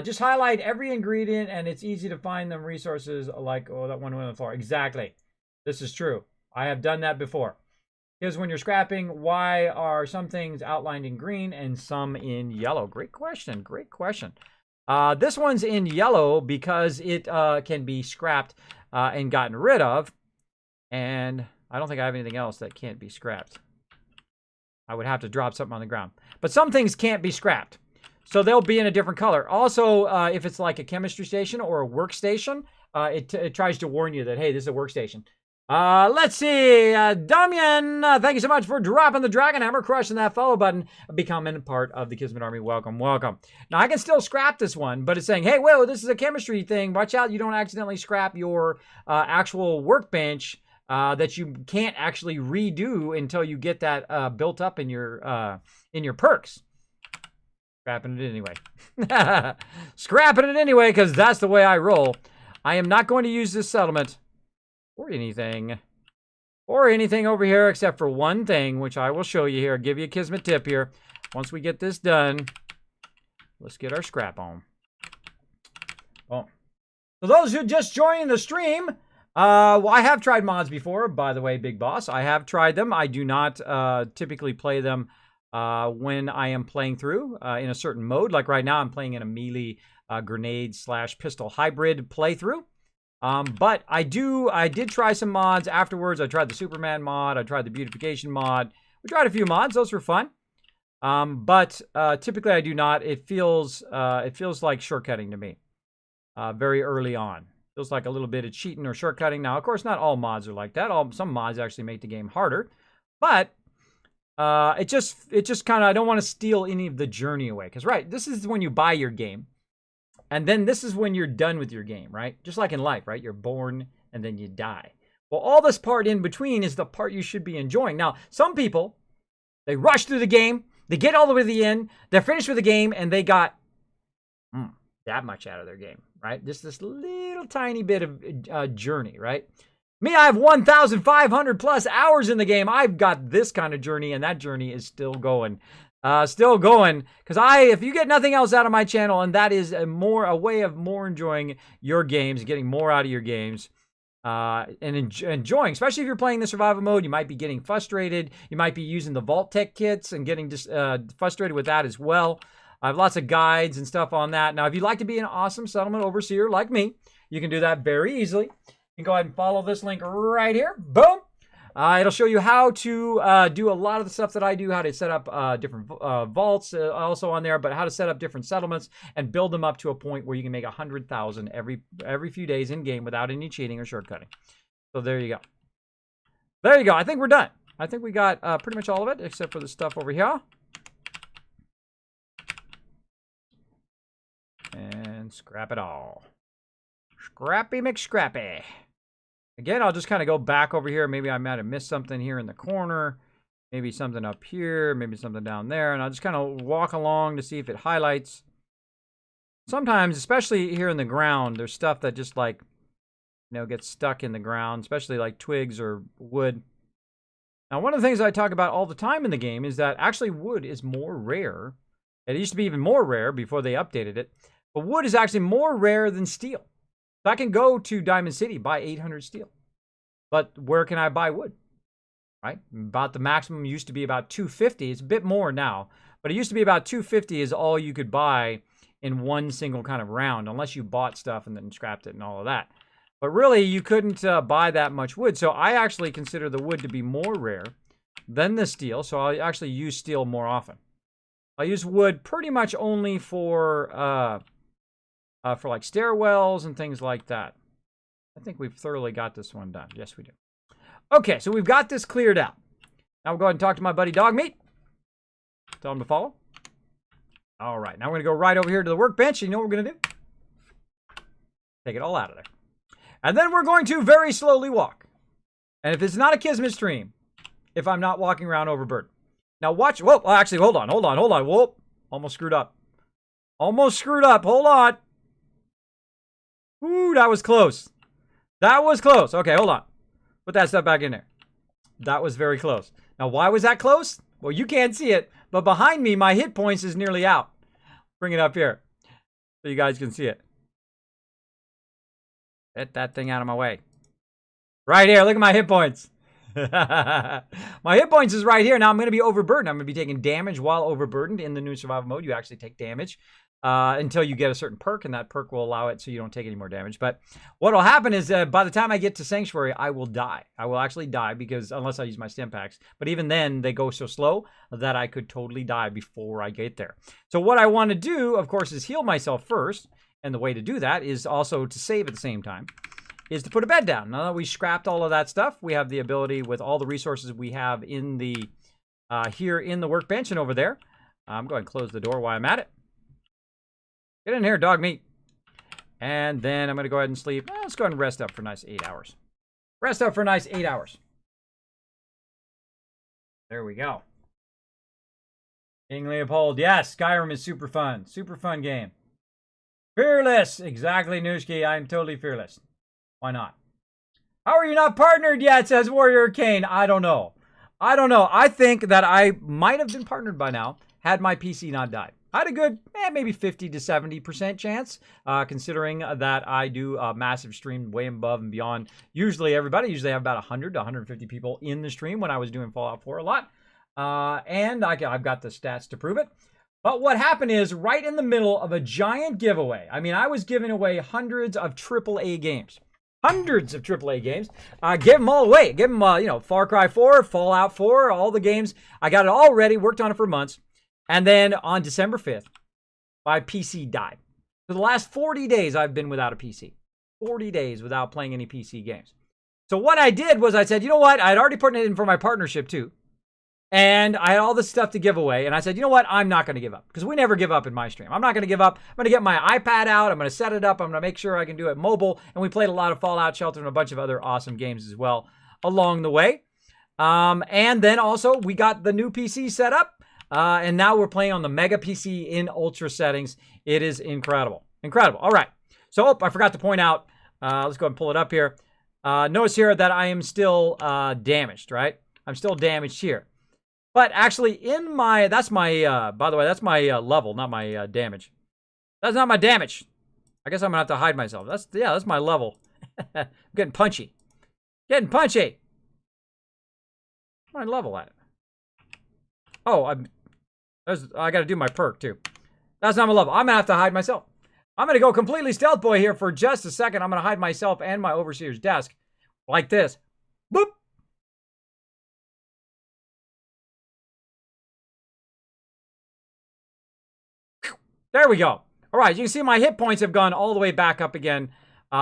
Just highlight every ingredient, and it's easy to find them resources like, oh, that one on the floor. Exactly. This is true. I have done that before. Because when you're scrapping, why are some things outlined in green and some in yellow? Great question. Great question. This one's in yellow because it can be scrapped and gotten rid of. And I don't think I have anything else that can't be scrapped. I would have to drop something on the ground. But some things can't be scrapped. So they'll be in a different color. Also, if it's like a chemistry station or a workstation, it tries to warn you that, hey, this is a workstation. Let's see. Damian, thank you so much for dropping the dragon hammer, crushing that follow button, becoming part of the Kismet army. Welcome, welcome. Now, I can still scrap this one, but it's saying, hey, whoa, this is a chemistry thing. Watch out, you don't accidentally scrap your actual workbench that you can't actually redo until you get that built up in your perks. Scrapping it anyway. Scrapping it anyway, because that's the way I roll. I am not going to use this settlement or anything over here except for one thing, which I will show you here. I'll give you a Kismet tip here. Once we get this done, let's get our scrap on. Well, for those who just joined the stream, well, I have tried mods before, by the way, Big Boss. I have tried them. I do not typically play them when I am playing through in a certain mode. Like right now, I'm playing in a melee grenade/pistol hybrid playthrough. But I did try some mods afterwards. I tried the Superman mod. I tried the beautification mod. We tried a few mods. Those were fun. But typically I do not. It feels like shortcutting to me. Very early on. Feels like a little bit of cheating or shortcutting. Now, of course, not all mods are like that. Some mods actually make the game harder. But it just kind of, I don't want to steal any of the journey away. Because, right, this is when you buy your game. And then this is when you're done with your game, right? Just like in life, right? You're born and then you die. Well, all this part in between is the part you should be enjoying. Now, some people, they rush through the game. They get all the way to the end. They're finished with the game and they got that much out of their game, right? Just this little tiny bit of journey, right? Me, I have 1,500 plus hours in the game. I've got this kind of journey and that journey is still going. Still going, because if you get nothing else out of my channel, and that is a way of more enjoying your games, getting more out of your games, and enjoying, especially if you're playing the survival mode, you might be getting frustrated. You might be using the vault-tec kits and getting just frustrated with that as well. I have lots of guides and stuff on that. Now, if you'd like to be an awesome settlement overseer like me, you can do that very easily. You can go ahead and follow this link right here. Boom. It'll show you how to do a lot of the stuff that I do, how to set up different vaults also on there, but how to set up different settlements and build them up to a point where you can make 100,000 every few days in game without any cheating or shortcutting. So there you go. There you go. I think we're done. I think we got pretty much all of it except for the stuff over here. And scrap it all. Scrappy McScrappy. Again, I'll just kind of go back over here. Maybe I might have missed something here in the corner. Maybe something up here. Maybe something down there. And I'll just kind of walk along to see if it highlights. Sometimes, especially here in the ground, there's stuff that just like, gets stuck in the ground, especially like twigs or wood. Now, one of the things I talk about all the time in the game is that actually wood is more rare. It used to be even more rare before they updated it. But wood is actually more rare than steel. So I can go to Diamond City, buy 800 steel. But where can I buy wood? Right? About the maximum used to be about 250. It's a bit more now, but it used to be about 250 is all you could buy in one single kind of round, unless you bought stuff and then scrapped it and all of that. But really, you couldn't buy that much wood. So I actually consider the wood to be more rare than the steel. So I actually use steel more often. I use wood pretty much only for like stairwells and things like that. I think we've thoroughly got this one done. Yes, we do. Okay, so we've got this cleared out. Now we'll go ahead and talk to my buddy Dogmeat. Tell him to follow. All right, now we're going to go right over here to the workbench. You know what we're going to do? Take it all out of there. And then we're going to very slowly walk. And if it's not a Kismet stream, if I'm not walking around overburdened. Now watch. Whoa, actually, hold on. Whoa, almost screwed up. Hold on. Ooh, that was close. Okay, hold on. Put that stuff back in there. That was very close. Now, why was that close? Well, you can't see it, but behind me, my hit points is nearly out. Bring it up here so you guys can see it. Get that thing out of my way. Right here, look at my hit points. My hit points is right here. Now I'm going to be overburdened. I'm going to be taking damage while overburdened. In the new survival mode, you actually take damage until you get a certain perk, and that perk will allow it so you don't take any more damage. But what will happen is by the time I get to Sanctuary, I will die. I will actually die because unless I use my stim packs. But even then, they go so slow that I could totally die before I get there. So what I want to do, of course, is heal myself first. And the way to do that is also to save at the same time, is to put a bed down. Now that we scrapped all of that stuff, we have the ability with all the resources we have in the here in the workbench and over there. I'm going to close the door while I'm at it. Get in here, Dogmeat. And then I'm going to go ahead and sleep. Let's go ahead and rest up for a nice 8 hours. Rest up for a nice 8 hours. There we go. King Leopold. Yes, Skyrim is super fun. Super fun game. Fearless. Exactly, Nooshki. I'm totally fearless. Why not? How are you not partnered yet, says Warrior Kane. I don't know. I think that I might have been partnered by now had my PC not died. I had a good, maybe 50 to 70% chance, considering that I do a massive stream way above and beyond. Usually everybody have about 100 to 150 people in the stream when I was doing Fallout 4 a lot. And I've got the stats to prove it. But what happened is right in the middle of a giant giveaway. I mean, I was giving away hundreds of AAA games. Hundreds of AAA games. Give them all away. Give them, Far Cry 4, Fallout 4, all the games. I got it all ready, worked on it for months. And then on December 5th, my PC died. For the last 40 days, I've been without a PC. 40 days without playing any PC games. So what I did was I said, you know what? I'd already put it in for my partnership too. And I had all this stuff to give away. And I said, you know what? I'm not going to give up. Because we never give up in my stream. I'm not going to give up. I'm going to get my iPad out. I'm going to set it up. I'm going to make sure I can do it mobile. And we played a lot of Fallout Shelter and a bunch of other awesome games as well along the way. And then also we got the new PC set up. And now we're playing on the Mega PC in Ultra settings. It is incredible. Incredible. All right. So I forgot to point out. Let's go ahead and pull it up here. Notice here that I am still damaged, right? I'm still damaged here. But actually, that's my, by the way, that's my level, not my damage. That's not my damage. I guess I'm going to have to hide myself. That's my level. I'm getting punchy. Getting punchy. Where's my level at? Oh, I got to do my perk, too. That's not my level. I'm going to have to hide myself. I'm going to go completely stealth boy here for just a second. I'm going to hide myself and my overseer's desk like this. Boop. There we go. All right, you can see my hit points have gone all the way back up again.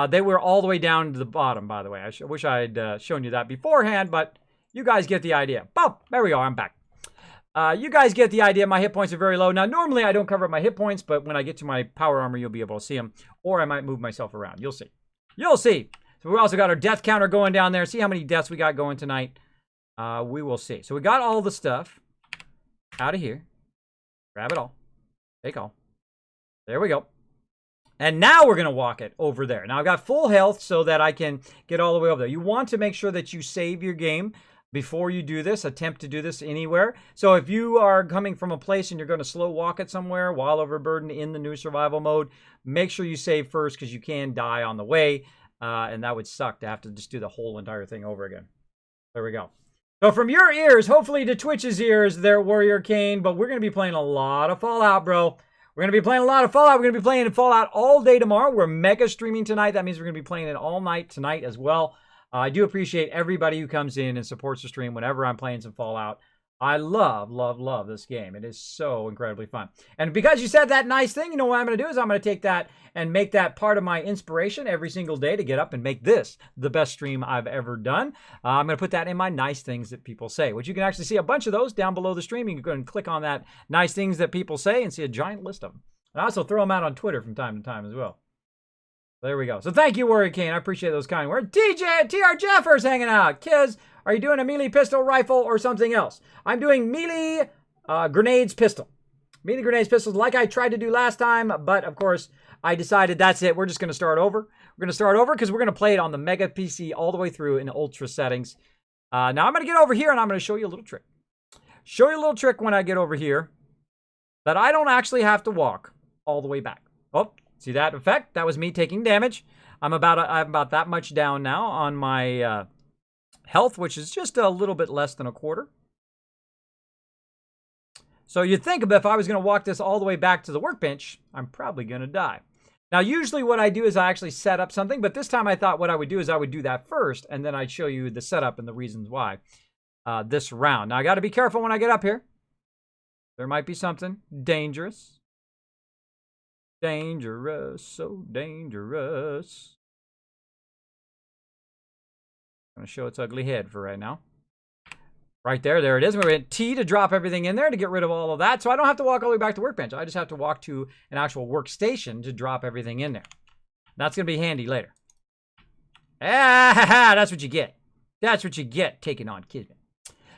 They were all the way down to the bottom, by the way. I wish I had shown you that beforehand, but you guys get the idea. Boom, there we go, I'm back. You guys get the idea. My hit points are very low. Now, normally I don't cover up my hit points, but when I get to my power armor, you'll be able to see them. Or I might move myself around. You'll see. You'll see. So we also got our death counter going down there. See how many deaths we got going tonight. We will see. So we got all the stuff out of here. Grab it all. Take all. There we go. And now we're going to walk it over there. Now I've got full health so that I can get all the way over there. You want to make sure that you save your game before you do this. Attempt to do this anywhere. So if you are coming from a place and you're going to slow walk it somewhere while overburdened in the new survival mode, make sure you save first because you can die on the way. And that would suck to have to just do the whole entire thing over again. There we go. So from your ears, hopefully to Twitch's ears, there, Warrior Kane. But we're going to be playing a lot of Fallout, bro. We're going to be playing a lot of Fallout. We're going to be playing Fallout all day tomorrow. We're mega streaming tonight. That means we're going to be playing it all night tonight as well. I do appreciate everybody who comes in and supports the stream whenever I'm playing some Fallout. I love, love, love this game. It is so incredibly fun. And because you said that nice thing, you know what I'm going to do is I'm going to take that and make that part of my inspiration every single day to get up and make this the best stream I've ever done. I'm going to put that in my nice things that people say, which you can actually see a bunch of those down below the stream. You can go and click on that nice things that people say and see a giant list of them. And I also throw them out on Twitter from time to time as well. There we go. So thank you, Warrior Kane. I appreciate those kind words. TJ, TR Jeffers hanging out. Kiz, are you doing a melee pistol, rifle, or something else? I'm doing melee grenades pistol. Melee grenades pistols like I tried to do last time, but of course, I decided that's it. We're just going to start over. We're going to start over because we're going to play it on the Mega PC all the way through in ultra settings. Now I'm going to get over here and I'm going to show you a little trick. Show you a little trick when I get over here that I don't actually have to walk all the way back. Oh. See that effect? That was me taking damage. I'm about that much down now on my health, which is just a little bit less than a quarter. So you'd think if I was going to walk this all the way back to the workbench, I'm probably going to die. Now, usually what I do is I actually set up something, but this time I thought what I would do is I would do that first, and then I'd show you the setup and the reasons why this round. Now, I got to be careful when I get up here. There might be something dangerous. Dangerous, so dangerous. I'm going to show its ugly head for right now. Right there, there it is. We're going to hit T to drop everything in there to get rid of all of that. So I don't have to walk all the way back to workbench. I just have to walk to an actual workstation to drop everything in there. That's going to be handy later. Ah, that's what you get. That's what you get taking on Kismet.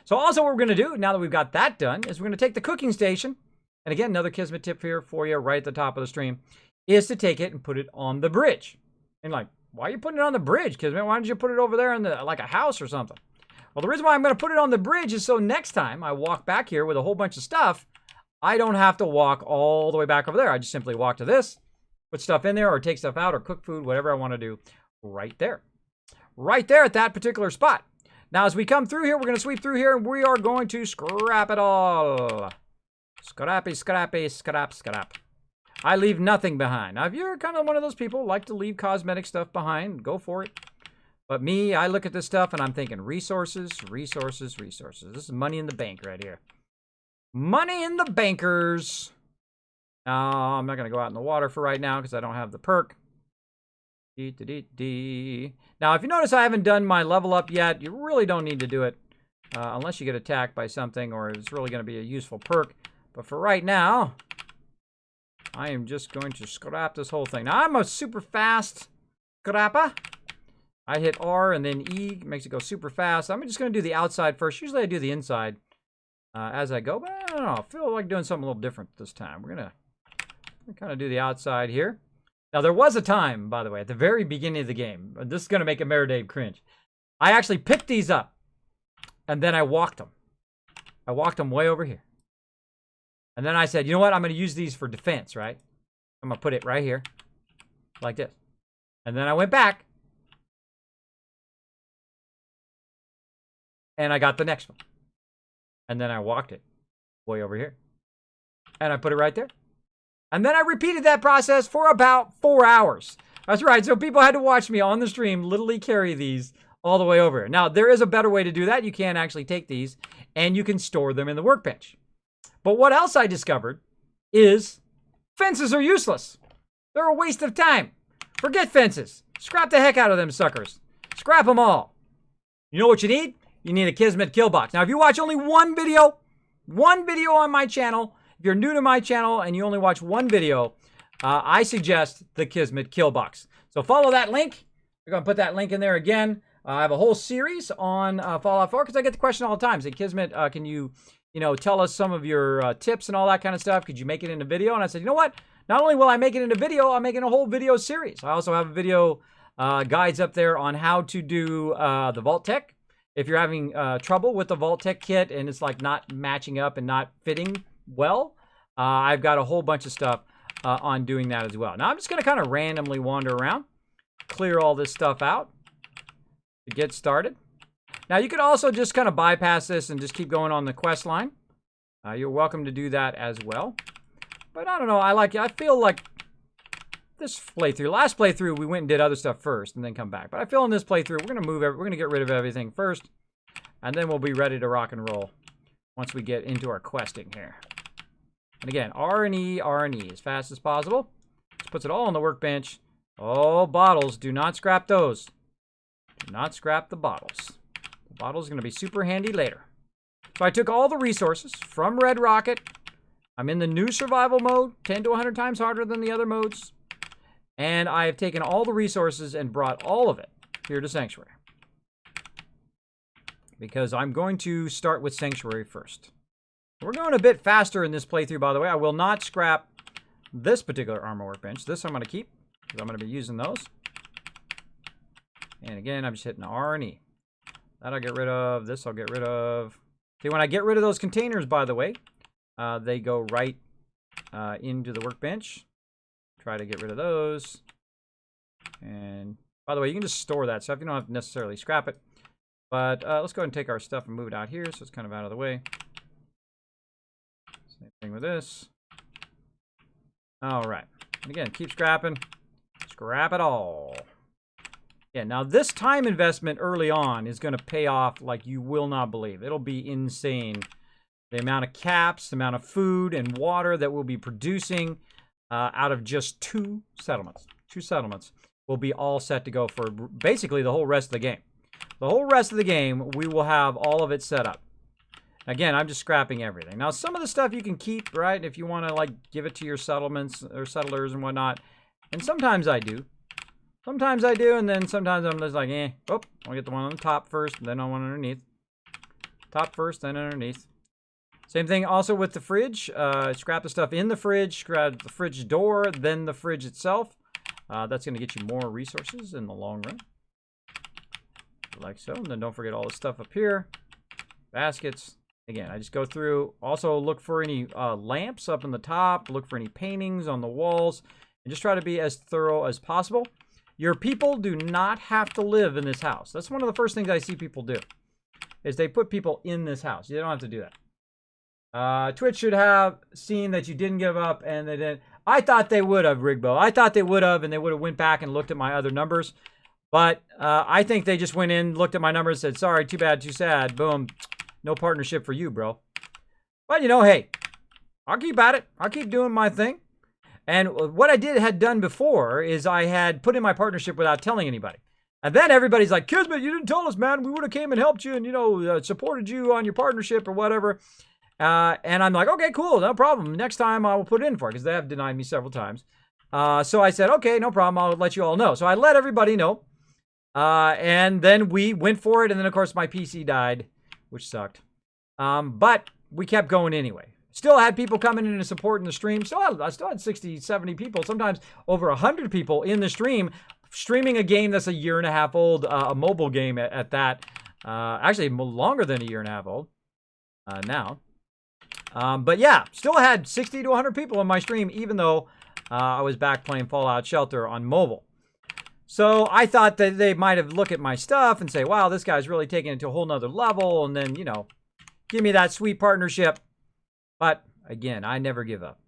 So also what we're going to do, now that we've got that done, is we're going to take the cooking station. And again, another Kismet tip here for you right at the top of the stream is to take it and put it on the bridge. And like, why are you putting it on the bridge, Kismet? Why don't you put it over there in the like a house or something? Well, the reason why I'm going to put it on the bridge is so next time I walk back here with a whole bunch of stuff, I don't have to walk all the way back over there. I just simply walk to this, put stuff in there or take stuff out or cook food, whatever I want to do right there. Right there at that particular spot. Now, as we come through here, we're going to sweep through here and we are going to scrap it all. Scrappy, scrappy, scrap, scrap. I leave nothing behind. Now, if you're kind of one of those people who like to leave cosmetic stuff behind, go for it. But me, I look at this stuff and I'm thinking resources, resources, resources. This is money in the bank right here. Money in the bankers. Now, I'm not going to go out in the water for right now because I don't have the perk. Now, if you notice I haven't done my level up yet, you really don't need to do it unless you get attacked by something or it's really going to be a useful perk. But for right now, I am just going to scrap this whole thing. Now, I'm a super fast scrapper. I hit R and then E, makes it go super fast. I'm just going to do the outside first. Usually I do the inside as I go, but I don't know. I feel like doing something a little different this time. We're going to kind of do the outside here. Now, there was a time, by the way, at the very beginning of the game. This is going to make a Meridave cringe. I actually picked these up, and then I walked them. I walked them way over here. And then I said, you know what? I'm going to use these for defense, right? I'm going to put it right here, like this. And then I went back, and I got the next one. And then I walked it way over here. And I put it right there. And then I repeated that process for about 4 hours. That's right. So people had to watch me on the stream literally carry these all the way over here. Now, there is a better way to do that. You can actually take these and you can store them in the workbench. But what else I discovered is fences are useless. They're a waste of time. Forget fences. Scrap the heck out of them suckers. Scrap them all. You know what you need? You need a Kismet kill box. Now, if you watch only one video on my channel, if you're new to my channel and you only watch one video, I suggest the Kismet kill box. So follow that link. We're going to put that link in there again. I have a whole series on Fallout 4 because I get the question all the time. Say, Kismet, can you tell us some of your tips and all that kind of stuff? Could you make it into video? And I said, you know what? Not only will I make it into video, I'm making a whole video series. I also have a video guides up there on how to do the vault-tec. If you're having trouble with the vault-tec kit and it's like not matching up and not fitting well, I've got a whole bunch of stuff on doing that as well. Now, I'm just going to kind of randomly wander around. clear all this stuff out to get started. Now, you could also just kind of bypass this and just keep going on the quest line. You're welcome to do that as well. But I don't know, I feel like this playthrough, last playthrough, we went and did other stuff first and then come back. But I feel in this playthrough, we're going to get rid of everything first. And then we'll be ready to rock and roll once we get into our questing here. And again, R&E, R&E, as fast as possible. Just puts it all on the workbench. Oh, bottles, do not scrap those. Do not scrap the bottles. The bottle's going to be super handy later. So I took all the resources from Red Rocket. I'm in the new survival mode, 10 to 100 times harder than the other modes. And I have taken all the resources and brought all of it here to Sanctuary. Because I'm going to start with Sanctuary first. We're going a bit faster in this playthrough, by the way. I will not scrap this particular armor workbench. This I'm going to keep, because I'm going to be using those. And again, I'm just hitting R and E. That I'll get rid of. This I'll get rid of. See, when I get rid of those containers, by the way, they go right into the workbench. Try to get rid of those. And by the way, you can just store that stuff. You don't have to necessarily scrap it. But let's go ahead and take our stuff and move it out here so it's kind of out of the way. Same thing with this. All right. And again, keep scrapping. Scrap it all. Yeah, now this time investment early on is going to pay off like you will not believe. It'll be insane. The amount of caps, the amount of food and water that we'll be producing out of just 2 settlements. 2 settlements will be all set to go for basically the whole rest of the game. The whole rest of the game, we will have all of it set up. Again, I'm just scrapping everything. Now, some of the stuff you can keep, right? If you want to, like, give it to your settlements or settlers and whatnot. And sometimes I do. Sometimes I do, and then sometimes I'm just like, eh. Oh, I'll get the one on the top first, and then on one underneath. Top first, then underneath. Same thing also with the fridge. Scrap the stuff in the fridge, scrap the fridge door, then the fridge itself. That's going to get you more resources in the long run. Like so. And then don't forget all the stuff up here. Baskets. Again, I just go through. Also look for any lamps up in the top. Look for any paintings on the walls. And just try to be as thorough as possible. Your people do not have to live in this house. That's one of the first things I see people do. Is they put people in this house. You don't have to do that. Twitch should have seen that you didn't give up and they didn't. I thought they would have, Rigbo. I thought they would have, and they would have went back and looked at my other numbers. But I think they just went in, looked at my numbers, said, sorry, too bad, too sad. Boom. No partnership for you, bro. But, you know, hey, I'll keep at it. I'll keep doing my thing. And what I had done before is I had put in my partnership without telling anybody. And then everybody's like, Kismet, you didn't tell us, man. We would have came and helped you and, you know, supported you on your partnership or whatever. And I'm like, okay, cool, no problem. Next time I will put it in for it, because they have denied me several times. So I said, okay, no problem. I'll let you all know. So I let everybody know. And then we went for it. And then, of course, my PC died, which sucked. But we kept going anyway. Still had people coming in and supporting the stream. I still had 60, 70 people, sometimes over 100 people in the stream, streaming a game that's a year and a half old, a mobile game at that. Actually, longer than a year and a half old now. But yeah, still had 60 to 100 people in my stream, even though I was back playing Fallout Shelter on mobile. So I thought that they might have looked at my stuff and say, wow, this guy's really taking it to a whole nother level. And then, you know, give me that sweet partnership. But again, I never give up.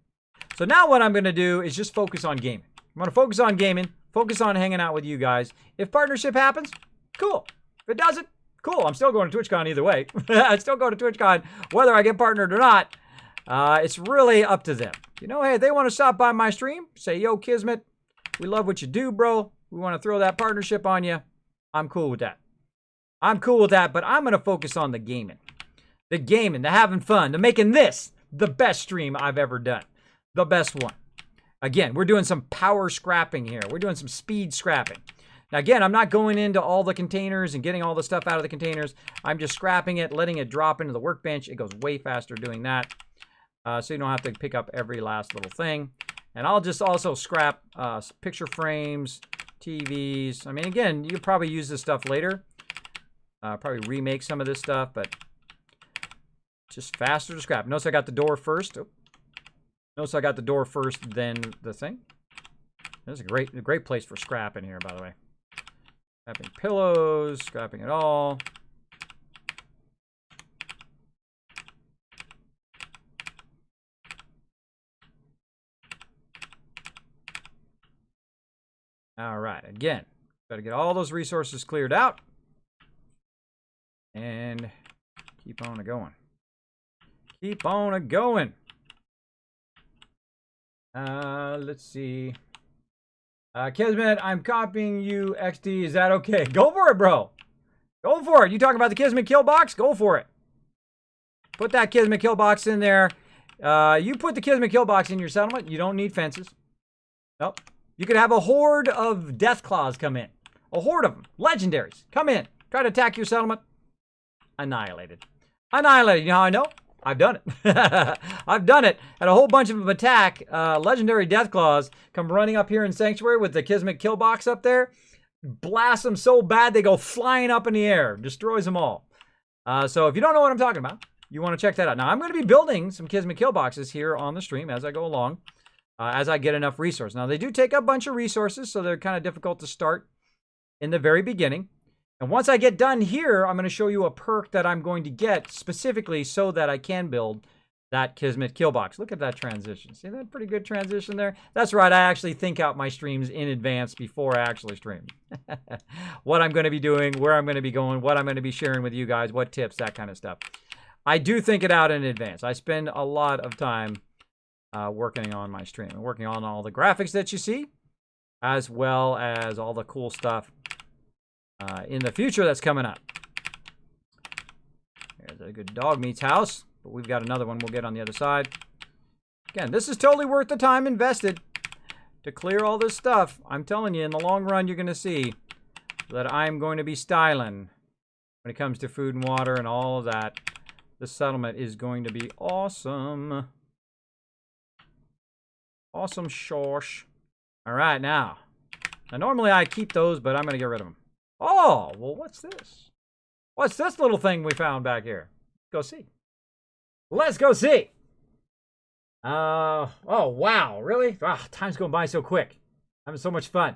So now what I'm going to do is just focus on gaming. I'm going to focus on gaming, focus on hanging out with you guys. If partnership happens, cool. If it doesn't, cool. I'm still going to TwitchCon either way. I still go to TwitchCon whether I get partnered or not. It's really up to them. You know, hey, if they want to stop by my stream, say, yo, Kismet, we love what you do, bro. We want to throw that partnership on you. I'm cool with that. I'm cool with that, but I'm going to focus on the gaming. The gaming, the having fun, the making this the best stream I've ever done. The best one. Again, we're doing some power scrapping here. We're doing some speed scrapping. Now, again, I'm not going into all the containers and getting all the stuff out of the containers. I'm just scrapping it, letting it drop into the workbench. It goes way faster doing that. So you don't have to pick up every last little thing. And I'll just also scrap picture frames, TVs. I mean, again, you'll probably use this stuff later. Probably remake some of this stuff, but just faster to scrap. Notice I got the door first. Oh. Notice I got the door first, then the thing. This is a great place for scrapping here, by the way. Scrapping pillows, scrapping it all. All right, again, got to get all those resources cleared out. And keep on going. Keep on going. Let's see. Kismet, I'm copying you, XD. Is that okay? Go for it, bro. Go for it. You talking about the Kismet kill box? Go for it. Put that Kismet kill box in there. You put the Kismet kill box in your settlement. You don't need fences. Nope. You could have a horde of death claws come in. A horde of them. Legendaries. Come in. Try to attack your settlement. Annihilated. Annihilated. You know how I know? I've done it. I've done it. Had a whole bunch of them attack. Legendary death claws come running up here in Sanctuary with the Kismet kill box up there. Blast them so bad they go flying up in the air. Destroys them all. So if you don't know what I'm talking about, you want to check that out. Now, I'm going to be building some Kismet kill boxes here on the stream as I go along. As I get enough resources. Now, they do take a bunch of resources, so they're kind of difficult to start in the very beginning. And once I get done here, I'm going to show you a perk that I'm going to get specifically so that I can build that Kismet kill box. Look at that transition. See that pretty good transition there? That's right. I actually think out my streams in advance before I actually stream. What I'm going to be doing, where I'm going to be going, what I'm going to be sharing with you guys, what tips, that kind of stuff. I do think it out in advance. I spend a lot of time working on my stream and working on all the graphics that you see, as well as all the cool stuff in the future that's coming up. There's a good Dogmeat's house, but we've got another one we'll get on the other side. Again, this is totally worth the time invested to clear all this stuff. I'm telling you, in the long run, you're going to see that I'm going to be styling when it comes to food and water and all of that. This settlement is going to be awesome. Awesome shosh. All right, now normally I keep those, but I'm going to get rid of them. Oh, well, what's this? What's this little thing we found back here? Let's go see. Let's go see. Oh, wow, really? Time's going by so quick. Having so much fun.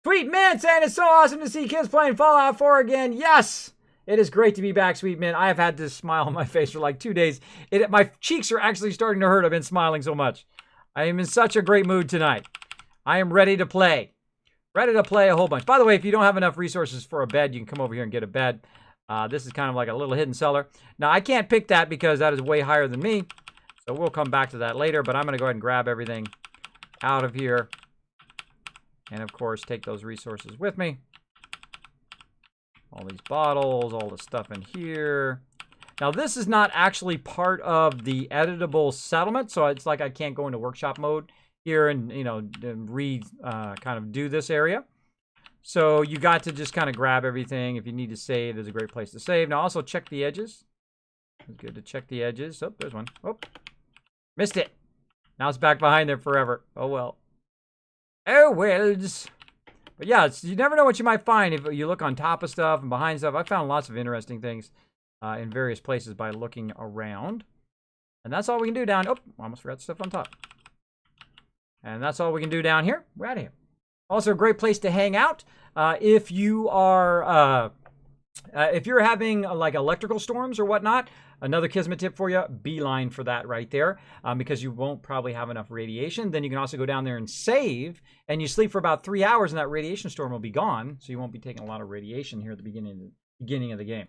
Sweet Mint saying it's so awesome to see kids playing Fallout 4 again. Yes, it is great to be back, Sweet Mint. I have had this smile on my face for like 2 days. My cheeks are actually starting to hurt. I've been smiling so much. I am in such a great mood tonight. I am ready to play. Ready to play a whole bunch. By the way, if you don't have enough resources for a bed, you can come over here and get a bed. This is kind of like a little hidden cellar. Now, I can't pick that because that is way higher than me. So we'll come back to that later. But I'm going to go ahead and grab everything out of here. And, of course, take those resources with me. All these bottles, all the stuff in here. Now, this is not actually part of the editable settlement, so it's like I can't go into workshop mode here and, you know, kind of do this area. So you got to just kind of grab everything. If you need to save, there's a great place to save. Now, also check the edges. It's good to check the edges. Oh, there's one. Oh, missed it. Now it's back behind there forever. Oh, well. Oh, wells. But yeah, you never know what you might find if you look on top of stuff and behind stuff. I found lots of interesting things in various places by looking around. And that's all we can do down. Oh, almost forgot stuff on top. And that's all we can do down here. We're out of here. Also, a great place to hang out if you are if you're having like electrical storms or whatnot. Another Kismet tip for you: beeline for that right there, because you won't probably have enough radiation. Then you can also go down there and save, and you sleep for about 3 hours, and that radiation storm will be gone, so you won't be taking a lot of radiation here at the beginning of the game.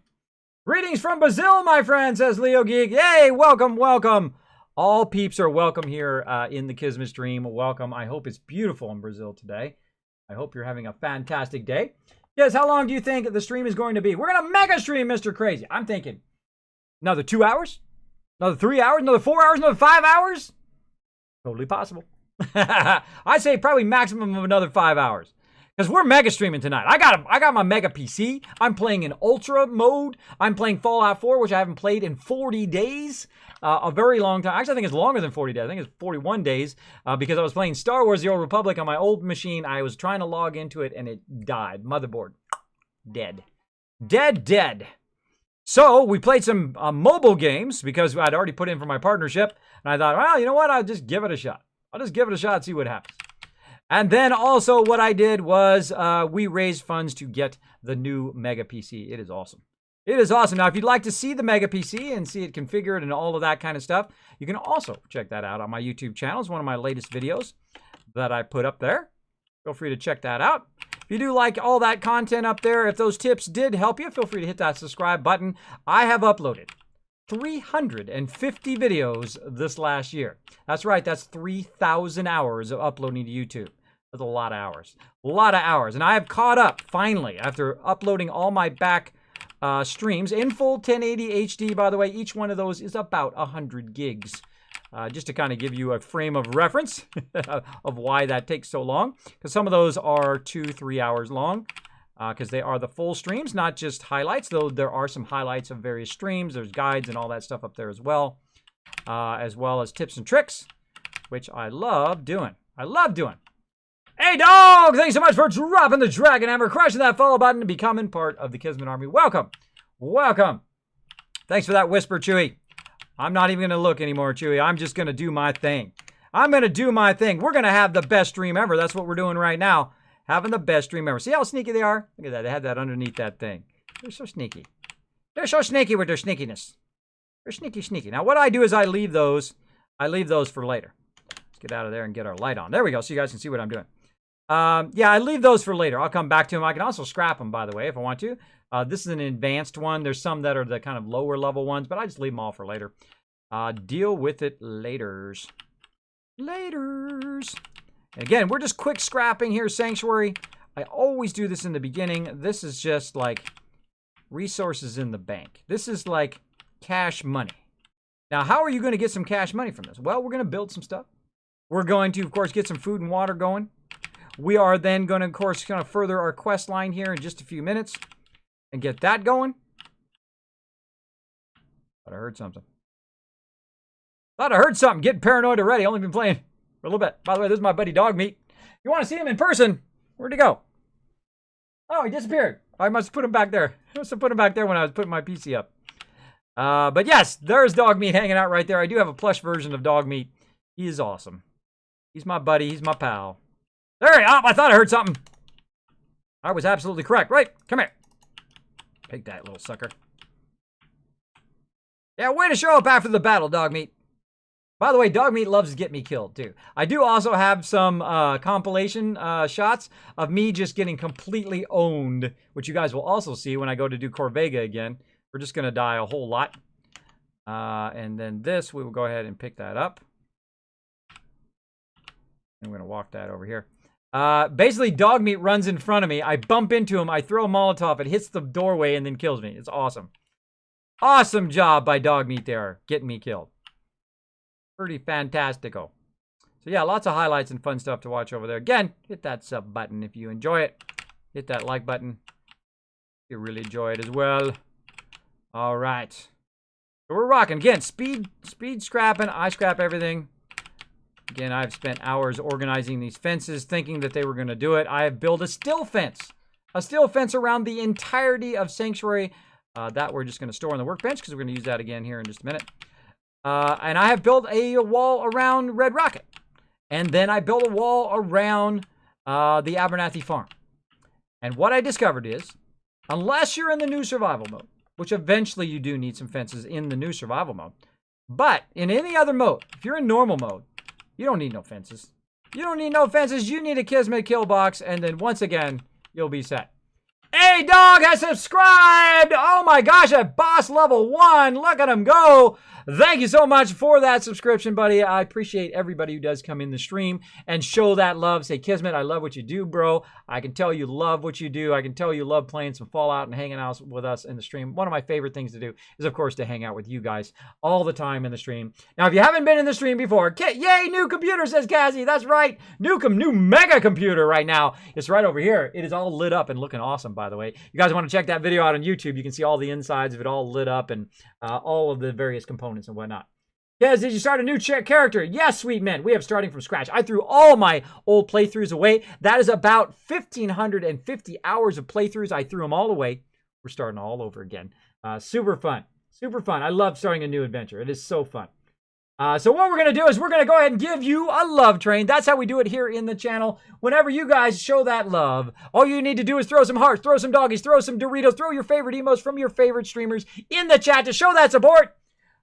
Greetings from Brazil, my friend, says Leo Geek. Yay, welcome, welcome. All peeps are welcome here in the Kismet stream. Welcome. I hope it's beautiful in Brazil today. I hope you're having a fantastic day. Yes, how long do you think the stream is going to be? We're going to mega stream, Mr. Crazy. I'm thinking another 2 hours? Another 3 hours? Another 4 hours? Another 5 hours? Totally possible. I'd say probably maximum of another 5 hours. Because we're mega streaming tonight. I got my mega PC. I'm playing in ultra mode. I'm playing Fallout 4, which I haven't played in 40 days. A very long time. Actually, I think it's longer than 40 days. I think it's 41 days because I was playing Star Wars The Old Republic on my old machine. I was trying to log into it and it died. Motherboard. Dead. Dead. So we played some mobile games because I'd already put in for my partnership. And I thought, well, you know what? I'll just give it a shot. I'll just give it a shot and see what happens. And then also what I did was we raised funds to get the new Mega PC. It is awesome. It is awesome. Now, if you'd like to see the Mega PC and see it configured and all of that kind of stuff, you can also check that out on my YouTube channel. It's one of my latest videos that I put up there. Feel free to check that out. If you do like all that content up there, if those tips did help you, feel free to hit that subscribe button. I have uploaded 350 videos this last year. That's right. That's 3,000 hours of uploading to YouTube. That's a lot of hours. A lot of hours. And I have caught up, finally, after uploading all my back streams in full 1080 HD. By the way, each one of those is about 100 gigs. Just to kind of give you a frame of reference of why that takes so long. Because some of those are 2-3 hours long. Because they are the full streams, not just highlights. Though there are some highlights of various streams. There's guides and all that stuff up there as well. As well as tips and tricks. Which I love doing. I love doing. Hey, dog! Thanks so much for dropping the Dragon Hammer, crushing that follow button, and becoming part of the Kismet Army. Welcome. Welcome. Thanks for that whisper, Chewy. I'm not even going to look anymore, Chewy. I'm just going to do my thing. I'm going to do my thing. We're going to have the best stream ever. That's what we're doing right now. Having the best stream ever. See how sneaky they are? Look at that. They had that underneath that thing. They're so sneaky. They're so sneaky with their sneakiness. They're sneaky, sneaky. Now, what I do is I leave those for later. Let's get out of there and get our light on. There we go. So you guys can see what I'm doing. Yeah, I leave those for later. I'll come back to them. I can also scrap them, by the way, if I want to. This is an advanced one. There's some that are the kind of lower level ones, but I just leave them all for later. Deal with it laters. Laters. Again, we're just quick scrapping here, Sanctuary. I always do this in the beginning. This is just like resources in the bank. This is like cash money. Now, how are you going to get some cash money from this? Well, we're going to build some stuff. We're going to, of course, get some food and water going. We are then going to, of course, kind of further our quest line here in just a few minutes and get that going. Thought I heard something. Thought I heard something. Getting paranoid already. Only been playing for a little bit. By the way, this is my buddy Dogmeat. You want to see him in person? Where'd he go? Oh, he disappeared. I must have put him back there. I must have put him back there when I was putting my PC up. But yes, there's Dogmeat hanging out right there. I do have a plush version of Dogmeat. He is awesome. He's my buddy. He's my pal. There he is. I thought I heard something. I was absolutely correct. Right, come here. Take that, little sucker. Yeah, way to show up after the battle, Dogmeat. By the way, Dogmeat loves to get me killed, too. I do also have some compilation shots of me just getting completely owned, which you guys will also see when I go to do Corvega again. We're just going to die a whole lot. And then this, we will go ahead and pick that up. And we're going to walk that over here. Basically, Dogmeat runs in front of me. I bump into him. I throw a Molotov. It hits the doorway and then kills me. It's awesome. Awesome job by Dogmeat there, getting me killed. Pretty fantastico. So yeah, lots of highlights and fun stuff to watch over there. Again, hit that sub button if you enjoy it. Hit that like button if you really enjoy it as well. All right. So we're rocking. Again, speed scrapping. I scrap everything. Again, I've spent hours organizing these fences, thinking that they were going to do it. I have built a still fence. A still fence around the entirety of Sanctuary. That we're just going to store on the workbench because we're going to use that again here in just a minute. And I have built a wall around Red Rocket. And then I built a wall around the Abernathy farm. And what I discovered is, unless you're in the new survival mode, which eventually you do need some fences in the new survival mode. But in any other mode, if you're in normal mode, you don't need no fences. You don't need no fences. You need a Kismet kill box. And then once again, you'll be set. Hey, dog has subscribed. Oh my gosh, at boss level 1. Look at him go. Thank you so much for that subscription, buddy. I appreciate everybody who does come in the stream and show that love. Say, Kismet, I love what you do, bro. I can tell you love what you do. I can tell you love playing some Fallout and hanging out with us in the stream. One of my favorite things to do is, of course, to hang out with you guys all the time in the stream. Now, if you haven't been in the stream before, yay, new computer, says Cassie. That's right. New mega computer right now. It's right over here. It is all lit up and looking awesome, by the way. You guys want to check that video out on YouTube. You can see all the insides of it all lit up and all of the various components and whatnot. Yes, did you start a new character? Yes, sweet men. We have starting from scratch. I threw all my old playthroughs away. That is about 1,550 hours of playthroughs. I threw them all away. We're starting all over again. Super fun. Super fun. I love starting a new adventure. It is so fun. So what we're going to do is we're going to go ahead and give you a love train. That's how we do it here in the channel. Whenever you guys show that love, all you need to do is throw some hearts, throw some doggies, throw some Doritos, throw your favorite emotes from your favorite streamers in the chat to show that support.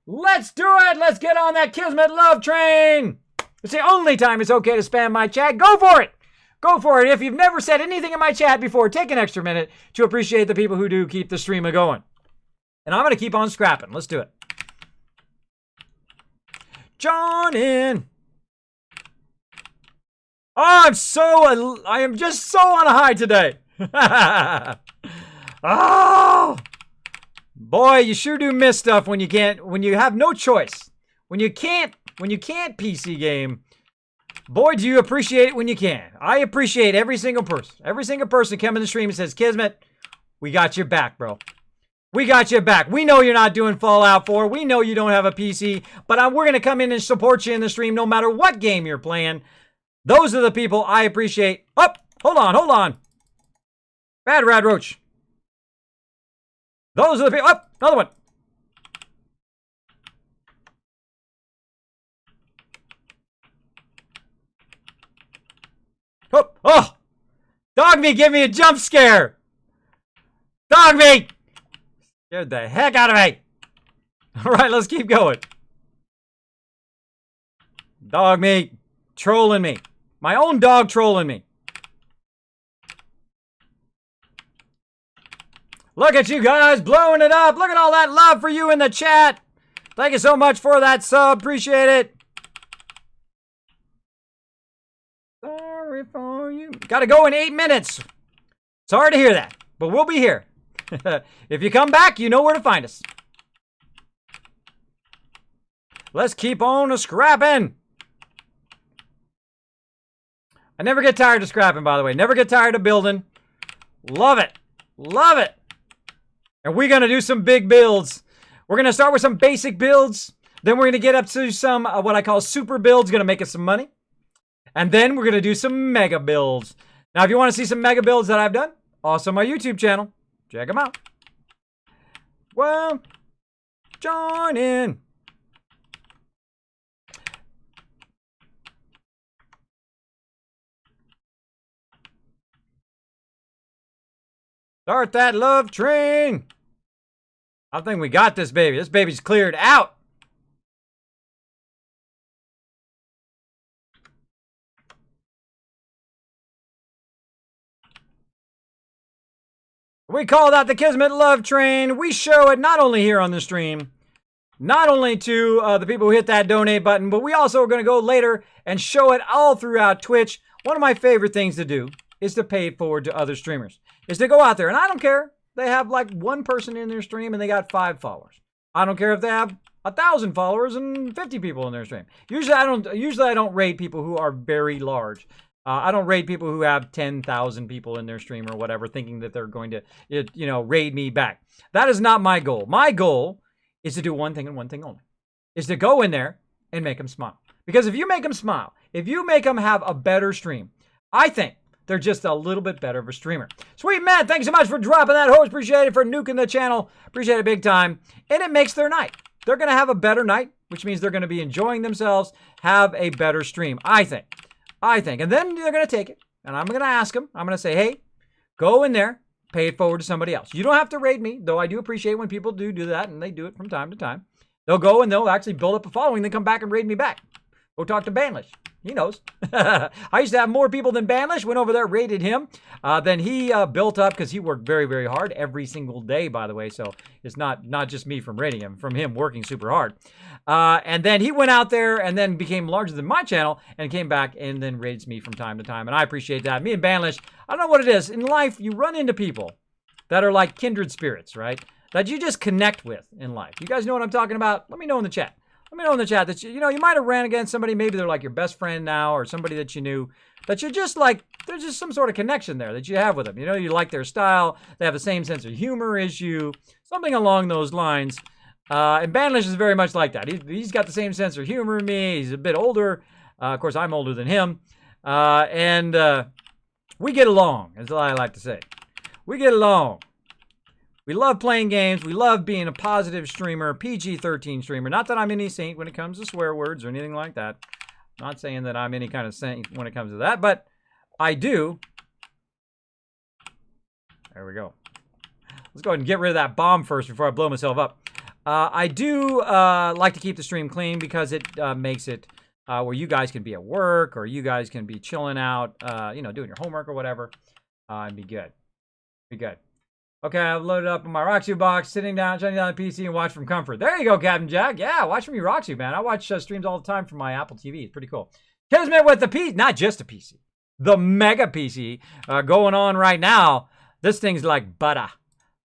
Let's do it. Let's get on that Kismet love train. It's the only time it's okay to spam my chat. Go for it. Go for it. If you've never said anything in my chat before, take an extra minute to appreciate the people who do keep the stream going. And I'm going to keep on scrapping. Let's do it. John in. Oh, I am just so on a high today. Oh, boy, you sure do miss stuff when you have no choice. When you can't PC game. Boy, do you appreciate it when you can. I appreciate every single person. Every single person coming to the stream and says, Kismet, we got your back, bro. We got your back. We know you're not doing Fallout 4. We know you don't have a PC. But we're going to come in and support you in the stream no matter what game you're playing. Those are the people I appreciate. Oh, hold on. Bad Rad Roach. Those are the people. Oh, another one. Oh, Dogmeat, give me a jump scare. Dogmeat. Scared the heck out of me. All right, let's keep going. Dogmeat trolling me. My own dog trolling me. Look at you guys blowing it up. Look at all that love for you in the chat. Thank you so much for that sub. Appreciate it. Sorry for you. Gotta go in 8 minutes. Sorry to hear that, but we'll be here. If you come back, you know where to find us. Let's keep on scrapping. I never get tired of scrapping, by the way. Never get tired of building. Love it. Love it. And we're going to do some big builds. We're going to start with some basic builds. Then we're going to get up to some what I call super builds. Going to make us some money. And then we're going to do some mega builds. Now, if you want to see some mega builds that I've done, also my YouTube channel. Check them out. Well, join in. Start that love train. I think we got this baby. This baby's cleared out. We call that the Kismet Love Train. We show it not only here on the stream, not only to the people who hit that donate button, but we also are going to go later and show it all throughout Twitch. One of my favorite things to do is to pay it forward to other streamers. Is to go out there, and I don't care. They have like one person in their stream and they got 5 followers. I don't care if they have 1,000 followers and 50 people in their stream. Usually I don't raid people who are very large. I don't raid people who have 10,000 people in their stream or whatever, thinking that they're going to, raid me back. That is not my goal. My goal is to do one thing and one thing only, is to go in there and make them smile. Because if you make them smile, if you make them have a better stream, I think they're just a little bit better of a streamer. Sweet man, thanks so much for dropping that host. Appreciate it for nuking the channel. Appreciate it big time. And it makes their night. They're going to have a better night, which means they're going to be enjoying themselves, have a better stream, I think. And then they're going to take it, and I'm going to ask them. I'm going to say, hey, go in there, pay it forward to somebody else. You don't have to raid me, though I do appreciate when people do that, and they do it from time to time. They'll go and they'll actually build up a following, then come back and raid me back. Go talk to Banlish. He knows. I used to have more people than Banlish. Went over there, raided him. Then he built up, because he worked very, very hard every single day, by the way. So it's not just me from raiding him, from him working super hard. And then he went out there and then became larger than my channel and came back and then raids me from time to time. And I appreciate that. Me and Banlish, I don't know what it is. In life, you run into people that are like kindred spirits, right? That you just connect with in life. You guys know what I'm talking about? Let me know in the chat. Let me know in the chat that, you might have ran against somebody, maybe they're like your best friend now, or somebody that you knew, that you're just like, there's just some sort of connection there that you have with them. You like their style, they have the same sense of humor as you, something along those lines. And Banlish is very much like that. He's got the same sense of humor as me. He's a bit older. Of course, I'm older than him. And we get along, is what I like to say. We get along. We love playing games. We love being a positive streamer, PG-13 streamer. Not that I'm any saint when it comes to swear words or anything like that. I'm not saying that I'm any kind of saint when it comes to that, but I do. There we go. Let's go ahead and get rid of that bomb first before I blow myself up. I do like to keep the stream clean because it makes it where you guys can be at work or you guys can be chilling out, you know, doing your homework or whatever, and be good. Be good. Okay, I've loaded up on my Roxy box, sitting down, shutting down the PC, and watch from comfort. There you go, Captain Jack. Yeah, watch from your Roxy, man. I watch streams all the time from my Apple TV. It's pretty cool. Kismet with the PC, not just a PC, the mega PC going on right now. This thing's like butter.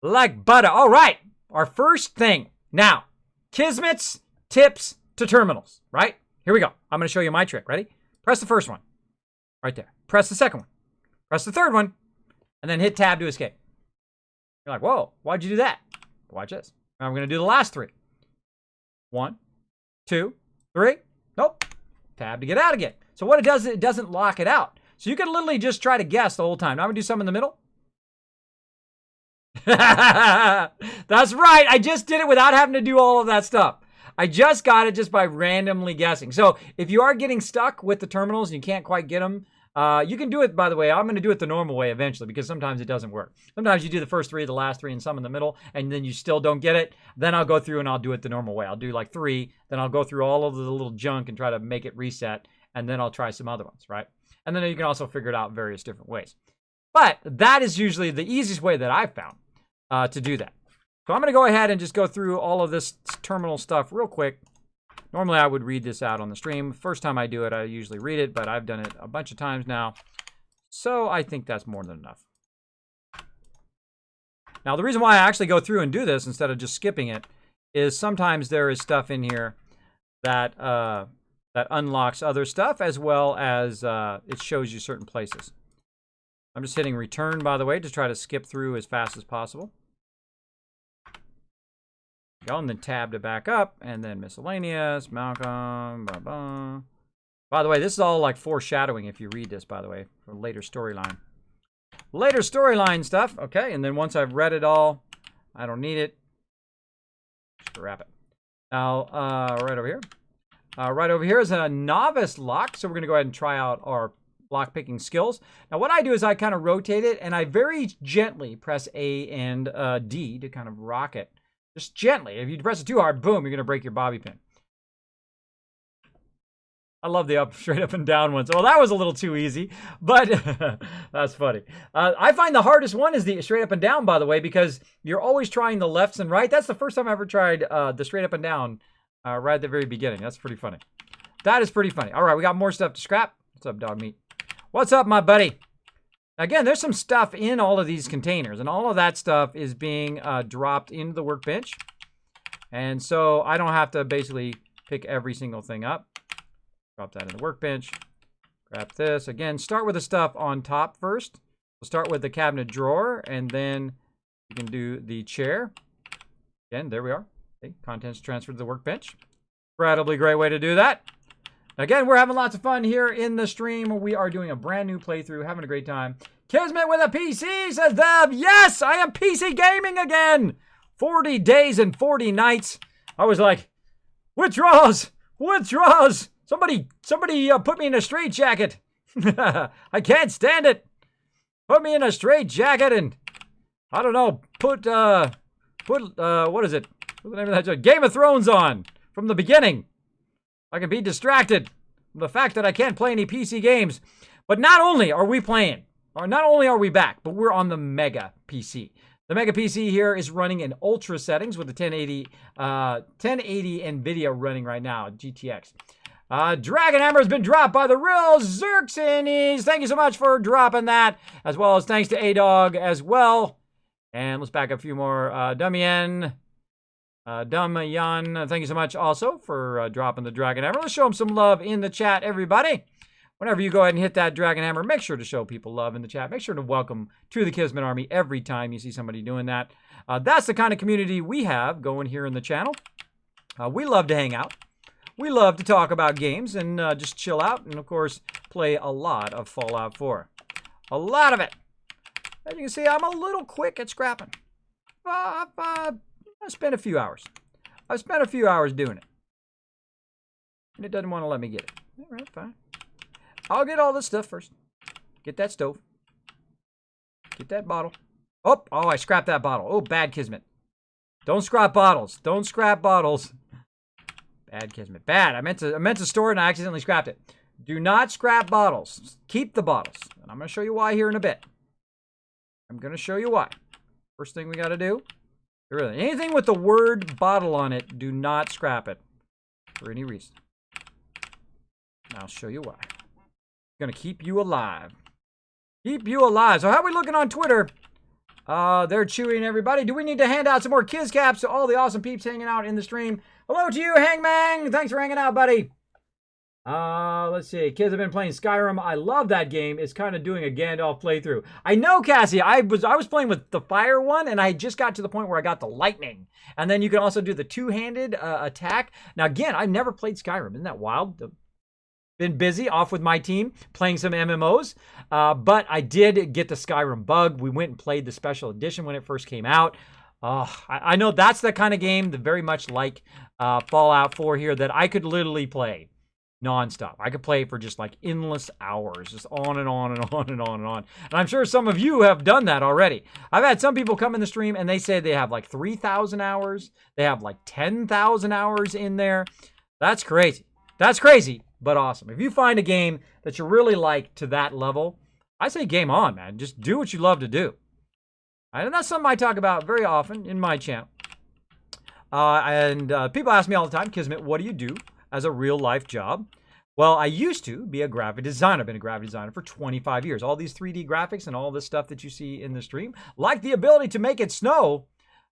Like butter. All right, our first thing. Now, Kismet's tips to terminals, right? Here we go. I'm going to show you my trick. Ready? Press the first one. Right there. Press the second one. Press the third one. And then hit tab to escape. You're like, whoa, why'd you do that? Watch this. Now I'm going to do the last three. 1, 2, 3. Nope. Tab to get out again. So what it does, it doesn't lock it out. So you can literally just try to guess the whole time. Now I'm going to do some in the middle. That's right. I just did it without having to do all of that stuff. I just got it just by randomly guessing. So if you are getting stuck with the terminals and you can't quite get them, you can do it, by the way. I'm going to do it the normal way eventually because sometimes it doesn't work. Sometimes you do the first three, the last three, and some in the middle, and then you still don't get it. Then I'll go through and I'll do it the normal way. I'll do like 3, then I'll go through all of the little junk and try to make it reset, and then I'll try some other ones, right? And then you can also figure it out various different ways. But that is usually the easiest way that I've found to do that. So I'm going to go ahead and just go through all of this terminal stuff real quick. Normally, I would read this out on the stream. First time I do it, I usually read it, but I've done it a bunch of times now. So I think that's more than enough. Now, the reason why I actually go through and do this instead of just skipping it is sometimes there is stuff in here that that unlocks other stuff as well as it shows you certain places. I'm just hitting return, by the way, to try to skip through as fast as possible. Go and then tab to back up, and then miscellaneous, Malcolm, blah, blah. By the way, this is all like foreshadowing if you read this, by the way, for later storyline. Later storyline stuff, okay, and then once I've read it all, I don't need it. Just wrap it. Now, right over here. Right over here is a novice lock, so we're going to go ahead and try out our lock picking skills. Now, what I do is I kind of rotate it, and I very gently press A and D to kind of rock it. Just gently. If you press it too hard, boom, you're going to break your bobby pin. I love the straight up and down ones. Well, that was a little too easy, but that's funny. I find the hardest one is the straight up and down, by the way, because you're always trying the lefts and right. That's the first time I ever tried the straight up and down right at the very beginning. That's pretty funny. That is pretty funny. All right, we got more stuff to scrap. What's up, Dogmeat? What's up, my buddy? Again, there's some stuff in all of these containers, and all of that stuff is being dropped into the workbench. And so I don't have to basically pick every single thing up. Drop that in the workbench. Grab this. Again, start with the stuff on top first. We'll start with the cabinet drawer, and then you can do the chair. Again, there we are. Okay, contents transferred to the workbench. Incredibly great way to do that. Again, we're having lots of fun here in the stream. We are doing a brand new playthrough, having a great time. Kismet with a PC, says Dev. Yes, I am PC gaming again. 40 days and 40 nights. I was like, withdraws, withdraws. Somebody put me in a straitjacket. I can't stand it. Put me in a straitjacket and, I don't know, put what is it? What's the name of that? Game of Thrones on from the beginning. I can be distracted from the fact that I can't play any PC games. But not only are we playing, or not only are we back, but we're on the Mega PC. The Mega PC here is running in ultra settings with the 1080 NVIDIA running right now, GTX. Dragon Hammer has been dropped by the real Xerxes. Thank you so much for dropping that, as well as thanks to A-Dog as well. And let's back up a few more. Dumyan, thank you so much also for dropping the Dragon Hammer. Let's show him some love in the chat, everybody. Whenever you go ahead and hit that Dragon Hammer, make sure to show people love in the chat. Make sure to welcome to the Kismet Army every time you see somebody doing that. That's the kind of community we have going here in the channel. We love to hang out. We love to talk about games and just chill out and, of course, play a lot of Fallout 4. A lot of it. As you can see, I'm a little quick at scrapping. I've spent a few hours. I've spent a few hours doing it. And it doesn't want to let me get it. All right, fine. I'll get all this stuff first. Get that stove. Get that bottle. Oh, I scrapped that bottle. Oh, bad Kismet. Don't scrap bottles. Don't scrap bottles. Bad Kismet. Bad. I meant to store it and I accidentally scrapped it. Do not scrap bottles. Keep the bottles. And I'm going to show you why here in a bit. I'm going to show you why. First thing we got to do. Really, anything with the word bottle on it, do not scrap it. For any reason. And I'll show you why. Going to keep you alive. Keep you alive. So how are we looking on Twitter? They're chewing everybody. Do we need to hand out some more Kiz Caps to all the awesome peeps hanging out in the stream? Hello to you, Hangman. Thanks for hanging out, buddy. Let's see. Kids have been playing Skyrim. I love that game. It's kind of doing a Gandalf playthrough. I know, Cassie. I was playing with the fire one, and I just got to the point where I got the lightning. And then you can also do the two-handed attack. Now, again, I've never played Skyrim. Isn't that wild? Been busy off with my team playing some MMOs, but I did get the Skyrim bug. We went and played the special edition when it first came out. I know that's the kind of game that very much like Fallout 4 here that I could literally play nonstop. I could play for just like endless hours, just on and on and on and on and on. And I'm sure some of you have done that already. I've had some people come in the stream and they say they have like 3,000 hours. They have like 10,000 hours in there. That's crazy. That's crazy. But awesome. If you find a game that you really like to that level, I say game on, man. Just do what you love to do. And that's something I talk about very often in my channel. People ask me all the time, Kismet, what do you do as a real life job? Well, I used to be a graphic designer. I've been a graphic designer for 25 years. All these 3D graphics and all this stuff that you see in the stream, like the ability to make it snow.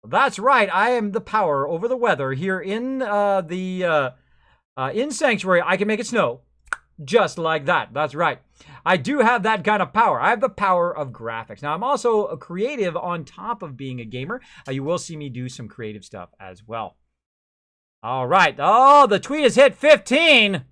That's right. I am the power over the weather here in in Sanctuary. I can make it snow just like that. That's right. I do have that kind of power. I have the power of graphics. Now, I'm also a creative on top of being a gamer. You will see me do some creative stuff as well. All right. Oh, the tweet has hit 15.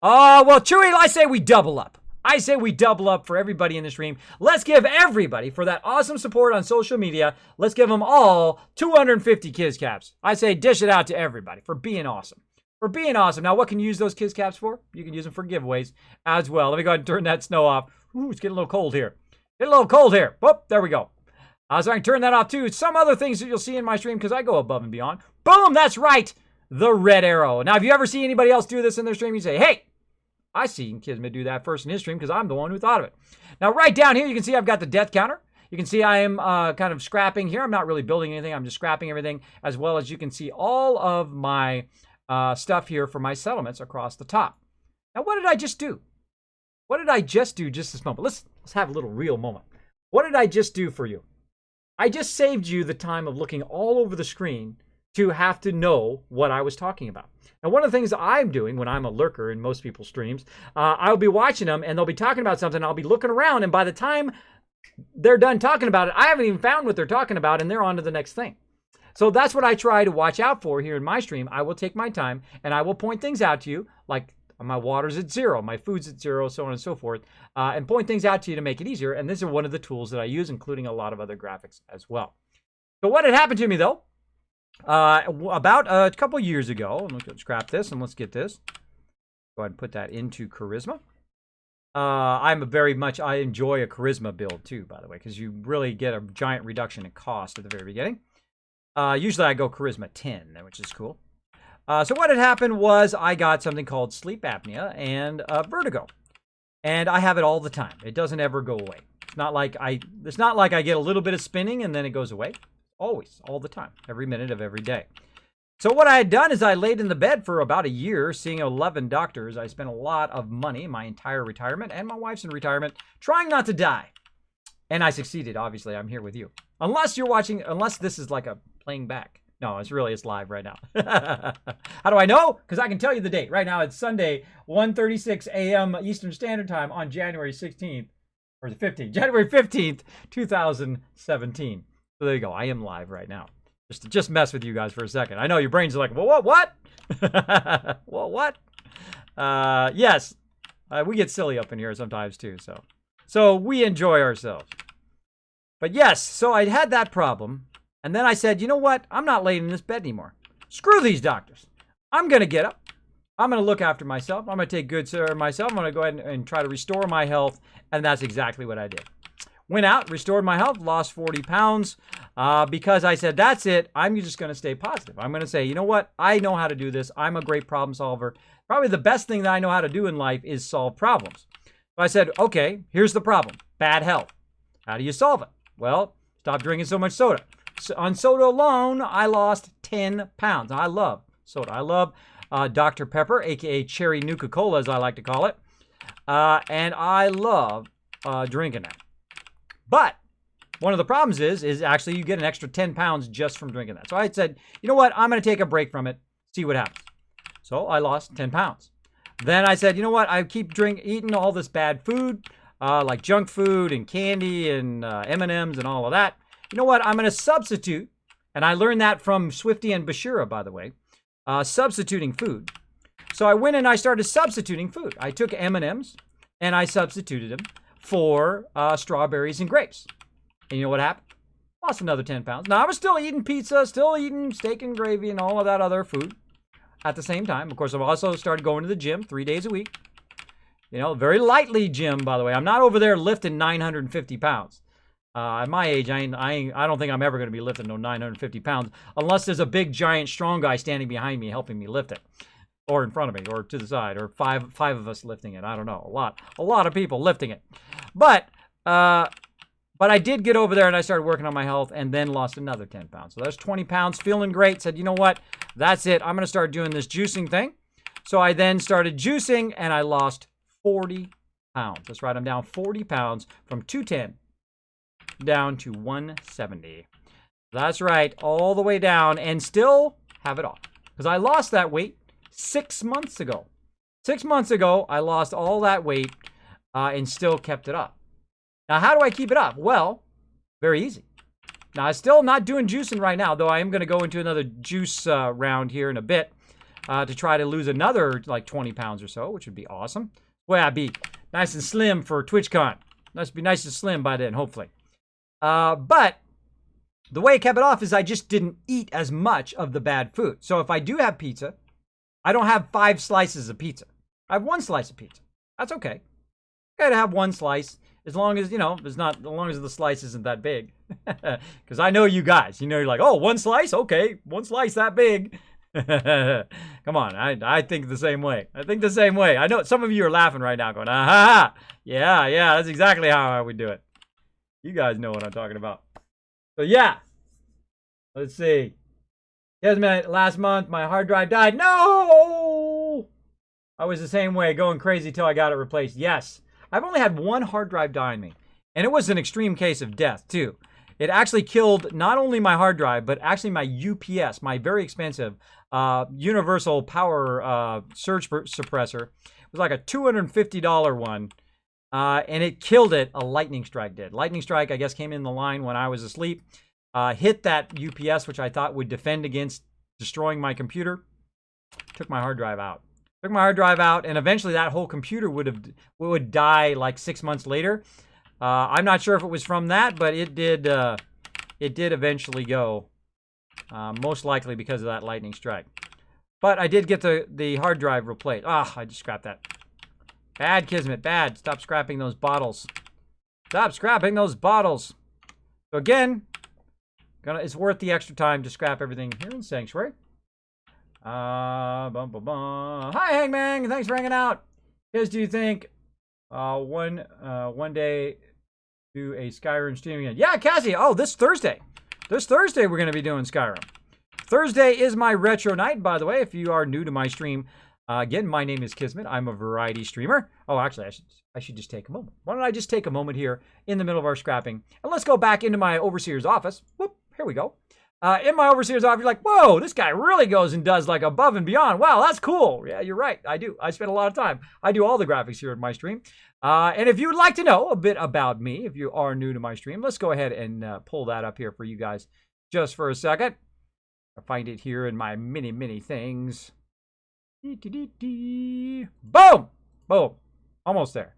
Oh, well, Chewy, I say we double up. I say we double up for everybody in the stream. Let's give everybody, for that awesome support on social media, let's give them all 250 Kiz Caps. I say dish it out to everybody for being awesome. For being awesome. Now, what can you use those Kiz Caps for? You can use them for giveaways as well. Let me go ahead and turn that snow off. Ooh, it's getting a little cold here. Getting a little cold here. Whoop, there we go. So I can turn that off too. Some other things that you'll see in my stream because I go above and beyond. Boom, that's right. The red arrow. Now, if you ever see anybody else do this in their stream, you say, hey, I seen Kismet do that first in his stream because I'm the one who thought of it. Now, right down here, you can see I've got the death counter. You can see I am kind of scrapping here. I'm not really building anything. I'm just scrapping everything, as well as you can see all of my stuff here for my settlements across the top. Now, what did I just do? What did I just do just this moment? Let's have a little real moment. What did I just do for you? I just saved you the time of looking all over the screen to have to know what I was talking about. Now, one of the things I'm doing when I'm a lurker in most people's streams, I'll be watching them and they'll be talking about something. I'll be looking around, and by the time they're done talking about it, I haven't even found what they're talking about, and they're on to the next thing. So that's what I try to watch out for here in my stream. I will take my time and I will point things out to you, like my water's at 0, my food's at 0, so on and so forth, and point things out to you to make it easier. And this is one of the tools that I use, including a lot of other graphics as well. So what had happened to me, though, about a couple years ago, and let's scrap this and let's get this. Go ahead and put that into Charisma. I enjoy a Charisma build too, by the way, because you really get a giant reduction in cost at the very beginning. Usually I go Charisma 10, which is cool. So what had happened was I got something called sleep apnea and vertigo. And I have it all the time. It doesn't ever go away. It's not like I get a little bit of spinning and then it goes away. Always, all the time, every minute of every day. So what I had done is I laid in the bed for about a year, seeing 11 doctors. I spent a lot of money, my entire retirement, and my wife's in retirement, trying not to die. And I succeeded, obviously. I'm here with you. Unless you're watching, unless this is like a playing back. No, it's live right now. How do I know? Because I can tell you the date. Right now, it's Sunday, 1:36 a.m. Eastern Standard Time on January 16th, or the 15th, January 15th, 2017. So there you go. I am live right now. Just mess with you guys for a second. I know your brains are like, well, what? Well, what? Yes. We get silly up in here sometimes too. So we enjoy ourselves. But yes, so I had that problem. And then I said, you know what? I'm not laying in this bed anymore. Screw these doctors. I'm going to get up. I'm going to look after myself. I'm going to take good care of myself. I'm going to go ahead and try to restore my health. And that's exactly what I did. Went out, restored my health, lost 40 pounds because I said, that's it. I'm just going to stay positive. I'm going to say, you know what? I know how to do this. I'm a great problem solver. Probably the best thing that I know how to do in life is solve problems. So I said, okay, here's the problem. Bad health. How do you solve it? Well, stop drinking so much soda. So on soda alone, I lost 10 pounds. Now, I love soda. I love Dr. Pepper, a.k.a. Cherry Nuka-Cola, as I like to call it. And I love drinking it. But one of the problems is actually you get an extra 10 pounds just from drinking that. So I said, you know what? I'm going to take a break from it, see what happens. So I lost 10 pounds. Then I said, you know what? I keep eating all this bad food, like junk food and candy and M&Ms and all of that. You know what? I'm going to substitute, and I learned that from Swifty and Bashira, by the way, substituting food. So I went and I started substituting food. I took M&Ms and I substituted them for strawberries and grapes. And you know what happened? Lost another 10 pounds. Now, I was still eating pizza, still eating steak and gravy and all of that other food at the same time. Of course, I've also started going to the gym 3 days a week. You know, very lightly gym, by the way. I'm not over there lifting 950 pounds. At my age, I don't think I'm ever going to be lifting no 950 pounds unless there's a big, giant, strong guy standing behind me helping me lift it. Or in front of me, or to the side, or five of us lifting it. I don't know. A lot of people lifting it. But I did get over there and I started working on my health and then lost another 10 pounds. So that's 20 pounds, feeling great. Said, you know what? That's it. I'm going to start doing this juicing thing. So I then started juicing and I lost 40 pounds. That's right. I'm down 40 pounds from 210 down to 170. That's right. All the way down and still have it off. Because I lost that weight 6 months ago. 6 months ago, I lost all that weight and still kept it up. Now, how do I keep it up? Well, very easy. Now, I'm still not doing juicing right now, though I am going to go into another juice round here in a bit to try to lose another, like, 20 pounds or so, which would be awesome. Well, I'd be nice and slim for TwitchCon. Must be nice and slim by then, hopefully. But the way I kept it off is I just didn't eat as much of the bad food. So if I do have pizza, I don't have 5 slices of pizza. I have 1 slice of pizza. That's okay. I gotta have 1 slice. As long as, you know, as long as the slice isn't that big. Because I know you guys. You know, you're like, oh, 1 slice? Okay, 1 slice that big. Come on, I think the same way. I think the same way. I know some of you are laughing right now going, ah, yeah, that's exactly how I would do it. You guys know what I'm talking about. So, yeah. Let's see. Yes, man, last month, my hard drive died. No! I was the same way, going crazy till I got it replaced. Yes. I've only had 1 hard drive die on me. And it was an extreme case of death, too. It actually killed not only my hard drive, but actually my UPS, my very expensive universal power surge suppressor. It was like a $250 one. And it killed it. A lightning strike did. Lightning strike, I guess, came in the line when I was asleep. Hit that UPS, which I thought would defend against destroying my computer. Took my hard drive out. Took my hard drive out, and eventually that whole computer would die like 6 months later. I'm not sure if it was from that, but it did eventually go. Most likely because of that lightning strike. But I did get the hard drive replaced. I just scrapped that. Bad, Kismet, bad. Stop scrapping those bottles. Stop scrapping those bottles. So again, it's worth the extra time to scrap everything here in Sanctuary. Hi, Hangman. Thanks for hanging out. Guys, do you think one day do a Skyrim stream again? Yeah, Cassie. Oh, this Thursday. This Thursday we're going to be doing Skyrim. Thursday is my retro night, by the way, if you are new to my stream. Again, my name is Kismet. I'm a variety streamer. Oh, actually, I should just take a moment. Why don't I just take a moment here in the middle of our scrapping, and let's go back into my overseer's office. Whoop, here we go. In my overseer's office, you're like, whoa, this guy really goes and does like above and beyond. Wow, that's cool. Yeah, you're right. I do. I spend a lot of time. I do all the graphics here in my stream. And if you would like to know a bit about me, if you are new to my stream, let's go ahead and pull that up here for you guys just for a second. I find it here in my many things. Boom! Boom. Almost there.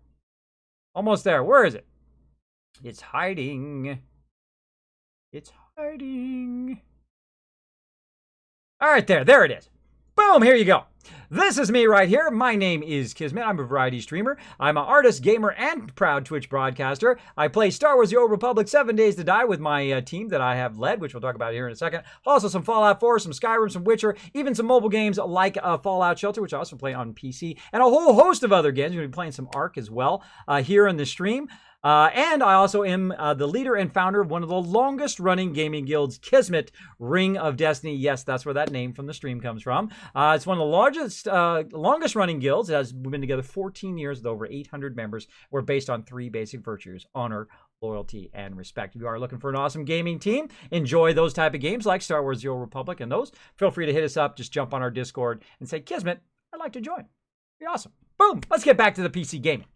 Almost there. Where is it? It's hiding. It's hiding. All right, there it is. Boom, here you go. This is me right here. My name is Kismet. I'm a variety streamer. I'm an artist, gamer, and proud Twitch broadcaster. I play Star Wars The Old Republic 7 Days to Die with my team that I have led, which we'll talk about here in a second. Also some Fallout 4, some Skyrim, some Witcher, even some mobile games like Fallout Shelter, which I also play on PC, and a whole host of other games. We're going to be playing some Ark as well here in the stream. And I also am the leader and founder of one of the longest running gaming guilds, Kismet, Ring of Destiny. Yes, that's where that name from the stream comes from. It's one of the longest running guilds. We've been together 14 years with over 800 members. We're based on 3 basic virtues: honor, loyalty, and respect. If you are looking for an awesome gaming team, enjoy those type of games like Star Wars The Old Republic and those, feel free to hit us up. Just jump on our Discord and say, Kismet, I'd like to join. It'd be awesome. Boom. Let's get back to the PC gaming.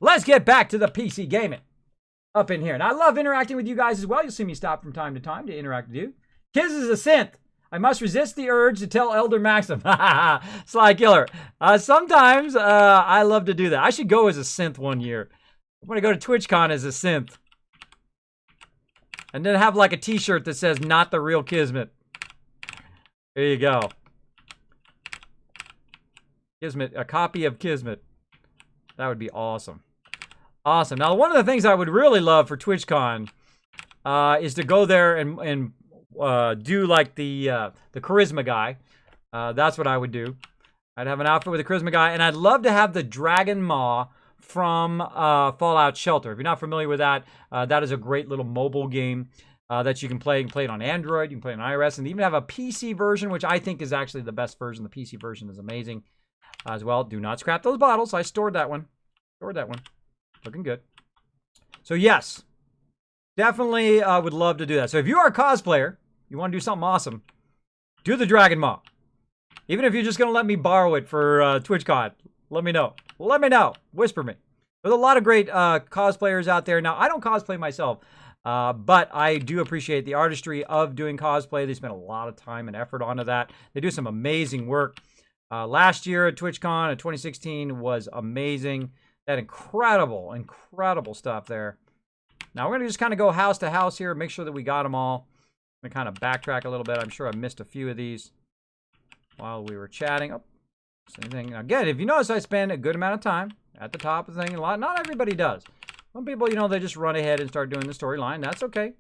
Let's get back to the PC gaming up in here. And I love interacting with you guys as well. You'll see me stop from time to time to interact with you. Kiz is a synth. I must resist the urge to tell Elder Maxim. Sly Killer. Sometimes I love to do that. I should go as a synth one year. I'm going to go to TwitchCon as a synth. And then have like a t-shirt that says, not the real Kismet. There you go. Kismet, a copy of Kismet. That would be awesome. Awesome. Now, one of the things I would really love for TwitchCon is to go there and do like the charisma guy. That's what I would do. I'd have an outfit with a charisma guy, and I'd love to have the Dragon Maw from Fallout Shelter. If you're not familiar with that, that is a great little mobile game that you can play. You can play it on Android, you can play it on iOS, and even have a PC version, which I think is actually the best version. The PC version is amazing as well. Do not scrap those bottles. I stored that one. Looking good. So yes, definitely would love to do that. So if you are a cosplayer, you want to do something awesome, do the Dragon Maw. Even if you're just going to let me borrow it for TwitchCon, let me know. Let me know. Whisper me. There's a lot of great cosplayers out there. Now, I don't cosplay myself, but I do appreciate the artistry of doing cosplay. They spend a lot of time and effort onto that. They do some amazing work. Last year at TwitchCon in 2016 was amazing. That incredible stuff there. Now we're going to just kind of go house to house here, make sure that we got them all. I'm going to kind of backtrack a little bit. I'm sure I missed a few of these while we were chatting. Oh, same thing. Now, again, if you notice, I spend a good amount of time at the top of the thing. Not everybody does. Some people, you know, they just run ahead and start doing the storyline. That's okay.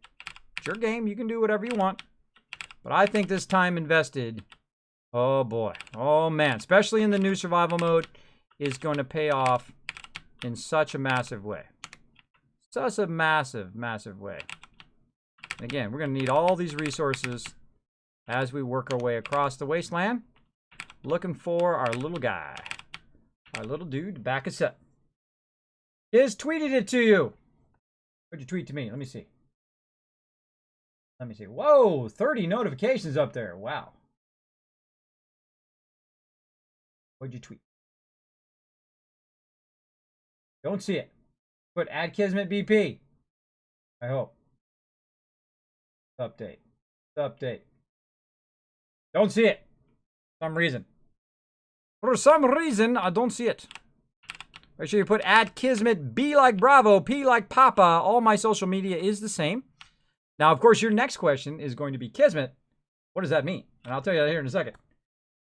It's your game. You can do whatever you want. But I think this time invested, oh boy, oh man, especially in the new survival mode, is going to pay off in such a massive way. Such a massive way. Again, we're going to need all these resources as we work our way across the wasteland, looking for our little guy, our little dude to back us up. Is tweeted it to you. What'd you tweet to me? Let me see. Whoa, 30 notifications up there. Wow. What'd you tweet? Don't see it. Put add Kismet BP. I hope. Update. Don't see it. For some reason. For some reason, I don't see it. Make sure you put add Kismet, B like Bravo, P like Papa. All my social media is the same. Now, of course, your next question is going to be, Kismet, what does that mean? And I'll tell you that here in a second.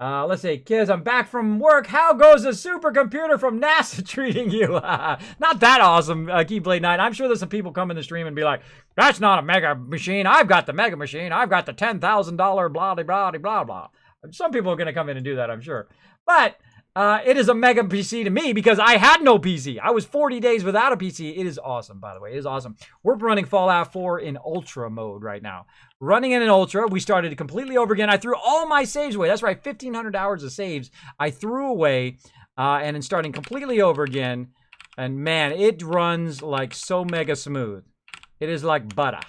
Let's see, Kiz, I'm back from work. How goes the supercomputer from NASA treating you? Not that awesome, Keyblade Knight. I'm sure there's some people come in the stream and be like, that's not a mega machine. I've got the mega machine. I've got the $10,000 blah, blah, blah, blah. Some people are going to come in and do that, I'm sure. But it is a mega PC to me because I had no PC. I was 40 days without a PC. It is awesome, by the way. It is awesome. We're running Fallout 4 in Ultra mode right now. Running in an Ultra, we started completely over again. I threw all my saves away. That's right, 1,500 hours of saves I threw away and then starting completely over again. And man, it runs like so mega smooth. It is like butter.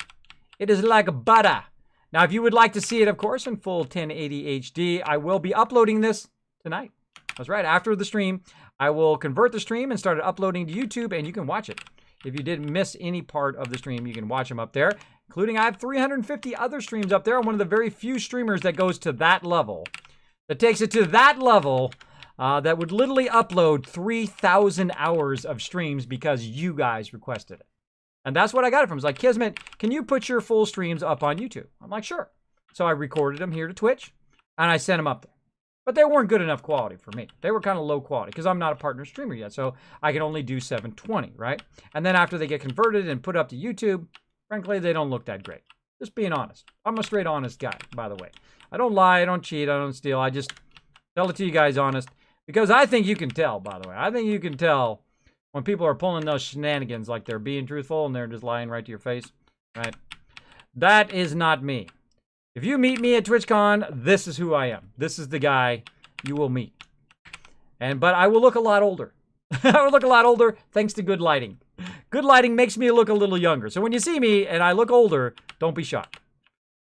It is like butter. Now, if you would like to see it, of course, in full 1080 HD, I will be uploading this tonight. That's right. After the stream, I will convert the stream and start uploading to YouTube, and you can watch it. If you didn't miss any part of the stream, you can watch them up there, including I have 350 other streams up there. I'm one of the very few streamers that goes to that level, that takes it to that level, that would literally upload 3,000 hours of streams because you guys requested it. And that's what I got it from. It's like, Kismet, can you put your full streams up on YouTube? I'm like, sure. So I recorded them here to Twitch, and I sent them up there. But they weren't good enough quality for me. They were kind of low quality because I'm not a partner streamer yet. So I can only do 720, right? And then after they get converted and put up to YouTube, frankly, they don't look that great. Just being honest. I'm a straight honest guy, by the way. I don't lie, I don't cheat, I don't steal. I just tell it to you guys honest. Because I think you can tell, by the way. I think you can tell when people are pulling those shenanigans like they're being truthful and they're just lying right to your face, right? That is not me. If you meet me at TwitchCon, this is who I am. This is the guy you will meet. But I will look a lot older. I will look a lot older thanks to good lighting. Good lighting makes me look a little younger. So when you see me and I look older, don't be shocked.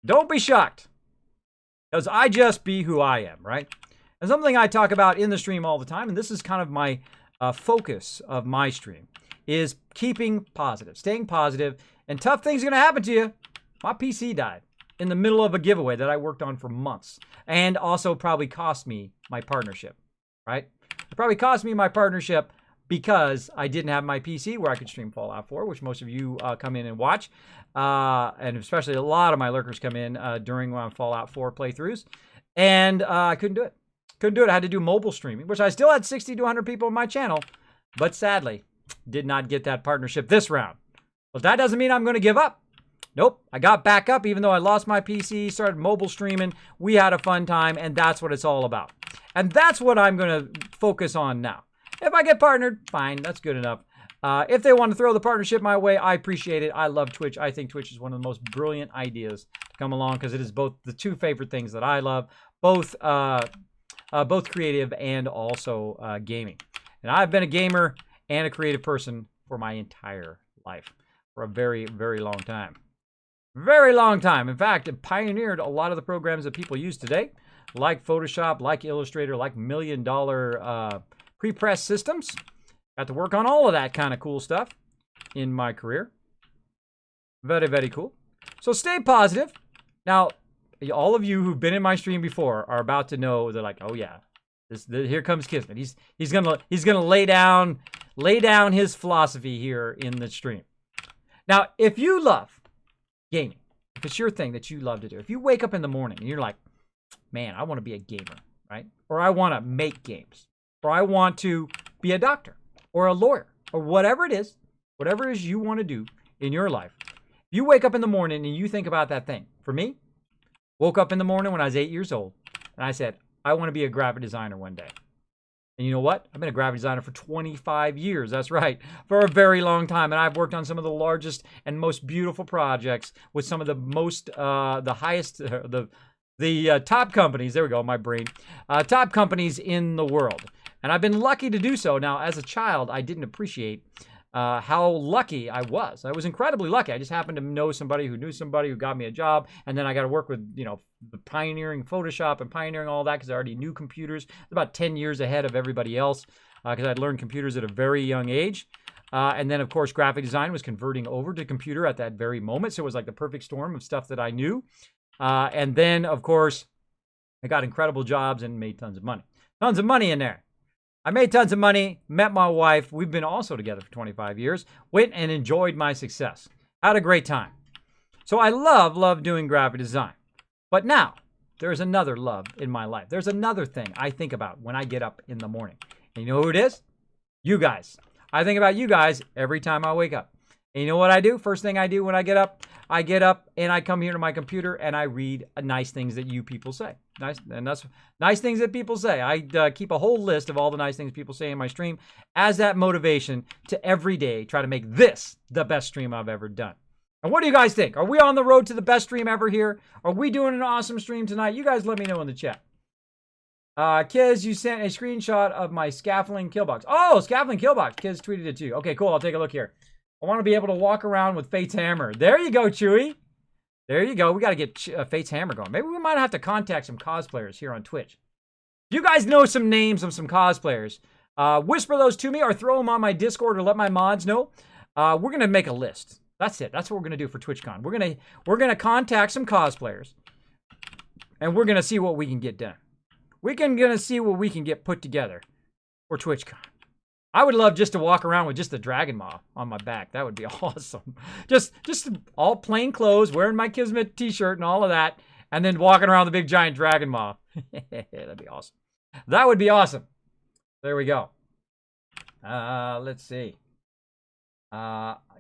Don't be shocked. Because I just be who I am, right? And something I talk about in the stream all the time, and this is kind of my focus of my stream, is keeping positive, staying positive, and tough things are going to happen to you. My PC died in the middle of a giveaway that I worked on for months, and also probably cost me my partnership, right? It probably cost me my partnership because I didn't have my PC where I could stream Fallout 4, which most of you come in and watch, and especially a lot of my lurkers come in during Fallout 4 playthroughs, and I couldn't do it. Couldn't do it. I had to do mobile streaming, which I still had 60 to 100 people on my channel, but sadly, did not get that partnership this round. But that doesn't mean I'm going to give up. Nope. I got back up even though I lost my PC, started mobile streaming. We had a fun time, and that's what it's all about. And that's what I'm going to focus on now. If I get partnered, fine. That's good enough. If they want to throw the partnership my way, I appreciate it. I love Twitch. I think Twitch is one of the most brilliant ideas to come along because it is both the two favorite things that I love, both creative and also gaming. And I've been a gamer and a creative person for my entire life, for a very, very long time. Very long time. In fact, it pioneered a lot of the programs that people use today, like Photoshop, like Illustrator, like million-dollar pre-press systems. Got to work on all of that kind of cool stuff in my career. Very, very cool. So stay positive. Now, all of you who've been in my stream before are about to know, they're like, oh yeah, here comes Kismet. He's gonna lay down his philosophy here in the stream. Now, if you love gaming, if it's your thing that you love to do, if you wake up in the morning and you're like, man, I want to be a gamer, right? Or I want to make games, or I want to be a doctor or a lawyer or whatever it is you want to do in your life. If you wake up in the morning and you think about that thing, for me, woke up in the morning when I was 8 years old, and I said, I want to be a graphic designer one day. And you know what? I've been a graphic designer for 25 years. That's right, for a very long time. And I've worked on some of the largest and most beautiful projects with some of the most, the highest, the top companies. There we go, my brain. Top companies in the world. And I've been lucky to do so. Now, as a child, I didn't appreciate how lucky I was. I was incredibly lucky. I just happened to know somebody who knew somebody who got me a job, and then I got to work with, the pioneering Photoshop and pioneering all that because I already knew computers. About 10 years ahead of everybody else because I'd learned computers at a very young age. And then, of course, graphic design was converting over to computer at that very moment, so it was like the perfect storm of stuff that I knew. And then, of course, I got incredible jobs and made tons of money. Tons of money in there. I made tons of money, met my wife. We've been also together for 25 years. Went and enjoyed my success. Had a great time. So I love doing graphic design. But now, there's another love in my life. There's another thing I think about when I get up in the morning. And you know who it is? You guys. I think about you guys every time I wake up. And you know what I do? First thing I do when I get up and I come here to my computer and I read nice things that you people say. Nice things that people say. I keep a whole list of all the nice things people say in my stream as that motivation to every day try to make this the best stream I've ever done. And what do you guys think? Are we on the road to the best stream ever here? Are we doing an awesome stream tonight? You guys let me know in the chat. Kiz, you sent a screenshot of my scaffolding killbox. Oh, scaffolding killbox. Kiz tweeted it too. Okay, cool. I'll take a look here. I want to be able to walk around with Fate's hammer. There you go, Chewy. There you go. We got to get Fate's hammer going. Maybe we might have to contact some cosplayers here on Twitch. If you guys know some names of some cosplayers, whisper those to me or throw them on my Discord or let my mods know. We're going to make a list. That's it. That's what we're going to do for TwitchCon. We're going to contact some cosplayers and we're going to see what we can get done. We're going to see what we can get put together for TwitchCon. I would love just to walk around with just the dragon maw on my back. That would be awesome. Just all plain clothes, wearing my Kismet t-shirt and all of that, and then walking around the big giant dragon maw. That'd be awesome. That would be awesome. There we go. Let's see.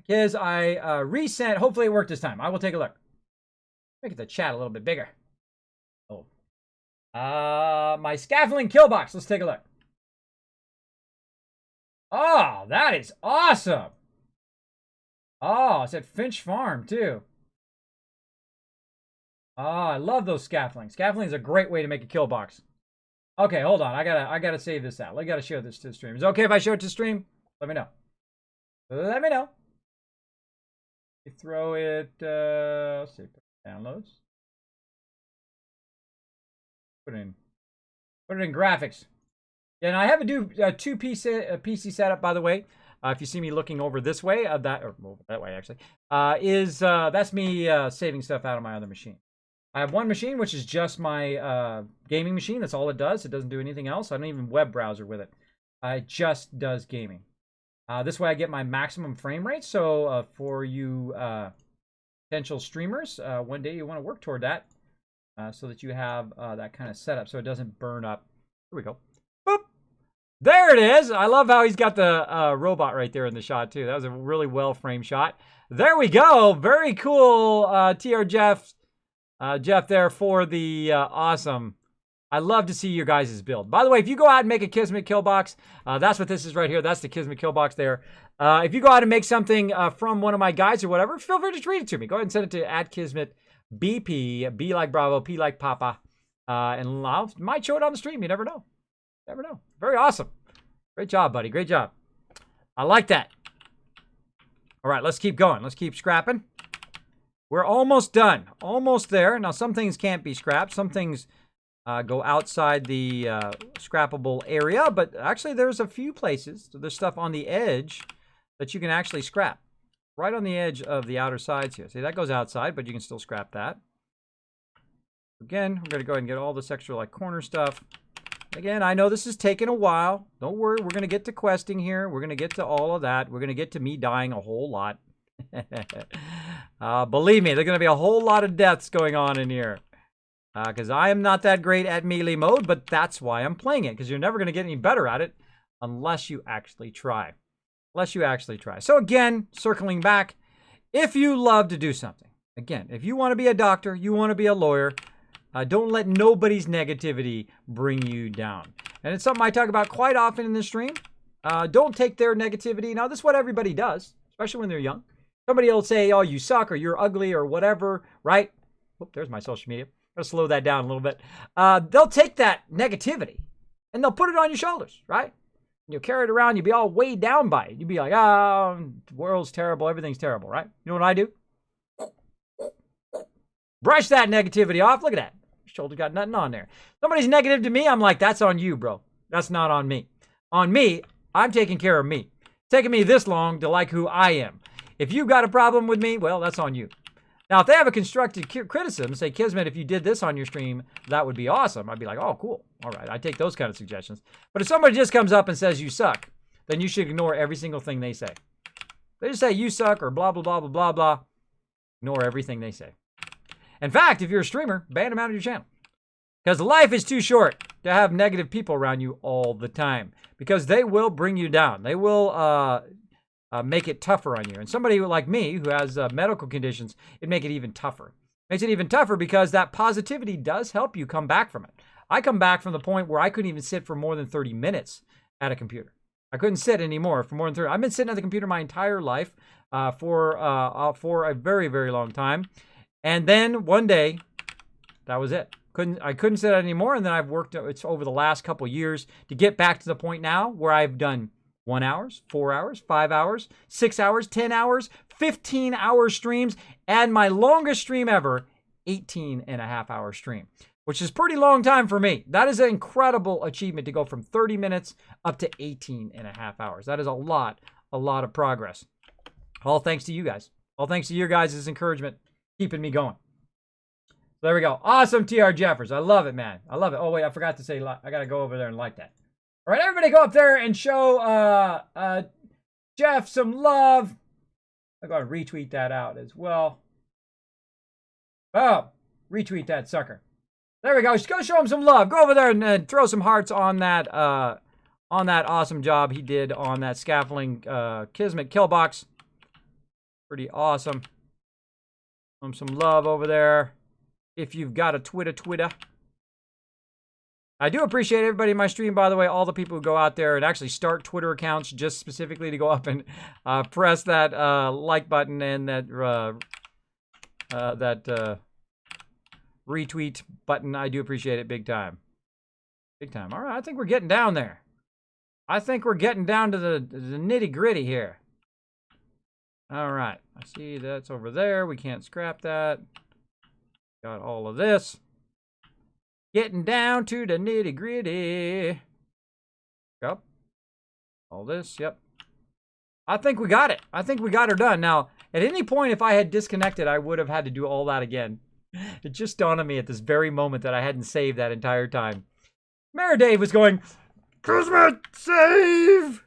Kids, I resent. Hopefully it worked this time. I will take a look. Make the chat a little bit bigger. Oh. My scaffolding kill box. Let's take a look. Oh, that is awesome. Oh, it's at Finch Farm, too. Oh, I love those scaffolding. Scaffolding is a great way to make a kill box. Okay, hold on. I gotta save this out. I gotta show this to the stream. Is it okay if I show it to stream? Let me know. Let me know. You throw it, let's see, downloads. Put it in graphics. Yeah, and I have a two PC setup, by the way. If you see me looking over this way, that way actually, that's me saving stuff out of my other machine. I have one machine which is just my gaming machine. That's all it does. It doesn't do anything else. I don't even web browser with it. It just does gaming. This way I get my maximum frame rate. So for you potential streamers, one day you want to work toward that so that you have that kind of setup so it doesn't burn up. Here we go. Boop. There it is. I love how he's got the robot right there in the shot too. That was a really well framed shot. There we go. Very cool, TR Jeff there for the awesome. I love to see your guys' build. By the way, if you go out and make a Kismet kill box, that's what this is right here. That's the Kismet kill box there. If you go out and make something from one of my guys or whatever, feel free to tweet it to me. Go ahead and send it to @KismetBP, B like Bravo, P like Papa, and I might show it on the stream. You never know. Never know. Very awesome. Great job, buddy. Great job. I like that. All right, let's keep going. Let's keep scrapping. We're almost done. Almost there. Now, some things can't be scrapped. Some things go outside the scrappable area, but actually there's a few places. So there's stuff on the edge that you can actually scrap. Right on the edge of the outer sides here. See, that goes outside, but you can still scrap that. Again, we're going to go ahead and get all this extra like corner stuff. Again, I know this is taking a while. Don't worry, we're going to get to questing here. We're going to get to all of that. We're going to get to me dying a whole lot. Believe me, there's going to be a whole lot of deaths going on in here. Because I am not that great at melee mode, but that's why I'm playing it. Because you're never going to get any better at it unless you actually try. Unless you actually try. So again, circling back, if you love to do something, again, if you want to be a doctor, you want to be a lawyer, don't let nobody's negativity bring you down. And it's something I talk about quite often in the stream. Don't take their negativity. Now, this is what everybody does, especially when they're young. Somebody will say, oh, you suck, or you're ugly, or whatever, right? Oop, there's my social media. I'll slow that down a little bit. They'll take that negativity, and they'll put it on your shoulders, right? You'll carry it around. You'll be all weighed down by it. You'll be like, oh, the world's terrible. Everything's terrible, right? You know what I do? Brush that negativity off. Look at that. Shoulder got nothing on there. Somebody's negative to me, I'm like, that's on you, bro. That's not on me. On me, I'm taking care of me. It's taking me this long to like who I am. If you've got a problem with me, well, that's on you. Now, if they have a constructive criticism, say, Kismet, if you did this on your stream, that would be awesome. I'd be like, oh, cool. All right, I take those kind of suggestions. But if somebody just comes up and says you suck, then you should ignore every single thing they say. They just say you suck or blah, blah, blah, blah, blah, blah. Ignore everything they say. In fact, if you're a streamer, ban them out of your channel. Because life is too short to have negative people around you all the time. Because they will bring you down. They will make it tougher on you. And somebody like me who has medical conditions, it'd make it even tougher. Makes it even tougher because that positivity does help you come back from it. I come back from the point where I couldn't even sit for more than 30 minutes at a computer. I couldn't sit anymore for more than 30. I've been sitting at the computer my entire life for a very, very long time. And then one day, that was it. I couldn't sit anymore. And then I've worked, it's over the last couple years to get back to the point now where I've done 1 hour, 4 hours, 5 hours, 6 hours, 10 hours, 15-hour streams, and my longest stream ever, 18.5-hour stream, which is a pretty long time for me. That is an incredible achievement to go from 30 minutes up to 18.5 hours. That is a lot of progress. All thanks to you guys. All thanks to your guys' encouragement, keeping me going. So there we go. Awesome, TR Jeffers. I love it, man. I love it. Oh, wait, I forgot to say, I got to go over there and like that. All right, everybody go up there and show Jeff some love. I'm going to retweet that out as well. Oh, retweet that sucker. There we go. Just go show him some love. Go over there and throw some hearts on that awesome job he did on that scaffolding Kismet kill box. Pretty awesome. Show him some love over there. If you've got a Twitter. I do appreciate everybody in my stream, by the way, all the people who go out there and actually start Twitter accounts just specifically to go up and press that like button and that retweet button. I do appreciate it big time. Big time. All right, I think we're getting down there. I think we're getting down to the nitty-gritty here. All right, I see that's over there. We can't scrap that. Got all of this. Getting down to the nitty-gritty. Yep. All this, yep. I think we got it. I think we got her done. Now, at any point, if I had disconnected, I would have had to do all that again. It just dawned on me at this very moment that I hadn't saved that entire time. Mayor Dave was going, Kismet, save!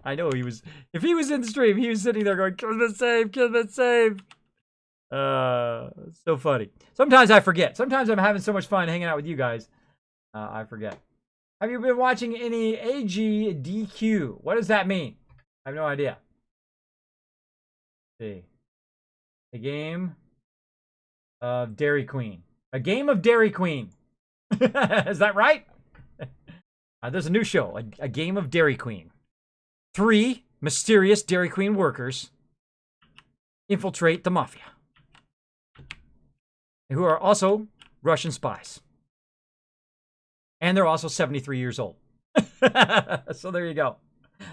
I know he was, if he was in the stream, he was sitting there going, Kismet, save, Kismet, save. So funny. Sometimes I forget. Sometimes I'm having so much fun hanging out with you guys. I forget. Have you been watching any AGDQ? What does that mean? I have no idea. Let's see. A game of Dairy Queen. A game of Dairy Queen. Is that right? There's a new show. A game of Dairy Queen. 3 mysterious Dairy Queen workers infiltrate the mafia, who are also Russian spies. And they're also 73 years old. So there you go.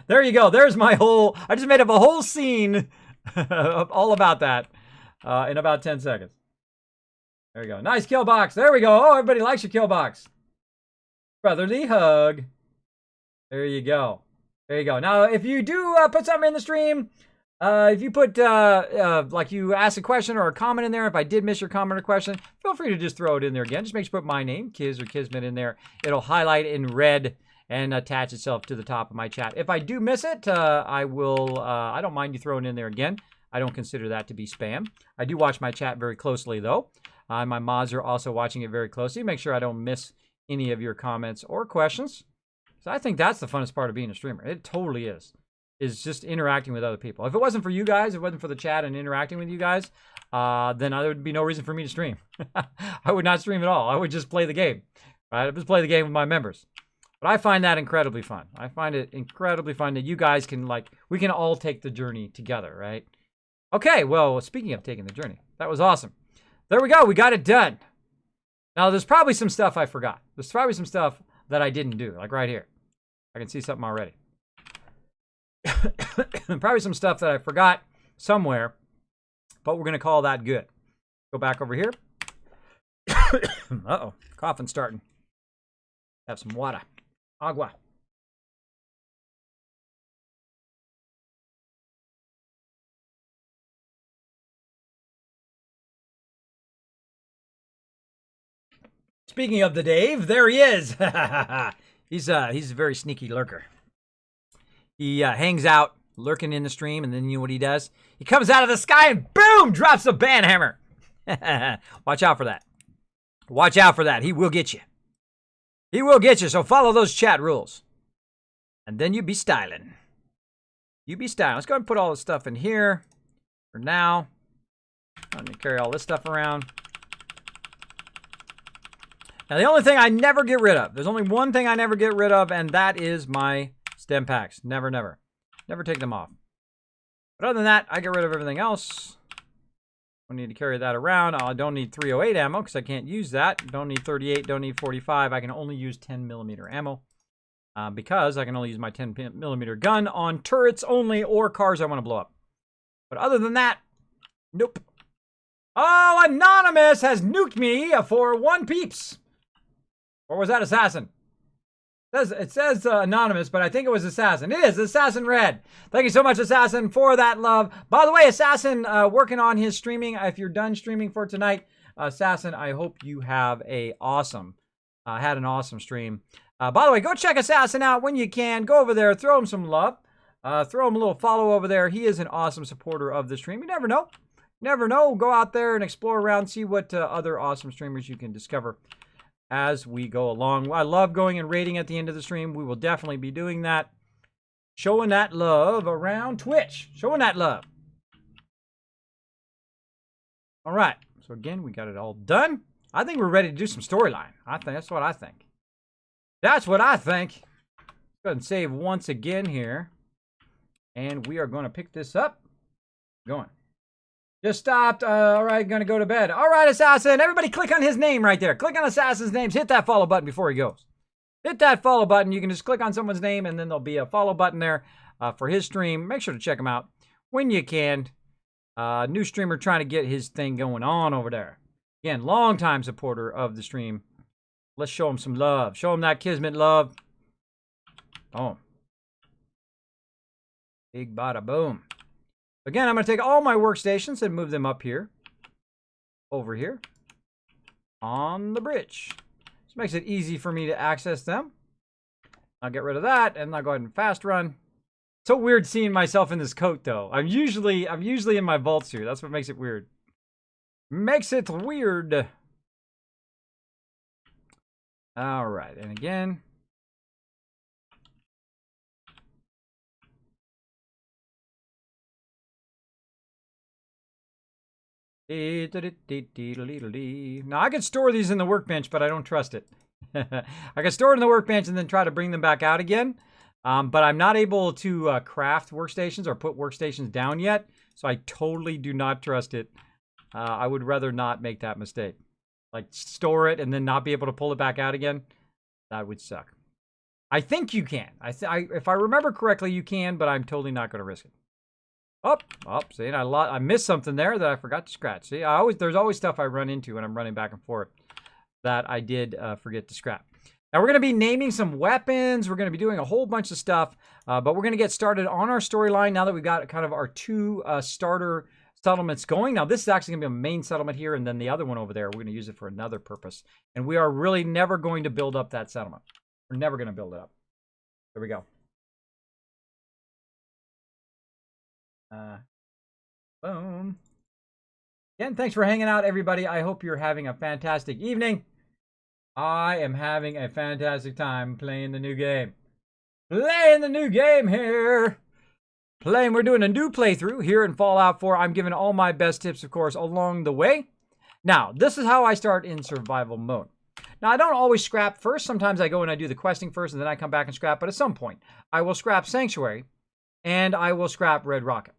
There you go. There's my whole... I just made up a whole scene all about that in about 10 seconds. There you go. Nice kill box. There we go. Oh, everybody likes your kill box. Brotherly hug. There you go. There you go. Now, if you do put something in the stream... if you put, like you ask a question or a comment in there, if I did miss your comment or question, feel free to just throw it in there again. Just make sure you put my name, Kiz or Kismet, in there. It'll highlight in red and attach itself to the top of my chat. If I do miss it, I will, I don't mind you throwing it in there again. I don't consider that to be spam. I do watch my chat very closely, though. My mods are also watching it very closely. Make sure I don't miss any of your comments or questions. So I think that's the funnest part of being a streamer. It totally is just interacting with other people. If it wasn't for you guys, if it wasn't for the chat and interacting with you guys, then there would be no reason for me to stream. I would not stream at all. I would just play the game. Right? I would just play the game with my members. But I find that incredibly fun. I find it incredibly fun that you guys can, like, we can all take the journey together, right? Okay, well, speaking of taking the journey, that was awesome. There we go. We got it done. Now, there's probably some stuff I forgot. There's probably some stuff that I didn't do, like right here. I can see something already. Probably some stuff that I forgot somewhere, but we're going to call that good. Go back over here. Uh-oh, coughing starting. Have some water. Agua. Speaking of the Dave, there he is. He's a very sneaky lurker. He hangs out, lurking in the stream, and then you know what he does? He comes out of the sky and boom, drops a banhammer. Watch out for that. Watch out for that. He will get you. He will get you, so follow those chat rules. And then you be styling. You be styling. Let's go ahead and put all this stuff in here for now. Let me carry all this stuff around. Now, the only thing I never get rid of, there's only one thing I never get rid of, and that is my stem packs. Never, never. Never take them off. But other than that, I get rid of everything else. Don't need to carry that around. I don't need 308 ammo because I can't use that. Don't need 38, don't need 45. I can only use 10mm ammo because I can only use my 10mm gun on turrets only or cars I want to blow up. But other than that, nope. Oh, Anonymous has nuked me for 1 peeps. Or was that Assassin? It says Anonymous, but I think it was Assassin. It is Assassin Red. Thank you so much, Assassin, for that love. By the way, Assassin, working on his streaming. If you're done streaming for tonight, Assassin, I hope you have had an awesome stream. By the way, go check Assassin out when you can. Go over there, throw him some love. Throw him a little follow over there. He is an awesome supporter of the stream. You never know. Never know. Go out there and explore around, see what other awesome streamers you can discover as we go along. I love going and raiding at the end of the stream. We will definitely be doing that. Showing that love around Twitch. Showing that love. All right. So again, we got it all done. I think we're ready to do some storyline. That's what I think. That's what I think. Go ahead and save once again here. And we are going to pick this up. Going. Just stopped. All right, going to go to bed. All right, Assassin. Everybody click on his name right there. Click on Assassin's names. Hit that follow button before he goes. Hit that follow button. You can just click on someone's name, and then there'll be a follow button there for his stream. Make sure to check him out when you can. New streamer trying to get his thing going on over there. Again, longtime supporter of the stream. Let's show him some love. Show him that Kismet love. Oh. Big bada boom. Again, I'm going to take all my workstations and move them up here. Over here. On the bridge. This makes it easy for me to access them. I'll get rid of that, and I'll go ahead and fast run. So weird seeing myself in this coat, though. I'm usually in my vault suit. That's what makes it weird. Makes it weird. All right, and again. Now, I could store these in the workbench, but I don't trust it. I can store it in the workbench and then try to bring them back out again. But I'm not able to craft workstations or put workstations down yet, so I totally do not trust it. I would rather not make that mistake. Like, store it and then not be able to pull it back out again. That would suck. I think you can. If I remember correctly, you can, but I'm totally not going to risk it. Oh, see, I missed something there that I forgot to scratch. See, there's always stuff I run into when I'm running back and forth that I did forget to scrap. Now, we're going to be naming some weapons. We're going to be doing a whole bunch of stuff, but we're going to get started on our storyline now that we've got kind of our two starter settlements going. Now, this is actually going to be a main settlement here, and then the other one over there, we're going to use it for another purpose. And we are really never going to build up that settlement. We're never going to build it up. There we go. Boom. Again, thanks for hanging out, everybody. I hope you're having a fantastic evening. I am having a fantastic time playing the new game. Playing the new game here. We're doing a new playthrough here in Fallout 4. I'm giving all my best tips, of course, along the way. Now, this is how I start in survival mode. Now, I don't always scrap first. Sometimes I go and I do the questing first, and then I come back and scrap. But at some point, I will scrap Sanctuary, and I will scrap Red Rocket.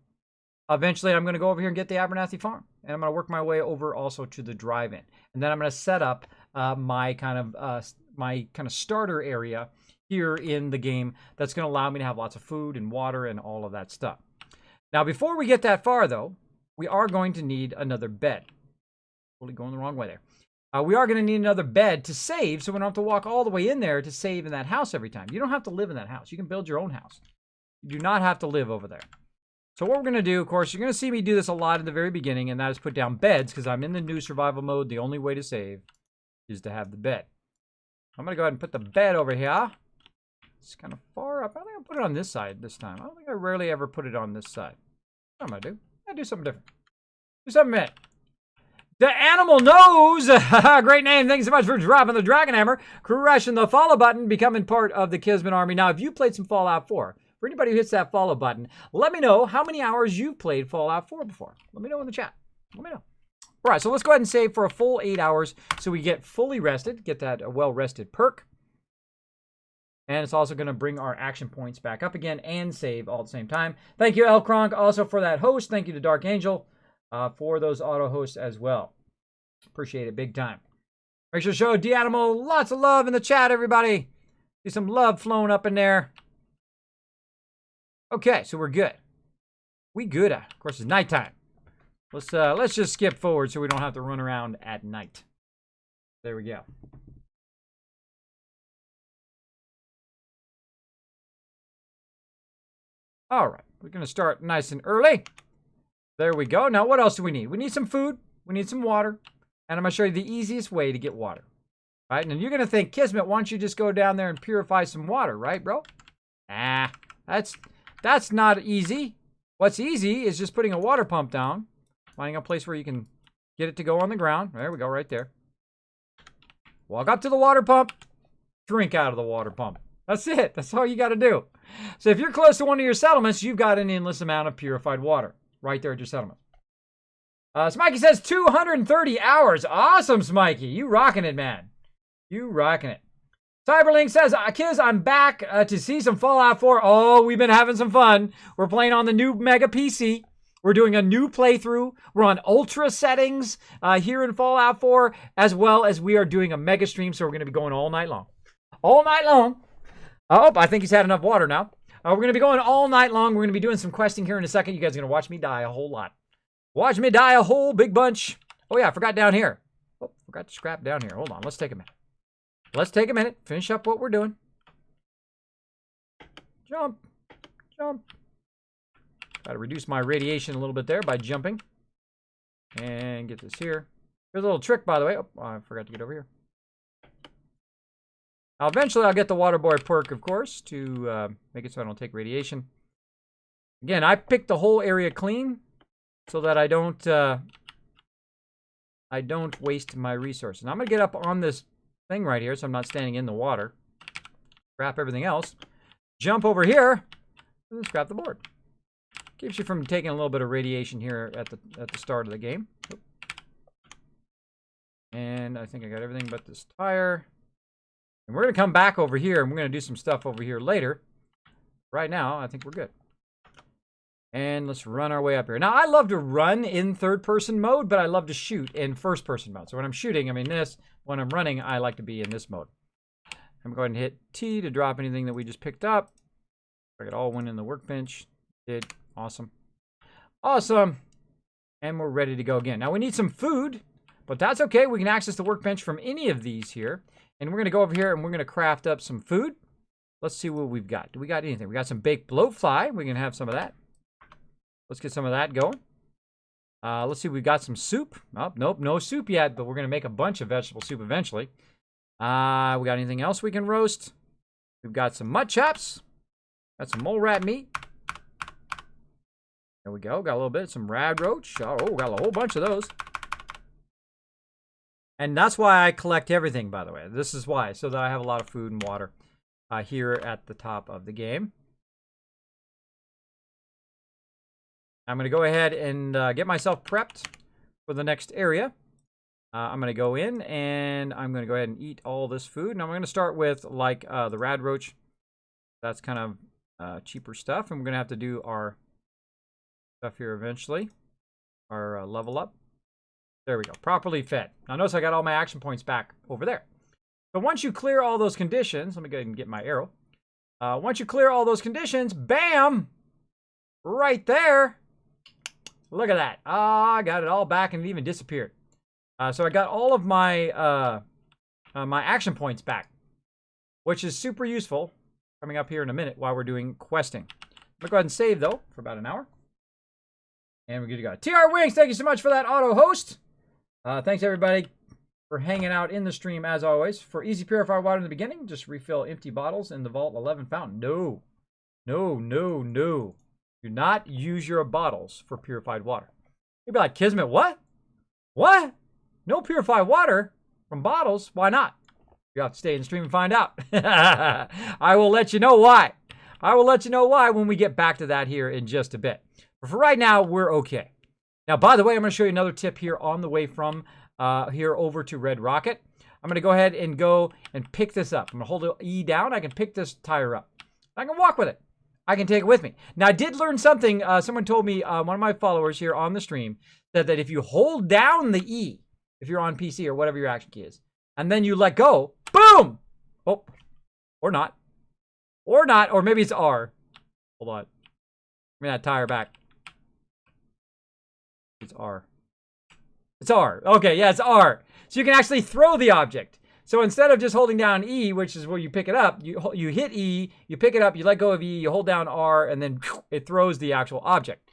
Eventually, I'm going to go over here and get the Abernathy Farm. And I'm going to work my way over also to the drive-in. And then I'm going to set up my kind of starter area here in the game that's going to allow me to have lots of food and water and all of that stuff. Now, before we get that far, though, we are going to need another bed. Totally going the wrong way there. We are going to need another bed to save, so we don't have to walk all the way in there to save in that house every time. You don't have to live in that house. You can build your own house. You do not have to live over there. So what we're going to do, of course, you're going to see me do this a lot in the very beginning, and that is put down beds, because I'm in the new survival mode. The only way to save is to have the bed. I'm going to go ahead and put the bed over here. It's kind of far up. I think I'll put it on this side this time. I don't think I rarely ever put it on this side. What am I going to do? I'm going to do something different. Do something different. The Animal Knows. Great name. Thanks so much for dropping the Dragon Hammer. Crushing the follow button. Becoming part of the Kismet Army. Now, if you played some Fallout 4, for anybody who hits that follow button, let me know how many hours you've played Fallout 4 before. Let me know in the chat. Let me know. All right, so let's go ahead and save for a full 8 hours so we get fully rested, get that well-rested perk. And it's also going to bring our action points back up again and save all at the same time. Thank you, L. Kronk, also for that host. Thank you to Dark Angel for those auto hosts as well. Appreciate it big time. Make sure to show D-Animal lots of love in the chat, everybody. See some love flowing up in there. Okay, so we're good. We good. Of course, it's nighttime. Let's just skip forward so we don't have to run around at night. There we go. All right, we're going to start nice and early. There we go. Now, what else do we need? We need some food. We need some water. And I'm going to show you the easiest way to get water. Right? And you're going to think, Kismet, why don't you just go down there and purify some water, right, bro? Ah, that's not easy. What's easy is just putting a water pump down, finding a place where you can get it to go on the ground. There we go, right there. Walk up to the water pump, drink out of the water pump. That's it. That's all you got to do. So if you're close to one of your settlements, you've got an endless amount of purified water right there at your settlement. Smikey says 230 hours. Awesome, Smikey. You rocking it, man. You rocking it. Cyberlink says, Kiz, I'm back to see some Fallout 4. Oh, we've been having some fun. We're playing on the new Mega PC. We're doing a new playthrough. We're on ultra settings here in Fallout 4, as well as we are doing a mega stream, so we're going to be going all night long. All night long. Oh, I think he's had enough water now. We're going to be going all night long. We're going to be doing some questing here in a second. You guys are going to watch me die a whole lot. Watch me die a whole big bunch. Oh, yeah, I forgot down here. Oh, forgot to scrap down here. Hold on. Let's take a minute. Let's take a minute. Finish up what we're doing. Jump. Jump. Got to reduce my radiation a little bit there by jumping. And get this here. Here's a little trick, by the way. Oh, I forgot to get over here. Now, eventually, I'll get the Water Boy perk, of course, to make it so I don't take radiation. Again, I picked the whole area clean so that I don't waste my resources. And I'm going to get up on this thing right here so I'm not standing in the water. Scrap everything else. Jump over here, and then scrap the board. Keeps you from taking a little bit of radiation here at the start of the game. And I think I got everything but this tire. And we're going to come back over here, and we're going to do some stuff over here later. Right now, I think we're good. And let's run our way up here. Now, I love to run in third-person mode, but I love to shoot in first-person mode. So when I'm shooting, I'm in this. When I'm running, I like to be in this mode. I'm going to hit T to drop anything that we just picked up. It all went in the workbench. Did. Awesome. Awesome. And we're ready to go again. Now, we need some food, but that's okay. We can access the workbench from any of these here. And we're going to go over here, and we're going to craft up some food. Let's see what we've got. Do we got anything? We got some baked bloatfly. We can have some of that. Let's get some of that going. Let's see. We've got some soup. Oh, nope, no soup yet, but we're going to make a bunch of vegetable soup eventually. We got anything else we can roast? We've got some mut chops. Got some mole rat meat. There we go. Got a little bit. Some rad roach. Oh, got a whole bunch of those. And that's why I collect everything, by the way. This is why. So that I have a lot of food and water here at the top of the game. I'm going to go ahead and get myself prepped for the next area. I'm going to go in and I'm going to go ahead and eat all this food. Now, I'm going to start with like the rad roach. That's kind of cheaper stuff. And we're going to have to do our stuff here eventually. Our level up. There we go. Properly fed. Now, notice I got all my action points back over there. So once you clear all those conditions, let me go ahead and get my arrow. Once you clear all those conditions, bam! Right there. Look at that. I got it all back and it even disappeared. So I got all of my my action points back, which is super useful. Coming up here in a minute while we're doing questing. I'm going to go ahead and save, though, for about an hour. And we're good to go. TR Wings, thank you so much for that auto host. Thanks, everybody, for hanging out in the stream, as always. For easy purified water in the beginning, just refill empty bottles in the Vault 11 fountain. No. No, no, no. Do not use your bottles for purified water. You'd be like, Kismet, what? What? No purified water from bottles? Why not? You have to stay in the stream and find out. I will let you know why. I will let you know why when we get back to that here in just a bit. But for right now, we're okay. Now, by the way, I'm going to show you another tip here on the way from here over to Red Rocket. I'm going to go ahead and go and pick this up. I'm going to hold the E down. I can pick this tire up. I can walk with it. I can take it with me. Now, I did learn something. Someone told me, one of my followers here on the stream, said that if you hold down the E, if you're on PC or whatever your action key is, and then you let go, boom! Oh, or not. Or not, or maybe it's R. Hold on. Give me that tire back. It's R. It's R. Okay, yeah, it's R. So you can actually throw the object. So instead of just holding down E, which is where you pick it up, you hit E, you pick it up, you let go of E, you hold down R, and then it throws the actual object.